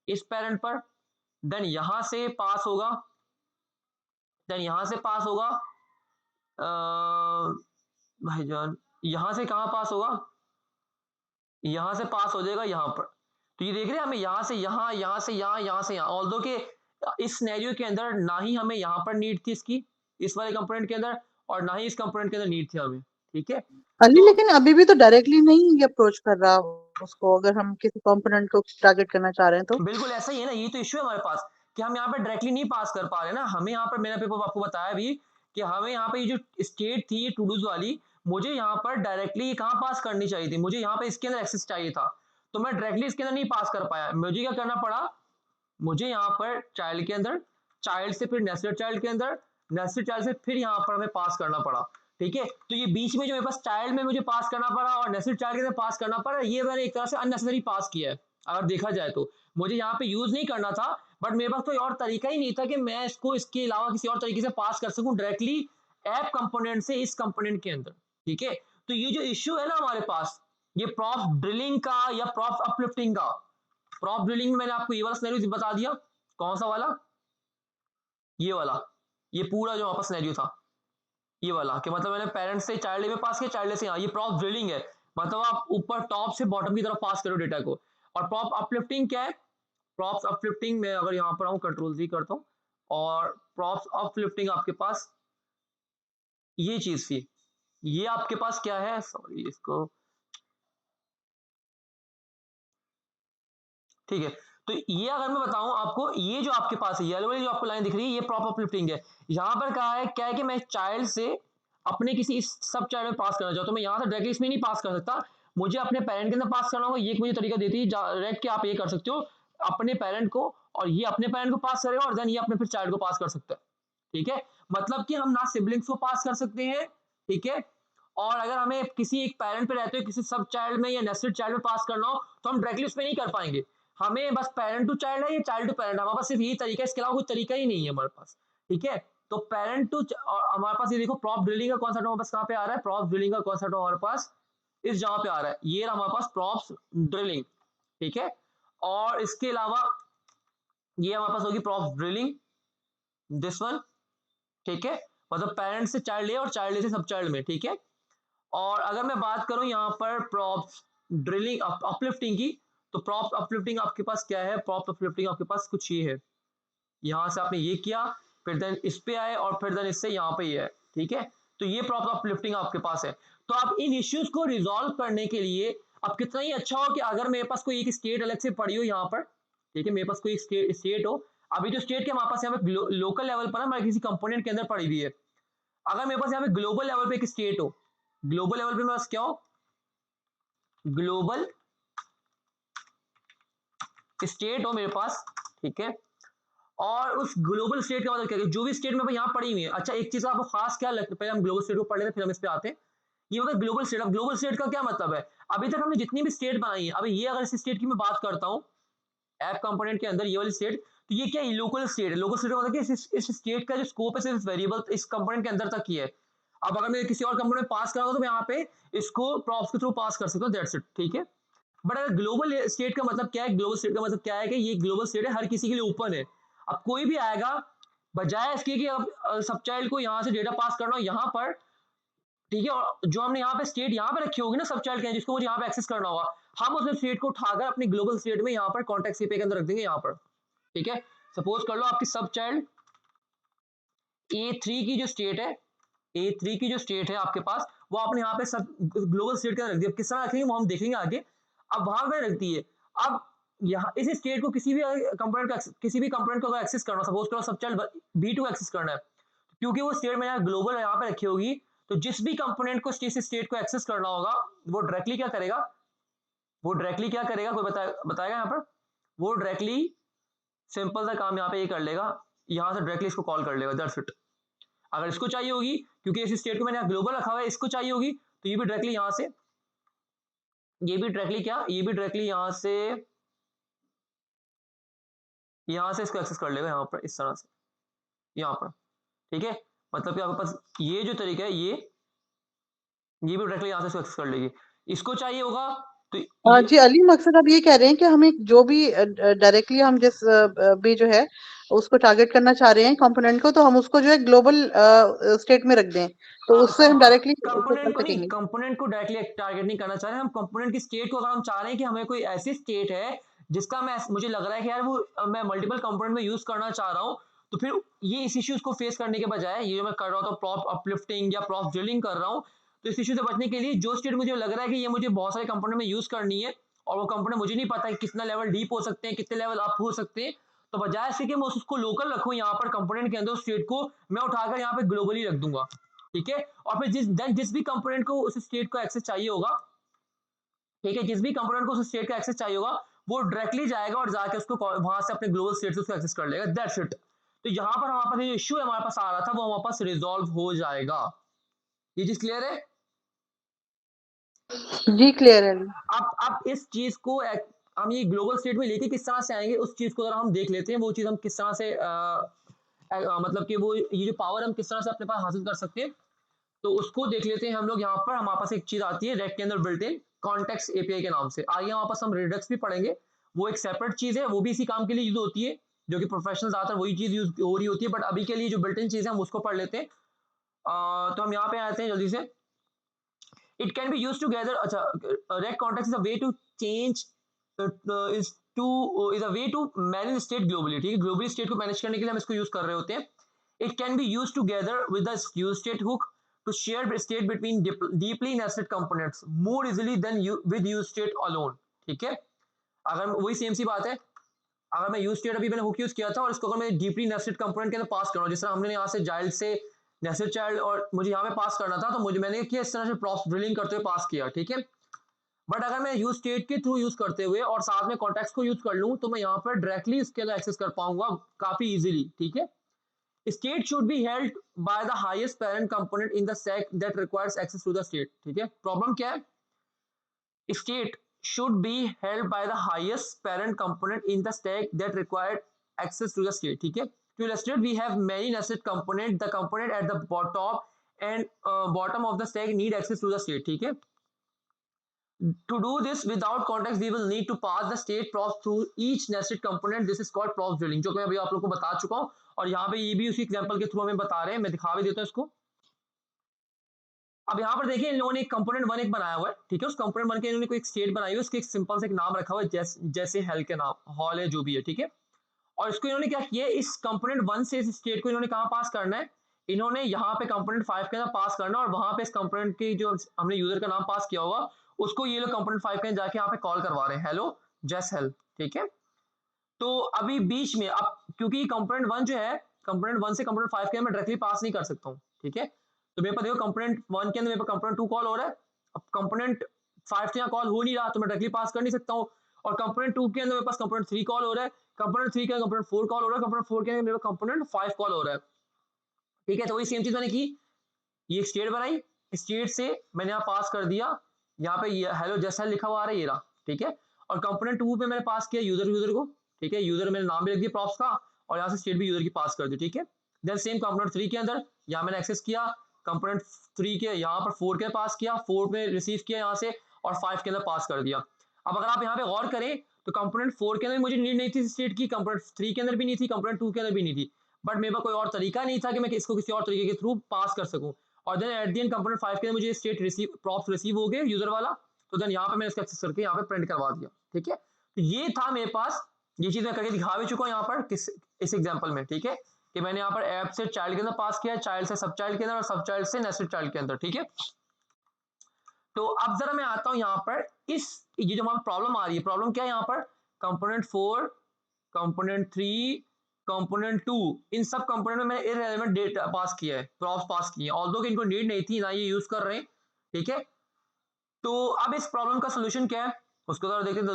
Speaker 1: इस पेरेंट पर, देन यहां से पास होगा, देन यहां से पास होगा, भाईजान यहां से कहाँ पास होगा, यहां से पास हो जाएगा यहाँ पर। तो ये देख रहे हैं हमें यहाँ से यहाँ, यहाँ से यहाँ, यहाँ से यहाँ, ऑल्दो के इस सिनेरियो के अंदर ना ही हमें यहाँ पर नीड थी इसकी, इस वाले कंपोनेंट के अंदर, और ना ही इस कंपोनेंट के अंदर नीड थी हमें, ठीक है।
Speaker 2: अली
Speaker 1: तो
Speaker 2: लेकिन अभी भी तो डायरेक्टली नहीं ये अप्रोच कर रहा उसको, अगर हम किसी कंपोनेंट को टारगेट करना चाह रहे हैं तो।
Speaker 1: बिल्कुल ऐसा ही है ना, ये तो इश्यू है हमारे पास कि हम यहाँ पे डायरेक्टली नहीं पास कर पा रहे ना। हमें यहाँ पर, मैंने पेपर आपको बताया भी कि हमें यहाँ पे ये जो स्टेट थी ये टू डूज वाली, मुझे यहाँ पर डायरेक्टली कहाँ पास करनी चाहिए थी, मुझे यहाँ पे इसके अंदर एक्सेस चाहिए था, तो मैं डायरेक्टली इसके अंदर नहीं पास कर पाया। मुझे क्या करना पड़ा, मुझे यहाँ पर चाइल्ड के अंदर, चाइल्ड से फिर नेस्टेड चाइल्ड के अंदर, नेस्टेड चाइल्ड से फिर यहाँ पर हमें पास करना पड़ा, ठीक है। तो ये बीच में जो मेरे पास चाइल्ड में मुझे पास करना पड़ा और नेस्टेड चाइल्ड के अंदर पास करना पड़ा, ये मैंने एक तरह से अननेसेसरी पास किया है अगर देखा जाए तो। मुझे यहाँ पे यूज नहीं करना था, बट मेरे पास कोई और तरीका ही नहीं था कि मैं इसको इसके अलावा किसी और तरीके से पास कर सकूं डायरेक्टली ऐप कंपोनेंट से इस कंपोनेंट के अंदर, ठीक है। तो ये जो इश्यू है ना हमारे पास, ये प्रॉप्स ड्रिलिंग का या प्रॉप्स अपलिफ्टिंग का, प्रॉप ड्रिलिंग में मैंने आपको ये वाला सिनेरियो बता दिया, कौन सा वाला, ये वाला, ये पूरा जो वापस सिनेरियो था ये वाला, कि मतलब मैंने पेरेंट्स से चाइल्ड में पास किया, चाइल्ड से यहाँ, ये प्रॉप ड्रिलिंग है, मतलब आप ऊपर टॉप से बॉटम की तरफ पास करो डेटा को। और प्रॉप अपलिफ्टिंग क्या है, प्रॉप्स अपलिफ्टिंग में अगर यहाँ पर आऊँ कंट्रोल जी करता हूँ, और प्रॉप्स अपलिफ्टिंग आपके पास ये चीज थी। ये आपके पास क्या है, सॉरी इसको, ठीक है। तो ये अगर मैं बताऊं आपको, ये जो आपके पास है येलो वाली जो आपको लाइन दिख रही है, ये प्रॉप अपलिफ्टिंग है। यहाँ पर कहा है क्या है कि मैं चाइल्ड से अपने किसी इस सब चाइल्ड में पास करना चाहता हूं, तो मैं यहाँ से डायरेक्टली इसमें नहीं पास कर सकता, मुझे अपने पेरेंट के अंदर पास करना होगा। ये एक मुझे तरीका देती है डायरेक्ट कि आप ये कर सकते हो अपने पेरेंट को, और ये अपने पेरेंट को पास करेगा और देन ये अपने फिर चाइल्ड को पास कर सकता है। ठीक है, मतलब कि हम ना सिबलिंग्स को पास कर सकते हैं, ठीक है, और अगर हमें किसी एक पेरेंट पे रहते हुए किसी सब चाइल्ड में या नेस्टेड चाइल्ड में पास करना हो तो हम डायरेक्टली उसमें नहीं कर पाएंगे। हमें बस पेरेंट टू चाइल्ड है या चाइल्ड टू पेरेंट, हमारे पास सिर्फ यही तरीका है, इसके अलावा कोई तरीका ही नहीं है हमारे पास। ठीक है, तो पेरेंट टू, हमारे पास ये देखो प्रॉप ड्रिलिंग का कॉन्सेप्ट हमारे पास कहाँ पे आ रहा है, प्रॉप ड्रिलिंग का कॉन्सेप्ट हमारे पास इस जगह पे आ रहा है, ये हमारे पास प्रॉप्स ड्रिलिंग। ठीक है, और इसके अलावा ये हमारे पास होगी प्रॉप्स ड्रिलिंग, दिस वन। ठीक है, मतलब पेरेंट से चाइल्ड है और चाइल्ड से सब चाइल्ड में। ठीक है, और अगर मैं बात करूं यहाँ पर प्रॉप्स ड्रिलिंग अपलिफ्टिंग की, तो प्रॉप्स अपलिफ्टिंग आपके पास क्या है, प्रॉप्स अपलिफ्टिंग आपके पास कुछ ये है, यहाँ से आपने ये किया, फिर देन इस पे आए और फिर देन इससे यहाँ पे ये है। ठीक है, तो ये प्रॉप्स अपलिफ्टिंग आपके पास है। तो आप इन इश्यूज को रिजॉल्व करने के लिए, अब कितना ही अच्छा हो कि अगर मेरे पास कोई एक स्टेट अलग से पड़ी हो यहाँ पर, ठीक है, मेरे पास कोई एक स्टेट हो, अभी जो स्टेट के हमारे पास यहाँ पे लोकल लेवल पर हमारे किसी कंपोनेंट के अंदर पड़ी हुई है, अगर मेरे पास यहाँ पे ग्लोबल लेवल पे एक स्टेट हो, ग्लोबल लेवल पे मेरे पास क्या हो, ग्लोबल स्टेट हो मेरे पास, ठीक है, और उस ग्लोबल स्टेट का मतलब क्या है, जो भी स्टेट में यहाँ पड़ी हुई है। अच्छा, एक चीज आपको खास क्या लगता है, पहले हम ग्लोबल स्टेट को पढ़ लेते हैं फिर हम इस पे आते हैं। ये मतलब ग्लोबल स्टेट, अब ग्लोबल स्टेट का क्या मतलब है, अभी तक हमने जितनी भी स्टेट बनाई है, अभी ये अगर इस स्टेट की मैं बात करता हूँ ऐप कंपोनेंट के अंदर, ये वाली स्टेट, तो ये क्या है, लोकल स्टेट है। लोकल स्टेट का मतलब कि इस स्टेट का जो स्कोप है सिर्फ वेरिएबल इस कंपोनेंट के अंदर तक ही है। अब अगर मैं किसी और कंपोनेंट में पास कराऊंगा तो मैं यहाँ पे इसको प्रॉप्स के थ्रू पास कर सकता हूँ, दैट्स इट। ठीक है, बट अगर ग्लोबल स्टेट का मतलब क्या है, ग्लोबल स्टेट का मतलब क्या है कि ये ग्लोबल स्टेट है, हर किसी के लिए ओपन है। अब कोई भी आएगा, बजाय इसके कि अब सब चाइल्ड को यहाँ से डेटा पास करना हो यहाँ पर, ठीक है, और जो हमने यहाँ पे स्टेट यहाँ पे रखी होगी ना सब चाइल्ड के, जिसको मुझे यहाँ पे एक्सेस करना होगा, हम उस स्टेट को उठाकर अपनी ग्लोबल स्टेट में यहाँ पर कॉन्टेक्ट सीपी के अंदर रख देंगे यहाँ पर। ठीक है, सपोज कर लो आपकी सब चाइल्ड A3 की जो स्टेट है, A3 की जो स्टेट है आपके पास, वो आपने यहाँ पे सब ग्लोबल स्टेट के अंदर रख दिया। किस तरह रखेंगे वो हम देखेंगे आगे। अब वहां पे रख दिए, अब यहाँ इस स्टेट को किसी भी कंपोनेंट का किसी भी कंपोनेंट को अगर एक्सेस करना, सपोज करो सब चाइल्ड B2 एक्सेस करना है, क्योंकि वो स्टेट में यहाँ ग्लोबल यहाँ पे रखी होगी, तो जिस भी कंपोनेंट को स्टेट को एक्सेस करना होगा, वो डायरेक्टली क्या करेगा, वो डायरेक्टली क्या करेगा, कोई बताएगा यहाँ पर, वो डायरेक्टली सिंपल सा काम यहाँ पे ये कर लेगा, यहाँ से डायरेक्टली इसको कॉल कर लेगा, दैट्स इट। अगर इसको चाहिए होगी, क्योंकि इस स्टेट को मैंने ग्लोबल रखा हुआ है, इसको चाहिए होगी तो ये भी डायरेक्टली यहाँ से, ये भी डायरेक्टली क्या, ये भी डायरेक्टली यहाँ से इसको एक्सेस कर लेगा यहाँ पर इस तरह से, यहाँ पर। ठीक है, मतलब कि आपके पास ये जो तरीका है, ये भी डायरेक्टली यहाँ से इसको एक्सेस कर लेगी। इसको चाहिए होगा तो ये,
Speaker 2: जी अली, मकसद आप ये कह रहे हैं कि हमें जो भी डायरेक्टली हम जिस भी जो है उसको टारगेट करना चाह रहे हैं कंपोनेंट को, तो हम उसको जो है ग्लोबल स्टेट में रख दें, तो उससे हम डायरेक्टली कर
Speaker 1: कंपोनेंट को नहीं,
Speaker 2: सकेंगे।
Speaker 1: कंपोनेंट को डायरेक्टली टारगेट नहीं करना चाह रहे हम, कंपोनेंट की स्टेट को अगर हम चाह रहे हैं कि हमें कोई ऐसी स्टेट है जिसका मुझे लग रहा है कि यार वो मैं मल्टीपल कंपोनेंट में यूज करना चाह रहा हूँ, तो फिर ये इस इश्यूज को फेस करने के बजाय, ये जो मैं कर रहा हूँ तो प्रॉप अपलिफ्टिंग या प्रॉप ड्रिलिंग कर रहा हूँ, तो इस इश्यू से बचने के लिए जो स्टेट मुझे लग रहा है कि ये मुझे बहुत सारे कंपोनेंट में यूज करनी है, और वो कंपोनेंट मुझे नहीं पता कि कितना लेवल डीप हो सकते हैं, कितने लेवल अप हो सकते हैं, तो बजाय इसके कि मैं उसको लोकल रखूँ यहाँ पर कंपोनेंट के अंदर, स्टेट को मैं उठाकर यहाँ पे ग्लोबली रख दूंगा। ठीक है, और फिर जिस भी कंपोनेंट को उस स्टेट को एक्सेस चाहिए होगा, ठीक है, जिस भी कंपोनेंट को उस स्टेट का एक्सेस चाहिए होगा, वो डायरेक्टली जाएगा और जाके उसको वहां से अपने ग्लोबल स्टेट से उसको एक्सेस कर लेगा, दैट्स इट। तो यहाँ पर हमारे पास ये इश्यू हमारे पास आ रहा था, वो हमारे पास रिजॉल्व हो जाएगा। ये चीज क्लियर है।
Speaker 2: जी क्लियर है।
Speaker 1: अब इस चीज को हम ये ग्लोबल स्टेट में लेके किस तरह से आएंगे, उस चीज को अगर हम देख लेते हैं, वो चीज हम किस तरह से मतलब कि वो ये जो पावर हम किस तरह से अपने पास हासिल कर सकते हैं, तो उसको देख लेते हैं हम लोग। यहाँ पर हमारे पास एक चीज आती है रेक के अंदर बिल्ट इन कॉन्टेक्स्ट एपीआई के नाम से, आइए वहां पास हम रिडक्स भी पढ़ेंगे, वो एक सेपरेट चीज है, वो भी इसी काम के लिए यूज होती है, जो कि प्रोफेशनल ज्यादातर वही चीज यूज हो रही होती है, बट अभी के लिए जो बिल्ट इन चीज है हम उसको पढ़ लेते हैं। तो हम यहाँ पे आते हैं जल्दी से। It can be use together, अच्छा, react context is a way to change is is a way to manage state globally, ठीक है, ग्लोबली स्टेट को मैनेज करने के लिए हम इसको यूज कर रहे होते हैं. It can be use together with the use state hook to share state between deeply nested components more easily than with use state alone. ठीक है, अगर वही सेम सी बात है, अगर मैं यूज स्टेट अभी मैंने हुक यूज किया था और इसको अगर मैं डीपली नेस्टेड कंपोनेंट के अंदर पास कर रहा हूँ, जिस तरह हमने यहाँ से चाइल्ड से नेस्टेड चाइल्ड और मुझे यहाँ पे पास करना था, तो मुझे मैंने किया इस तरह से प्रॉप्स ड्रिलिंग करते हुए पास किया. ठीक है, बट अगर मैं यूज स्टेट के थ्रू यूज करते हुए और साथ में कॉन्टेक्स्ट को यूज कर लूँ, तो मैं यहाँ पर डायरेक्टली इसके अंदर एक्सेस कर पाऊंगा काफी इजीली. ठीक है, state should be held by the highest parent component in the stack that requires access to the state. ठीक है, प्रॉब्लम क्या है, state should be held by the highest parent component in the stack that required access to the state. ठीक है, to illustrate we have many nested component, the component at the top and bottom of the stack need access to the state. ठीक है, to do this without context we will need to pass the state props through each nested component. This is called props drilling, जो कि मैं अभी आप लोगों को बता चुका हूं, और यहाँ पे ये भी उसी एग्जांपल के थ्रू हमें बता रहे हैं. मैं दिखा भी देता हूं इसको. अब यहाँ पर देखिए, इन लोगों ने एक कंपोनेंट वन एक बनाया हुआ है. ठीक है, उस कंपोनेंट वन के इन्होंने कोई एक स्टेट बनाई हुई है, उसके एक सिंपल से एक नाम रखा हुआ है, जैसे हेल के नाम, हॉल है, जो भी है. ठीक है, और इसको इन्होंने क्या किया, इस कंपोनेंट वन से इस स्टेट को इन्होंने कहाँ पास करना है, इन्होंने यहाँ पे कंपोनेंट 5 के अंदर पास करना, और वहां पे इस कंपोनेंट की जो हमने यूजर का नाम पास किया होगा, उसको ये लोग कंपोनेंट 5 के अंदर जाके यहाँ पे कॉल करवा रहे हैं, हेलो जस्ट हेल. ठीक है, तो अभी बीच में, अब क्योंकि कंपोनेंट वन जो है, कंपोनेंट वन से कंपोनेंट 5 के अंदर मैं डायरेक्टली पास नहीं कर सकता हूँ. ठीक है, तो मेरे पास देखो कंपोनेंट वन के अंदर मेरे पास कंपोनेंट 2 कॉल हो रहा है, अब कंपोनेंट 5 से यहाँ कॉल हो नहीं रहा, तो मैं डायरेक्टली पास कर नहीं सकता हूँ. और कंपोनेंट 2 के अंदर मेरे पास कंपोनेंट 3 कॉल हो रहा है, कंपोनेंट 3 के अंदर कंपोनेंट 4 कॉल हो रहा है, कंपोनेंट 4 के अंदर मेरे पास कंपोनेंट 5 कॉल हो रहा है. ठीक है, तो वही सेम चीज मैंने की, ये एक स्टेट बनाई, स्टेट से मैंने यहाँ पास कर दिया, यहाँ पे हेलो जस्ट हेल लिखा हुआ आ रहा है, ये रहा. ठीक है, और कंपोनेंट 2 पे मैंने पास किया यूजर को. ठीक है, यूजर मैंने नाम भी रख दिया प्रॉप्स का, और यहाँ से स्टेट भी यूजर की पास कर दी. ठीक है, देन सेम कंपोनेंट 3 के अंदर यहाँ मैंने एक्सेस किया, कंपोनेंट 3 के यहाँ पर 4 के पास किया, 4 में रिसीव किया यहाँ से, और 5 के अंदर पास कर दिया. अब अगर आप यहाँ पे गौर करें, तो कंपोनेंट 4 के अंदर मुझे नीड नहीं थी स्टेट की, कंपोनेंट 3 के अंदर भी नहीं थी, कंपोनेंट 2 के अंदर भी नहीं थी, बट मेरे पास कोई और तरीका नहीं था कि मैं इसको किसी और तरीके के थ्रू पास कर सकूं. और then at the end component 5 के अंदर मुझे स्टेट रिसीव प्रॉप्स रिसीव हो गए यूजर वाला, तो देन यहाँ पे मैंने इसका एक्सेस करके यहाँ पे प्रिंट करवा दिया. ठीक है, तो ये था मेरे पास, ये चीज मैं करके दिखा भी चुका हूँ यहाँ पर किस इस एग्जाम्पल में. ठीक है, कि मैंने यहाँ पर ऐप से चाइल्ड के अंदर पास किया, चाइल्ड से सब चाइल्ड के अंदर, और सब चाइल्ड से नेस्टेड चाइल्ड के अंदर. ठीक है, तो अब जरा मैं आता हूँ यहाँ पर, इस ये जो हमारी प्रॉब्लम आ रही है, प्रॉब्लम क्या है यहाँ पर, कंपोनेंट 4, कंपोनेंट 3, कंपोनेंट 2, इन सब कंपोनेंट में मैंने इररिलेवेंट डेटा पास किया है, प्रॉप्स पास किए हैं, ऑल्दो कि इनको नीड नहीं थी, ना ये यूज कर रहे हैं. ठीक है, तो अब इस प्रॉब्लम का सोल्यूशन क्या है, उसको जरा देखते हैं.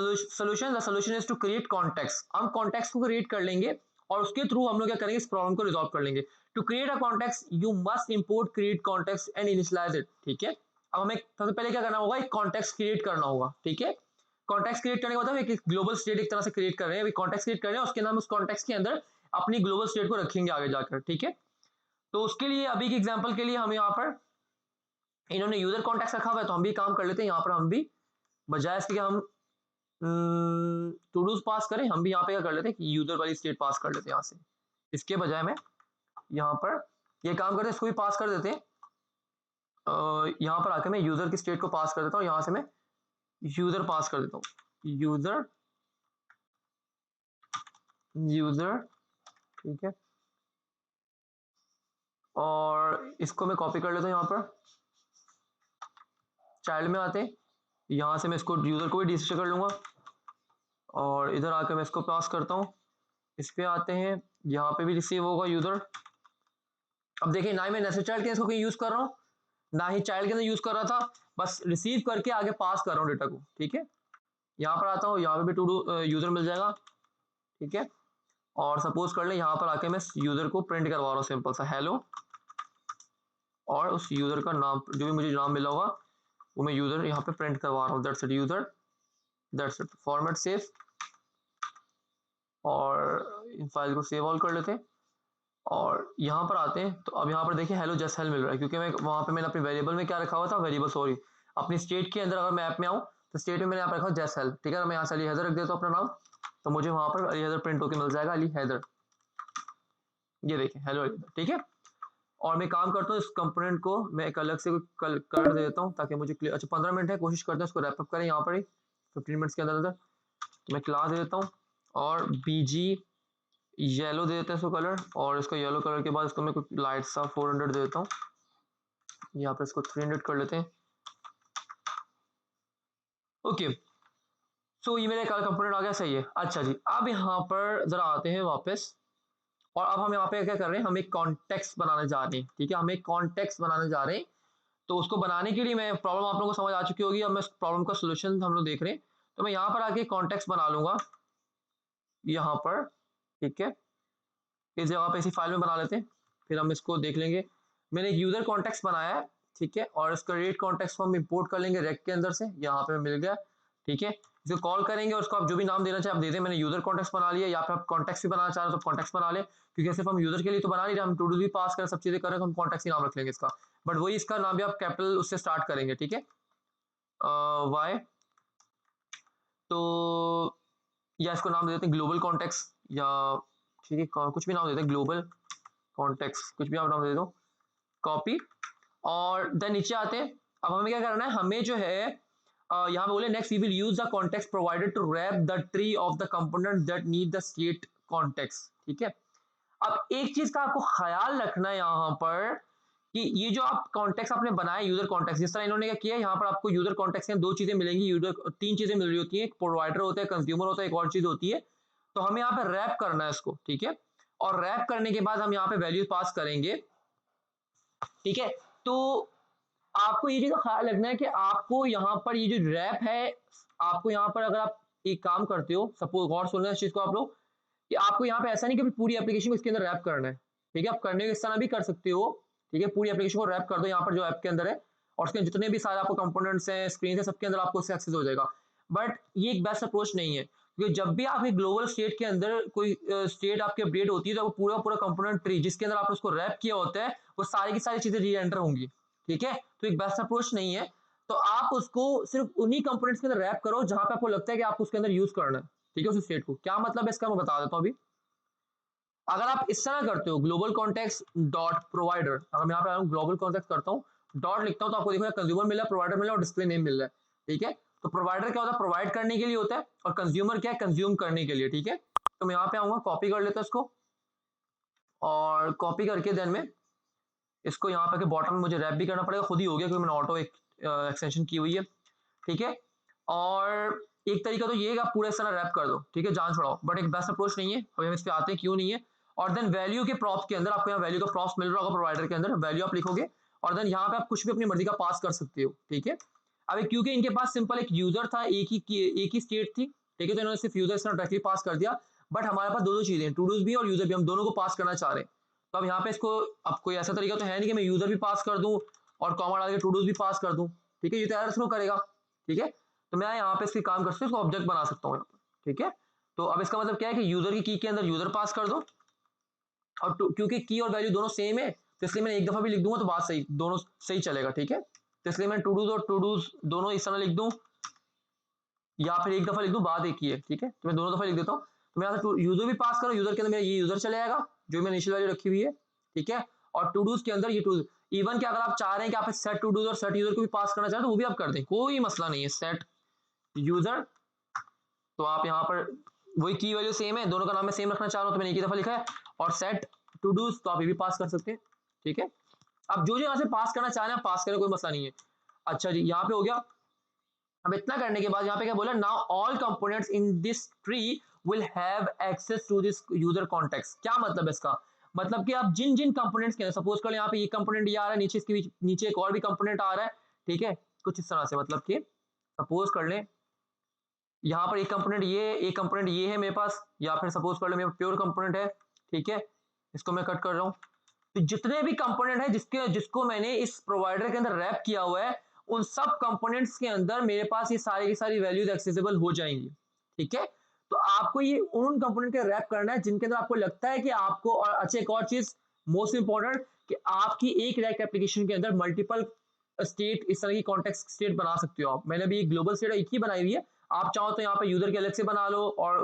Speaker 1: The solution is to create context. हम कॉन्टेक्स्ट को क्रिएट कर लेंगे, और उसके थ्रू हम लोग क्या करेंगे, इस प्रॉब्लम को रिजॉल्व कर लेंगे. To create a context you must import create context and initialize it. ठीक है, अब हमें सबसे पहले क्या करना होगा, एक कॉन्टेक्स्ट क्रिएट करना होगा. ठीक है, कॉन्टेक्स्ट क्रिएट करने के बाद एक ग्लोबल स्टेट एक तरह से क्रिएट कर रहे हैं, कॉन्टेक्स्ट क्रिएट कर रहे हैं, उसके नाम उस कॉन्टेक्स्ट के अंदर अपनी ग्लोबल स्टेट को रखेंगे आगे जाकर. ठीक है, तो उसके लिए अभी के एग्जांपल के लिए हम यहाँ पर, इन्होंने यूजर कॉन्टेक्स्ट रखा हुआ है, तो हम भी काम कर लेते हैं यहाँ पर, हम भी बजाय इसके हम टू डूज पास करें, हम भी यहाँ पे क्या कर लेते हैं कि यूजर वाली स्टेट पास कर लेते हैं यहाँ से. इसके बजाय में यहाँ पर ये काम करते हैं, इसको भी पास कर देते हैं. यहाँ पर आकर मैं यूजर की स्टेट को पास कर देता हूँ, यहाँ से मैं यूजर पास कर देता हूँ, यूजर यूजर. ठीक है, और इसको मैं कॉपी कर लेता हूँ, यहाँ पर चाइल्ड में आते हैं, यहाँ से मैं इसको यूजर को भी डिस्ट्रिक्ट कर लूंगा, और इधर आकर मैं इसको पास करता हूँ. इस पे आते हैं, यहाँ पे भी रिसीव होगा यूजर. अब देखिए, ना ही मैं नेस्टेड चाइल्ड के इसको कहीं यूज कर रहा हूँ, ना ही चाइल्ड के अंदर यूज कर रहा था, बस रिसीव करके आगे पास कर रहा हूँ डेटा को. ठीक है, यहाँ पर आता हूँ, यहाँ पे भी टू डू यूजर मिल जाएगा. ठीक है, और सपोज कर ले यहाँ पर आके मैं यूजर को प्रिंट करवा रहा हूँ, सिंपल सा हेलो, और उस यूजर का नाम जो भी मुझे नाम मिला होगा वो मैं यूजर यहाँ पे प्रिंट करवा रहा हूँ. That's it user, that's it. Format save, और इन फाइल को सेव ऑल कर लेते हैं, और यहाँ पर आते हैं. तो अब यहाँ पर देखिए हेलो जस्ट हेल मिल रहा है, क्योंकि मैं वहाँ पे मैंने अपने वेरिएबल में क्या रखा हुआ था, वेरिएबल सॉरी अपनी स्टेट के अंदर, अगर मैं ऐप में आऊँ तो स्टेट में मैंने यहाँ पर रखा जस्ट हेल. ठीक है, मैं यहाँ से अली हैदर रख देता हूँ अपना नाम, तो मुझे वहाँ पर अली हैदर प्रिंट होकर मिल जाएगा, अली हैदर. ये देखिए हेलो अली हैदर. ठीक है, और मैं काम करता हूँ, इस कंपोनेंट को मैं एक अलग से कलर दे देता हूँ ताकि मुझे क्लियर. अच्छा 15 मिनट है, कोशिश करते हैं इसको रैप अप करें यहाँ पर ही 15 मिनट्स के अंदर अंदर. तो मैं क्लास दे देता हूँ और बीजी येलो दे देते हैं इसको कलर, और इसको येलो कलर के बाद इसको मैं कुछ लाइट सा 400 दे देता हूँ। यहाँ पे इसको 300 कर लेते हैं। ओके, सो ये मेरा कलर कंपोनेंट आ गया, सही है। अच्छा जी, अब यहाँ पर जरा आते हैं वापस, और अब हम यहाँ पे क्या कर रहे हैं, हम एक कॉन्टेक्स्ट बनाने जा रहे हैं। ठीक है, हम एक कॉन्टेक्स्ट बनाने जा रहे हैं। तो उसको बनाने के लिए मैं प्रॉब्लम आप लोगों को समझ आ चुकी होगी, अब मैं प्रॉब्लम का सोल्यूशन हम लोग देख रहे हैं। तो मैं यहाँ पर आके कॉन्टेक्स्ट बना लूंगा यहाँ पर। ठीक है, इस जगह पे इसी फाइल में बना लेते हैं, फिर हम इसको देख लेंगे। मैंने एक यूजर कॉन्टेक्स्ट बनाया है। ठीक है, और इसका रेट कॉन्टेक्स्ट को हम इंपोर्ट कर लेंगे रेक के अंदर से, यहाँ पे मिल गया। ठीक है, इसे कॉल करेंगे, उसको आप जो भी नाम देना चाहे आप दे दें। मैंने यूजर कॉन्टेक्स्ट बना लिया, या फिर आप कॉन्टेक्स्ट भी बनाना चाह रहे हो तो कॉन्टेक्स्ट बना ले, क्योंकि सिर्फ हम यूजर के लिए तो बना नहीं रहे, हम टू डू भी पास करें, सब चीजें करें, तो हम कॉन्टेक्स्ट ही नाम रख लेंगे इसका। बट वही, इसका नाम भी आप कैपिटल उससे स्टार्ट करेंगे। ठीक है, वाई, तो या इसको नाम दे देते हैं ग्लोबल कॉन्टेक्स्ट, या ठीक है कुछ भी नाम देते हैं, ग्लोबल कॉन्टेक्स्ट, कुछ भी आप नाम दे दो। कॉपी, और देन नीचे आते हैं। अब हमें क्या करना है, हमें जो है यहाँ पे बोले next we will use the context provided to wrap the tree of the component that need the state context. ठीक है, अब एक चीज का आपको ख्याल रखना है यहाँ पर, कि ये जो आप कॉन्टेक्स्ट आपने बनाया यूजर कॉन्टेक्स्ट, जिस तरह इन्होंने क्या किया, यहाँ पर आपको यूजर कॉन्टेक्स्ट में दो चीजें मिलेंगी, यूजर तीन चीजें मिल रही होती है, एक प्रोवाइडर होता है, कंज्यूमर होता है, एक और चीज होती है। तो हमें यहाँ पे रैप करना है इसको। ठीक है, और रैप करने के बाद हम यहाँ पे वैल्यू पास करेंगे। ठीक है, तो आपको ये चीज का ख्याल रखना है कि आपको यहाँ पर ये जो रैप है, आपको यहाँ पर अगर आप एक काम करते हो, सपोज गौर सुन रहे हैं इस चीज को आप लोग, कि आपको यहाँ पे ऐसा नहीं कि पूरी एप्लीकेशन को इसके अंदर रैप करना है। ठीक है, आप करने को इस तरह भी कर सकते हो। ठीक है, पूरी एप्लीकेशन को रैप कर दो यहाँ पर जो ऐप के अंदर है, और उसके जितने भी सारे आपको कंपोनेंट्स हैं, स्क्रीन है, सबके अंदर आपको उससे एक्सेस हो जाएगा। बट ये एक बेस्ट अप्रोच नहीं है, क्योंकि जब भी आप एक ग्लोबल स्टेट के अंदर कोई स्टेट आपकी अपडेट होती है, तो वो पूरा पूरा कंपोनेंट ट्री जिसके अंदर आपने उसको रैप किया होता है, वो सारी की सारी चीजें री एंटर होंगी। ठीक है, तो एक बेस्ट अप्रोच नहीं है। तो आप उसको सिर्फ उन्हीं कंपोनेंट्स के अंदर रैप करो जहां पे आपको लगता है कि आपको उसके अंदर यूज करना है। ठीक है, उस स्टेट को क्या मतलब है इसका मैं बता देता हूं अभी। अगर आप इस तरह करते हो, ग्लोबल कॉन्टेक्स्ट डॉट प्रोवाइडर, अगर मैं यहाँ पे ग्लोबल कॉन्टेक्स्ट करता हूँ, डॉट लिखता हूँ, तो आपको देखो कंज्यूमर मिला, प्रोवाइडर मिला, और डिस्प्ले नेम मिल रहा है। ठीक है, तो प्रोवाइडर क्या होता है, प्रोवाइड करने के लिए होता है, और कंज्यूमर क्या है, कंज्यूम करने के लिए। ठीक है, तो मैं यहाँ पे आऊंगा, कॉपी कर लेता हूँ इसको, और कॉपी करके देन में इसको यहाँ पे बॉटम में मुझे रैप भी करना पड़ेगा, खुद ही हो गया क्योंकि मैंने ऑटो एक एक्सटेंशन की हुई है। ठीक है, और एक तरीका तो ये है कि आप पूरा इस तरह रैप कर दो। ठीक है, जान छुड़ाओ, बट एक बेस्ट अप्रोच नहीं है। अभी हम इस पे आते हैं क्यों नहीं है। और देन वैल्यू के प्रॉप्स के अंदर आपको यहाँ वैल्यू का प्रॉप्स मिल रहा होगा प्रोवाइडर के अंदर, वैल्यू आप लिखोगे, और देन यहाँ पे आप कुछ भी अपनी मर्जी का पास कर सकते हो। ठीक है, अभी क्योंकि इनके पास सिंपल एक यूजर था, एक ही स्टेट थी। ठीक है, तो इन्होंने सिर्फ यूजर डायरेक्टली पास कर दिया, बट हमारे पास दो दो चीजें, टू डूज भी और यूजर भी, हम दोनों को पास करना चाह रहे हैं। तो अब यहाँ पे इसको, अब कोई ऐसा तरीका तो है नहीं कि मैं यूजर भी पास कर दूं और कॉमा डाल के टू डूज भी पास कर दूं। ठीक है, ये तो एरर थ्रो करेगा। ठीक है, तो मैं यहाँ पे इसकी काम कर सकता हूँ, इसको ऑब्जेक्ट बना सकता हूँ यहाँ पर। ठीक है, तो अब इसका मतलब क्या है कि यूजर की के अंदर यूजर पास कर दो, और क्योंकि की और वैल्यू दोनों सेम है, तो इसलिए मैं एक दफा भी लिख दूंगा तो बात सही, दोनों सही चलेगा। ठीक है, तो इसलिए मैं टू डूज और टू डूज दोनों इस तरह लिख दूं, या फिर एक दफा लिख दूं, बात एक ही है। ठीक है, तो मैं दोनों दफा लिख देता हूँ। तो मैं यहाँ से यूजर भी पास करूँ, यूजर के अंदर मेरा ये यूजर चले जाएगा जो मैंने इनिशियल वैल्यू रखी हुई है। ठीक है, और टू डूज के अंदर ये टू, इवन कि अगर आप चाह रहे हैं कि आप सेट टू डूज और सेट यूजर को भी पास करना चाहते हैं तो वो भी आप कर दें, कोई मसला नहीं है। सेट यूजर, तो आप यहाँ पर वही की वैल्यू सेम है, दोनों का नाम मैं सेम रखना चाह रहा हूँ, तो मैंने एक ही दफा लिखा है। और सेट टू डूज, तो आप ये भी पास कर सकते हैं। ठीक है, अब जो जो यहाँ से पास करना चाह रहे हैं पास करें, कोई मसला नहीं है। अच्छा जी, यहाँ पे हो गया। अब इतना करने के बाद यहाँ पे क्या बोला, now all components in this tree will have access to this user context. क्या मतलब है इसका, मतलब कि आप जिन जिन कंपोनेंट्स के, सपोज कर यहाँ पे ये कंपोनेंट ये आ रहा है, नीचे इसके नीचे एक और भी कंपोनेंट आ रहा है। ठीक है, कुछ इस तरह से, मतलब कि सपोज कर लें यहाँ पर एक कंपोनेंट ये है मेरे पास, या फिर सपोज कर ले मेरे प्योर कंपोनेंट है। ठीक है, इसको मैं कट कर रहा हूँ। तो जितने भी कंपोनेंट है जिसको मैंने इस प्रोवाइडर के अंदर रैप किया हुआ है, उन सब कंपोनेंट्स के अंदर मेरे पास ये सारी की सारी वैल्यूज एक्सेसिबल हो जाएंगी। ठीक है, तो आपको ये उन कंपोनेंट के रैप करना है जिनके अंदर आपको लगता है कि आपको, और अच्छा एक और चीज मोस्ट इंपॉर्टेंट, कि आपकी एक रैक एप्लीकेशन के अंदर मल्टीपल स्टेट, इस तरह की कॉन्टेक्स्ट स्टेट बना सकते हो आप। मैंने अभी ग्लोबल स्टेट एक ही बनाई हुई है, आप चाहो तो यहाँ पे यूजर के अलग से बना लो, और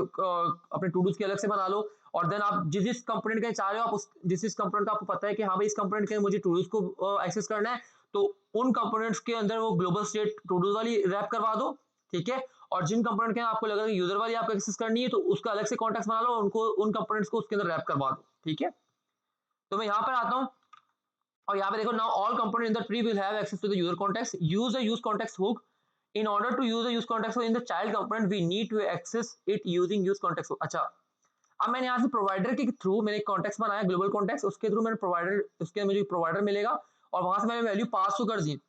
Speaker 1: अपने टू डूज के अलग से बना लो, और देन आप जिस कंपोनेंट के चाह रहे हो, आप उस जिस कंपोनेंट का आपको पता है कि हाँ भाई इस कंपोनेंट के मुझे टू डूज को एक्सेस करना है, तो उन कंपोनेंट्स के अंदर वो ग्लोबल स्टेट टू डूज वाली रैप करवा दो। ठीक है, और जिन कंपोनेंट के आपको लग रहा है यूजर वाली आपको एक्सेस करनी है तो उसका अलग से कॉन्टेक्ट बना लो, उनको उन कंपोनेंट्स को उसके अंदर रैप करवा दो। ठीक है, तो मैं यहाँ पर आता हूँ और यहाँ पे देखो now all component in the tree will have access to the user context, use the use context hook. In order to use the use context in the child component we need to access it using use context hook. अच्छा, अब मैंने यहाँ से provider के through मैंने एक contact बनाया global contact, उसके थ्रू मैंने प्रोवाइडर, उसके मुझे प्रोवाइडर मिलेगा और वहां से मैंने वैल्यू पास तो कर दी।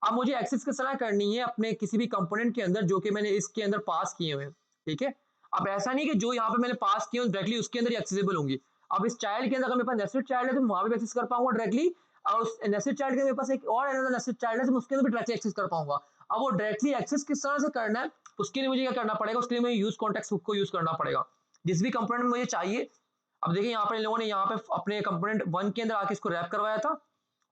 Speaker 1: अब मुझे एक्सेस किस तरह करनी है अपने किसी भी कंपोनेंट के अंदर जो कि मैंने इसके अंदर पास किए हुए हैं। ठीक है, अब ऐसा नहीं कि जो यहाँ पे मैंने पास किए डायरेक्टली उसके अंदर ही एक्सेसिबल होंगी। अब इस चाइल्ड के अंदर अगर मेरे पास नेस्टेड चाइल्ड है तो मैं वहां भी एक्सेस कर पाऊंगा डायरेक्टली, और उस नेस्टेड चाइल्ड के मेरे पास एक और नेस्टेड चाइल्ड है तो उसके अंदर भी डायरेक्टली एक्सेस कर पाऊंगा। अब वो डायरेक्टली एक्सेस किस तरह से करना है उसके लिए मुझे क्या करना पड़ेगा, उसके लिए मुझे यूज कॉन्टेक्ट हुक को यूज करना पड़ेगा जिस भी कंपोनेंट में मुझे चाहिए। अब देखिए यहाँ पर इन लोगों ने यहाँ पे अपने कंपोनेंट 1 के अंदर आके इसको रैप करवाया था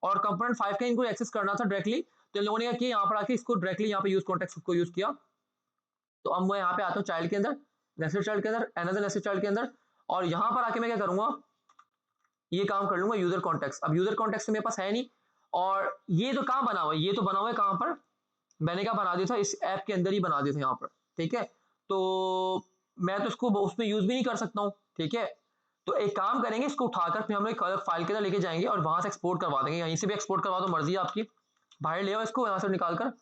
Speaker 1: और कंपोनेंट 5 का इनको एक्सेस करना था डायरेक्टली, तो इन लोगों ने क्या किया यहाँ पर आके इसको डायरेक्टली यहाँ पे यूज कॉन्टेक्ट को यूज किया। तो अब मैं यहाँ पे आता हूँ चाइल्ड के अंदर, नेस्टेड चाइल्ड के अंदर, अनदर नेस्टेड चाइल्ड के अंदर, और यहाँ पर आके मैं क्या करूंगा, ये काम कर लूंगा यूजर कॉन्टेक्ट। अब यूजर कॉन्टेक्ट मेरे पास है नहीं, और ये तो कहाँ बना हुआ है, ये तो बना हुआ है कहाँ पर, मैंने क्या बना दिया था इस ऐप के अंदर ही बना दिया था यहाँ पर। ठीक है, तो मैं तो इसको उसमें यूज भी नहीं कर सकता हूँ। ठीक है, तो एक काम करेंगे, इसको उठाकर फिर हम लोग एक अलग फाइल के अंदर लेके जाएंगे और वहां से एक्सपोर्ट करवा देंगे, यहीं से भी एक्सपोर्ट करवा दो, मर्जी है आपकी। बाहर ले आओ इसको यहाँ से निकालकर,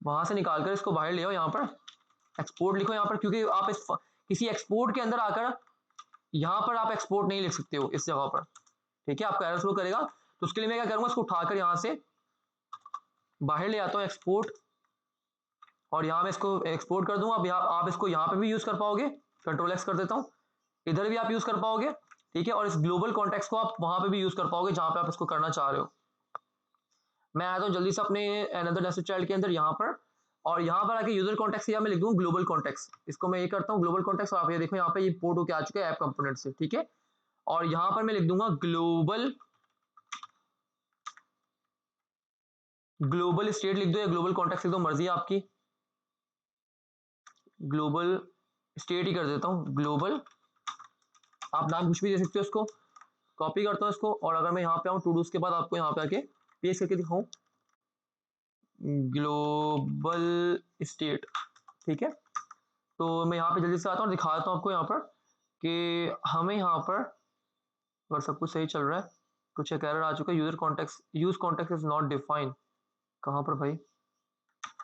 Speaker 1: वहां से निकालकर इसको बाहर ले आओ, यहाँ पर एक्सपोर्ट लिखो यहाँ पर, क्योंकि आप इस किसी एक्सपोर्ट के अंदर आकर यहाँ पर आप एक्सपोर्ट नहीं लिख सकते हो इस जगह पर। ठीक है, आपका एरर शो करेगा, तो उसके लिए मैं क्या करूंगा, इसको उठाकर यहाँ से बाहर ले आता हूँ एक्सपोर्ट, और यहाँ मैं इसको एक्सपोर्ट कर दूंगा। अब आप इसको यहाँ पे भी यूज कर पाओगे, कंट्रोल एक्स कर देता हूँ, इधर भी आप यूज कर पाओगे। ठीक है, और इस ग्लोबल कॉन्टेक्स्ट को आप वहां पे भी यूज कर पाओगे जहां पे आप इसको करना चाह रहे हो। मैं आता हूँ जल्दी से अपने अनदर नेस्टेड चाइल्ड के अंदर यहाँ पर, और यहाँ पर आके यूजर कॉन्टेक्ट या मैं लिख दूँ ग्लोबल कॉन्टेक्ट, इसको मैं ये करता हूँ ग्लोबल कॉन्टेक्ट, और आप ये देखो यहाँ पे ये पोर्ट होके आ चुका है ऐप कंपोनेंट से। ठीक है, और यहाँ पर मैं लिख दूंगा ग्लोबल, ग्लोबल स्टेट लिख दो या ग्लोबल कॉन्टेक्ट लिख दो, मर्जी है आपकी, ग्लोबल स्टेट ही कर देता हूँ, ग्लोबल, आप नाम कुछ भी दे सकते हो उसको। कॉपी करता हूँ इसको, और अगर मैं यहाँ पे आऊँ टू डूज के बाद आपको यहाँ पे आके पेस्ट करके दिखाऊं ग्लोबल स्टेट। ठीक है, तो मैं यहाँ पे जल्दी से आता हूँ, दिखाता हूँ आपको यहाँ पर कि हमें यहाँ पर अगर सब कुछ सही चल रहा है, कुछ एक एरर आ चुका है, user context, use contact is not defined, कहाँ पर भाई,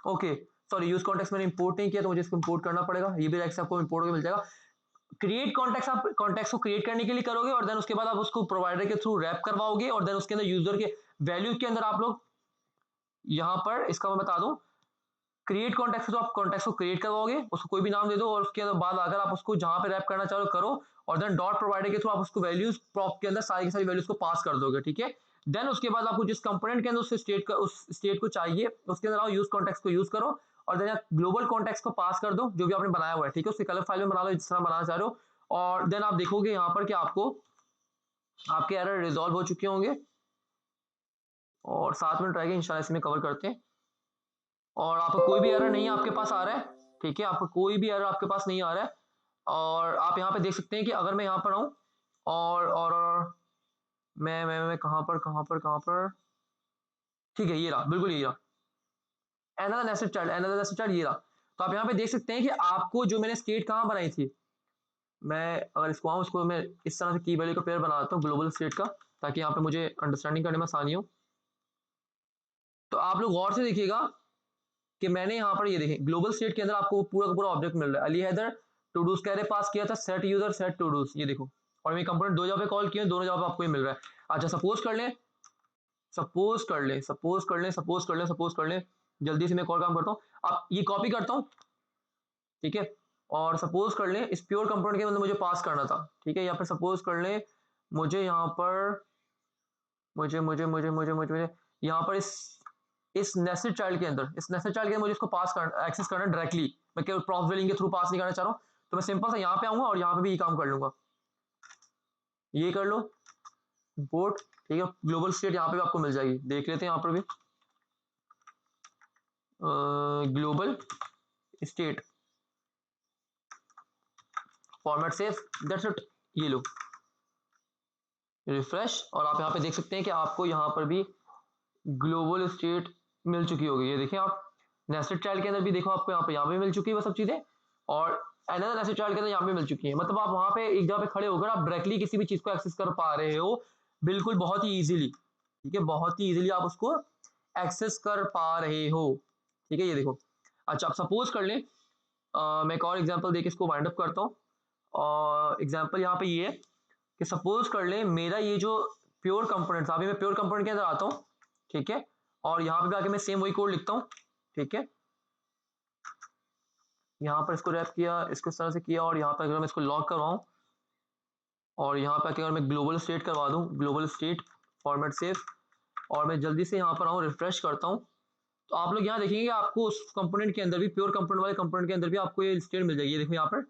Speaker 1: ओके सॉरी, यूज कॉन्टेक्ट मैंने इंपोर्ट नहीं किया तो मुझे इसको इंपोर्ट करना पड़ेगा, ये भी डायरेक्ट आपको इंपोर्ट होकर मिल जाएगा। क्रिएट कॉन्टेक्ट आप कॉन्टेक्ट को क्रिएट करने के लिए करोगे, और देन उसके बाद आप उसको प्रोवाइडर के थ्रू रैप करवाओगे, और देन उसके अंदर यूजर के वैल्यू के अंदर आप लोग यहाँ पर, इसका मैं बता दूं, क्रिएट कॉन्टेक्ट तो आप कॉन्टेक्ट को क्रिएट करवाओगे, उसको कोई भी नाम दे दो, और उसके बाद अगर आप उसको जहां पे रैप करना चाहो करो, और देन डॉट प्रोवाइडर के थ्रू आप उसको वैल्यूज प्रॉप के अंदर सारी की सारी वैल्यूज को पास कर दोगे। ठीक है, देन उसके बाद आपको जिस कंपोनेंट के अंदर उस स्टेट का उस स्टेट को चाहिए उसके अंदर आओ, यूज कॉन्टेक्ट को यूज करो, और देन ग्लोबल कॉन्टेक्ट को पास कर दो जो भी आपने बनाया हुआ है। ठीक है, उसके कलर फाइल में बना लो जिस तरह बनाना चाह रहे हो, और देन आप देखोगे यहाँ पर कि आपको आपके एरर रिजॉल्व हो चुके होंगे, और 7 मिनट रह गए, इंशाल्लाह इसमें कवर करते हैं। और आपका कोई भी एरर नहीं आपके पास आ रहा है, ठीक है, आपका कोई भी एरर आपके पास नहीं आ रहा है, और आप यहाँ पे देख सकते हैं कि अगर मैं यहाँ पर आऊँ और मैं कहाँ पर, ठीक है, ये रहा, बिल्कुल ये रहा, एनदर नेस्टेड चाइल्ड ये रहा। तो आप यहाँ पे देख सकते हैं कि आपको जो मैंने स्टेट कहाँ बनाई थी, मैं अगर इसको आऊँ, इसको मैं इस तरह से की वैल्यू का पेयर बनाता हूँ ग्लोबल स्टेट का, ताकि यहाँ पे मुझे अंडरस्टैंडिंग करने में आसानी हो। तो आप लोग गौर से देखिएगा कि मैंने यहाँ पर ये देखें ग्लोबल स्टेट के अंदर आपको पूरा का पूरा ऑब्जेक्ट मिल रहा है, अली हैदर टू डूज कैरे पास किया था, set user set todos, ये देखो, और मैं कंपोनेंट दो जगह पे कॉल किए, दोनों जगह पे आपको ये मिल रहा है। अच्छा, सपोज कर लें, जल्दी से मैं एक और काम करता हूँ, अब ये कॉपी करता हूँ। ठीक है, और सपोज कर लें इस प्योर कंपोनेंट के अंदर मुझे पास करना था। ठीक है, यहाँ पर सपोज कर लें मुझे यहाँ पर मुझे यहाँ पर इस नेस्टेड चाइल्ड के अंदर, मुझे इसको पास करना, एक्सेस करना डायरेक्टली, मैं केवल प्रॉप वेलिंग के थ्रू पास नहीं करना चाह रहा हूँ, तो मैं सिंपल सा यहाँ पे आऊंगा और यहाँ पे भी ये काम कर लूंगा, ये कर लो इंपोर्ट। ठीक है, ग्लोबल स्टेट यहाँ पे भी आपको मिल जाएगी, देख लेते हैं यहाँ पर भी global state format save, that's it, ये लो रिफ्रेश, और आप यहाँ पे देख सकते हैं कि आपको यहाँ पर भी ग्लोबल स्टेट मिल चुकी होगी, ये देखें आप, नेस्टेड चाइल्ड के अंदर भी देखो आपको यहाँ पे मिल चुकी है वो सब चीजें, और अनदर नेस्टेड चाइल्ड के अंदर यहाँ पे मिल चुकी है। मतलब आप वहां पे एक जगह पे खड़े होकर आप डायरेक्टली किसी भी चीज को एक्सेस कर पा रहे हो, बिल्कुल बहुत ही इजीली। ठीक है, बहुत ही इजीली आप उसको एक्सेस कर पा रहे हो। ठीक है, ये देखो। अच्छा, आप सपोज कर लें, मैं एक और एग्जांपल देके इसको वाइंड अप करता हूँ। और एग्जांपल यहाँ पे ये है कि सपोज कर लें मेरा ये जो प्योर कंपोनेंट्स, अभी मैं प्योर कंपोनेंट के अंदर आता हूँ। ठीक है, और यहाँ पे आके मैं सेम वही कोड लिखता हूँ। ठीक है, यहाँ पर इसको रैप किया, इसको इस तरह से किया, और यहाँ पर अगर मैं इसको लॉक करवाऊँ और यहाँ पे आके अगर मैं ग्लोबल स्टेट करवा दूँ, ग्लोबल स्टेट फॉर्मेट सेव, और मैं जल्दी से यहाँ पर आऊँ, रिफ्रेश करता हूँ, तो आप लोग यहाँ देखेंगे कि आपको उस कंपोनेंट के अंदर भी, प्योर कंपोनेंट वाले कंपोनेंट के अंदर भी आपको ये स्टेट मिल जाएगी। ये देखो यहाँ पर,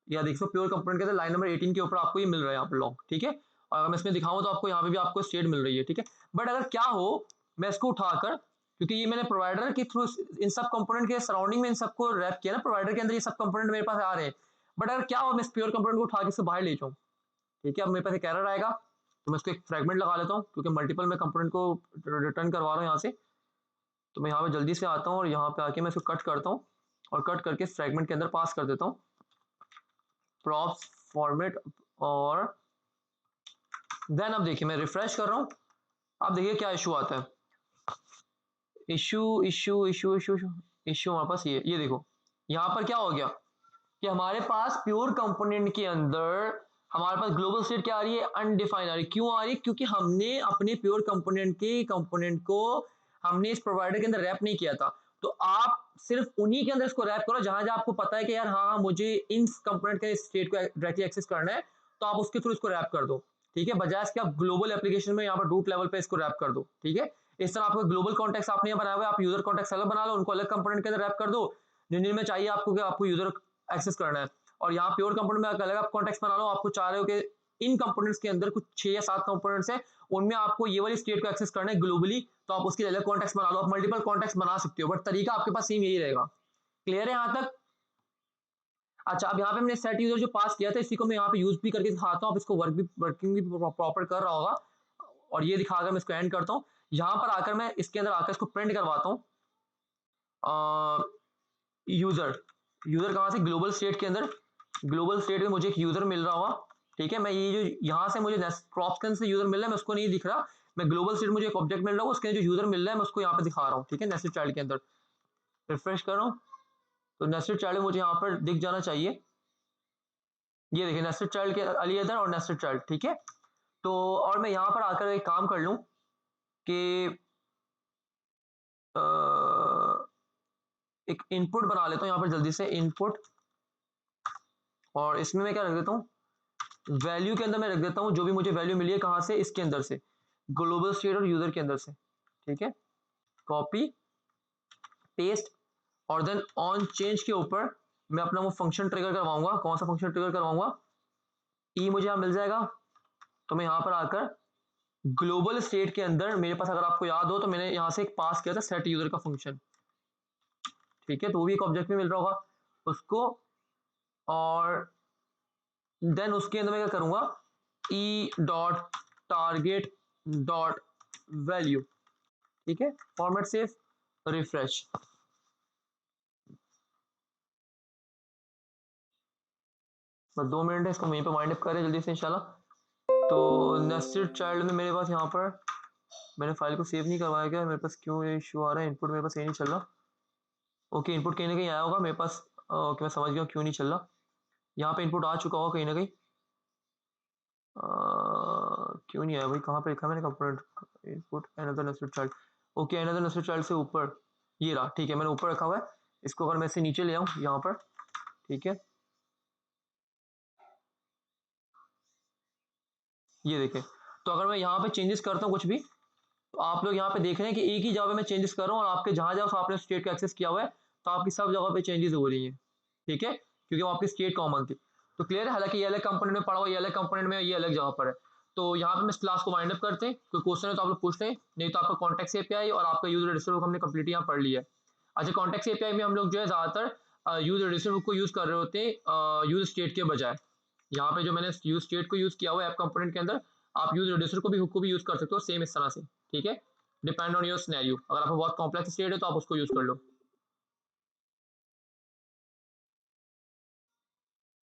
Speaker 1: या देखो प्योर कंपोनेंट के अंदर लाइन नंबर 18 के ऊपर आपको ये मिल रहा है यहाँ पर लॉग। ठीक है, और अगर मैं इसमें दिखाऊं तो आपको यहाँ पे भी आपको स्टेट मिल रही है। ठीक है, बट अगर क्या हो, मैं इसको उठाकर, क्योंकि ये मैंने प्रोवाइडर के थ्रू इन सब कंपोनेंट के सराउंडिंग में इन सबको रैप किया ना, प्रोवाइडर के अंदर ये सब कंपोनेंट मेरे पास आ रहे हैं। बट अगर क्या हो, मैं इस प्योर कंपोनेंट को उठा के इससे बाहर ले जाऊँ। ठीक है, अब मेरे पास एक एरर आएगा, तो मैं इसको एक फ्रेगमेंट लगा लेता हूँ, क्योंकि मल्टीपल मैं कंपोनेंट को रिटर्न करवा रहा हूँ यहाँ से। तो मैं यहाँ पे जल्दी से आता हूँ और यहाँ पे आके मैं इसको कट करता हूँ, और कट करके फ्रेगमेंट के अंदर पास कर देता हूँ प्रॉप्स फॉर्मेट। और देन अब देखिए मैं रिफ्रेश कर रहा हूँ, अब देखिए क्या इशू आता है। Issue issue issue issue issue हमारे पास ये देखो, यहाँ पर क्या हो गया कि हमारे पास प्योर कंपोनेंट के अंदर हमारे पास ग्लोबल स्टेट क्या आ रही है, अनडिफाइंड आ रही है। क्यों आ रही है? क्योंकि हमने अपने प्योर कंपोनेंट के कंपोनेंट को हमने इस प्रोवाइडर के अंदर रैप नहीं किया था। तो आप सिर्फ उन्हीं के अंदर इसको रैप करो जहां जहां आपको पता है कि यार हाँ मुझे इन कंपोनेंट के स्टेट को डायरेक्टली एक्सेस करना है, तो आप उसके थ्रू इसको रैप कर दो। ठीक है, बजाय इसके आप ग्लोबल एप्लीकेशन में यहाँ पर रूट लेवल पे इसको रैप कर दो। ठीक है, इस तरह आपको ग्लोबल कॉन्टेक्ट आपने बनाया हुआ है, आप यूजर कॉन्टेक्ट अलग बना लो, उनको अलग कंपोनेंट के अंदर रैप कर दो जिनमें चाहिए आपको कि आपको यूजर एक्सेस करना है। और यहाँ प्योर कंपोनेंट में अलग आप कॉन्टेक्ट बना लो, आपको चाह रहे हो कि इन कंपोनेंट्स के अंदर कुछ 6 या 7 कंपोनेंट्स हैं, उनमें आपको ये वाली स्टेट को एक्सेस करना है ग्लोबली, तो आप उसके अलग कॉन्टेक्ट बना लो। आप मल्टीपल कॉन्टेक्ट बना सकते हो, बट तरीका आपके पास सेम यही रहेगा। क्लियर है यहाँ तक? अच्छा, अब यहाँ पे मैंने सेट यूजर जो पास किया था, इसी को मैं यहाँ पे यूज भी करके दिखाता हूँ, आप इसको वर्किंग भी प्रॉपर कर रहा होगा। और ये दिखाकर मैं इसको एंड करता हूँ। यहाँ पर आकर मैं इसके अंदर आकर इसको प्रिंट करवाता हूँ यूजर। यूजर कहाँ से? ग्लोबल स्टेट के अंदर। ग्लोबल स्टेट में मुझे एक यूजर मिल रहा होगा। ठीक है, मैं ये जो यहाँ से मुझे प्रॉप्स से यूजर मिल रहा है, मैं उसको नहीं दिख रहा। मैं ग्लोबल स्टेट मुझे एक ऑब्जेक्ट मिल रहा है, उसके जो यूजर मिल रहा है मैं उसको यहाँ पे दिखा रहा हूँ। ठीक है, नेस्टेड चाइल्ड के अंदर रिफ्रेश कर रहा हूँ, तो नेस्टेड चाइल्ड मुझे यहाँ पर दिख जाना चाहिए। ये देखिए नेस्टेड चाइल्ड के अली अदर और नेस्टेड चाइल्ड। ठीक है, तो और मैं यहाँ पर आकर एक काम कर लूँ कि एक इनपुट बना लेता हूँ यहाँ पर जल्दी से, इनपुट। और इसमें मैं क्या रख देता हूँ, वैल्यू के अंदर मैं रख देता हूँ जो भी मुझे वैल्यू मिली है, कहाँ से? इसके अंदर से, ग्लोबल स्टेट और यूजर के अंदर से। ठीक है, कॉपी पेस्ट, और देन ऑन चेंज के ऊपर मैं अपना वो फंक्शन ट्रिगर करवाऊंगा। कौन सा फंक्शन ट्रिगर करवाऊंगा? ई मुझे यहाँ मिल जाएगा, तो मैं यहाँ पर आकर ग्लोबल स्टेट के अंदर मेरे पास, अगर आपको याद हो तो मैंने यहाँ से एक पास किया था सेट यूजर का फंक्शन। ठीक है, तो वो भी एक ऑब्जेक्ट में मिल रहा होगा उसको। और देन उसके अंदर मैं क्या करूंगा, E dot target dot value. ठीक है, फॉर्मेट सेव, रिफ्रेश। बस 2 मिनट है, इसको वहीं पे वाइंड अप करें जल्दी से इंशाल्लाह। तो नेस्टेड चाइल्ड में मेरे पास यहाँ पर मैंने फाइल को सेव नहीं करवाया गया, मेरे पास क्यों ये इशू आ रहा है? इनपुट मेरे पास ये नहीं चल रहा। ओके, इनपुट कहीं ना कहीं आया होगा मेरे पास। ओके, मैं समझ गया क्यों नहीं चल रहा। यहाँ पे इनपुट आ चुका होगा कहीं ना कहीं। क्यों नहीं आया भाई? कहाँ पे लिखा मैंने component input another nested child? Okay, another nested child से ऊपर ये रहा। ठीक है, मैंने ऊपर रखा हुआ है। इसको अगर मैं से नीचे ले आऊँ यहाँ पर, ठीक है, ये देखें। तो अगर मैं यहाँ पे चेंजेस करता हूँ कुछ भी, तो आप लोग यहाँ पे देख रहे हैं कि एक ही जगह पे मैं चेंजेस कर रहा हूँ, और आपके जहां जहां आपने स्टेट का एक्सेस किया हुआ है, तो आपकी सब जगह पे चेंजेस हो रही है। ठीक है, क्योंकि वो आपकी स्टेट कॉमन थी। तो क्लियर है? हालांकि ये अलग कंपोनेंट में पड़ा हुआ, ये अलग कंपोनेंट में, ये अलग जगह पर है। तो यहाँ पे मैं इस क्लास को वाइंड अप करते हैं। कोई क्वेश्चन है तो आप लोग पूछते हैं, नहीं तो आपका कॉन्टेक्ट एपीआई और आपका यूजर रजिस्टर बुक हमने कंप्लीट यहाँ पढ़ लिया है। अच्छा, कॉन्टेक्ट एपीआई में हम लोग जो है ज्यादातर यूजर रजिस्टर बुक को यूज कर रहे होते हैं यूज स्टेट के बजाय। यहाँ पे जो मैंने यूज स्टेट को यूज किया हुआ है ऐप कंपोनेंट के अंदर, आप यूज रजिस्टर को भी हुक को भी यूज कर सकते हो सेम इस तरह से। ठीक है, डिपेंड ऑन योर सिनेरियो। अगर आपको बहुत कॉम्प्लेक्स स्टेट है तो आप उसको यूज कर लो।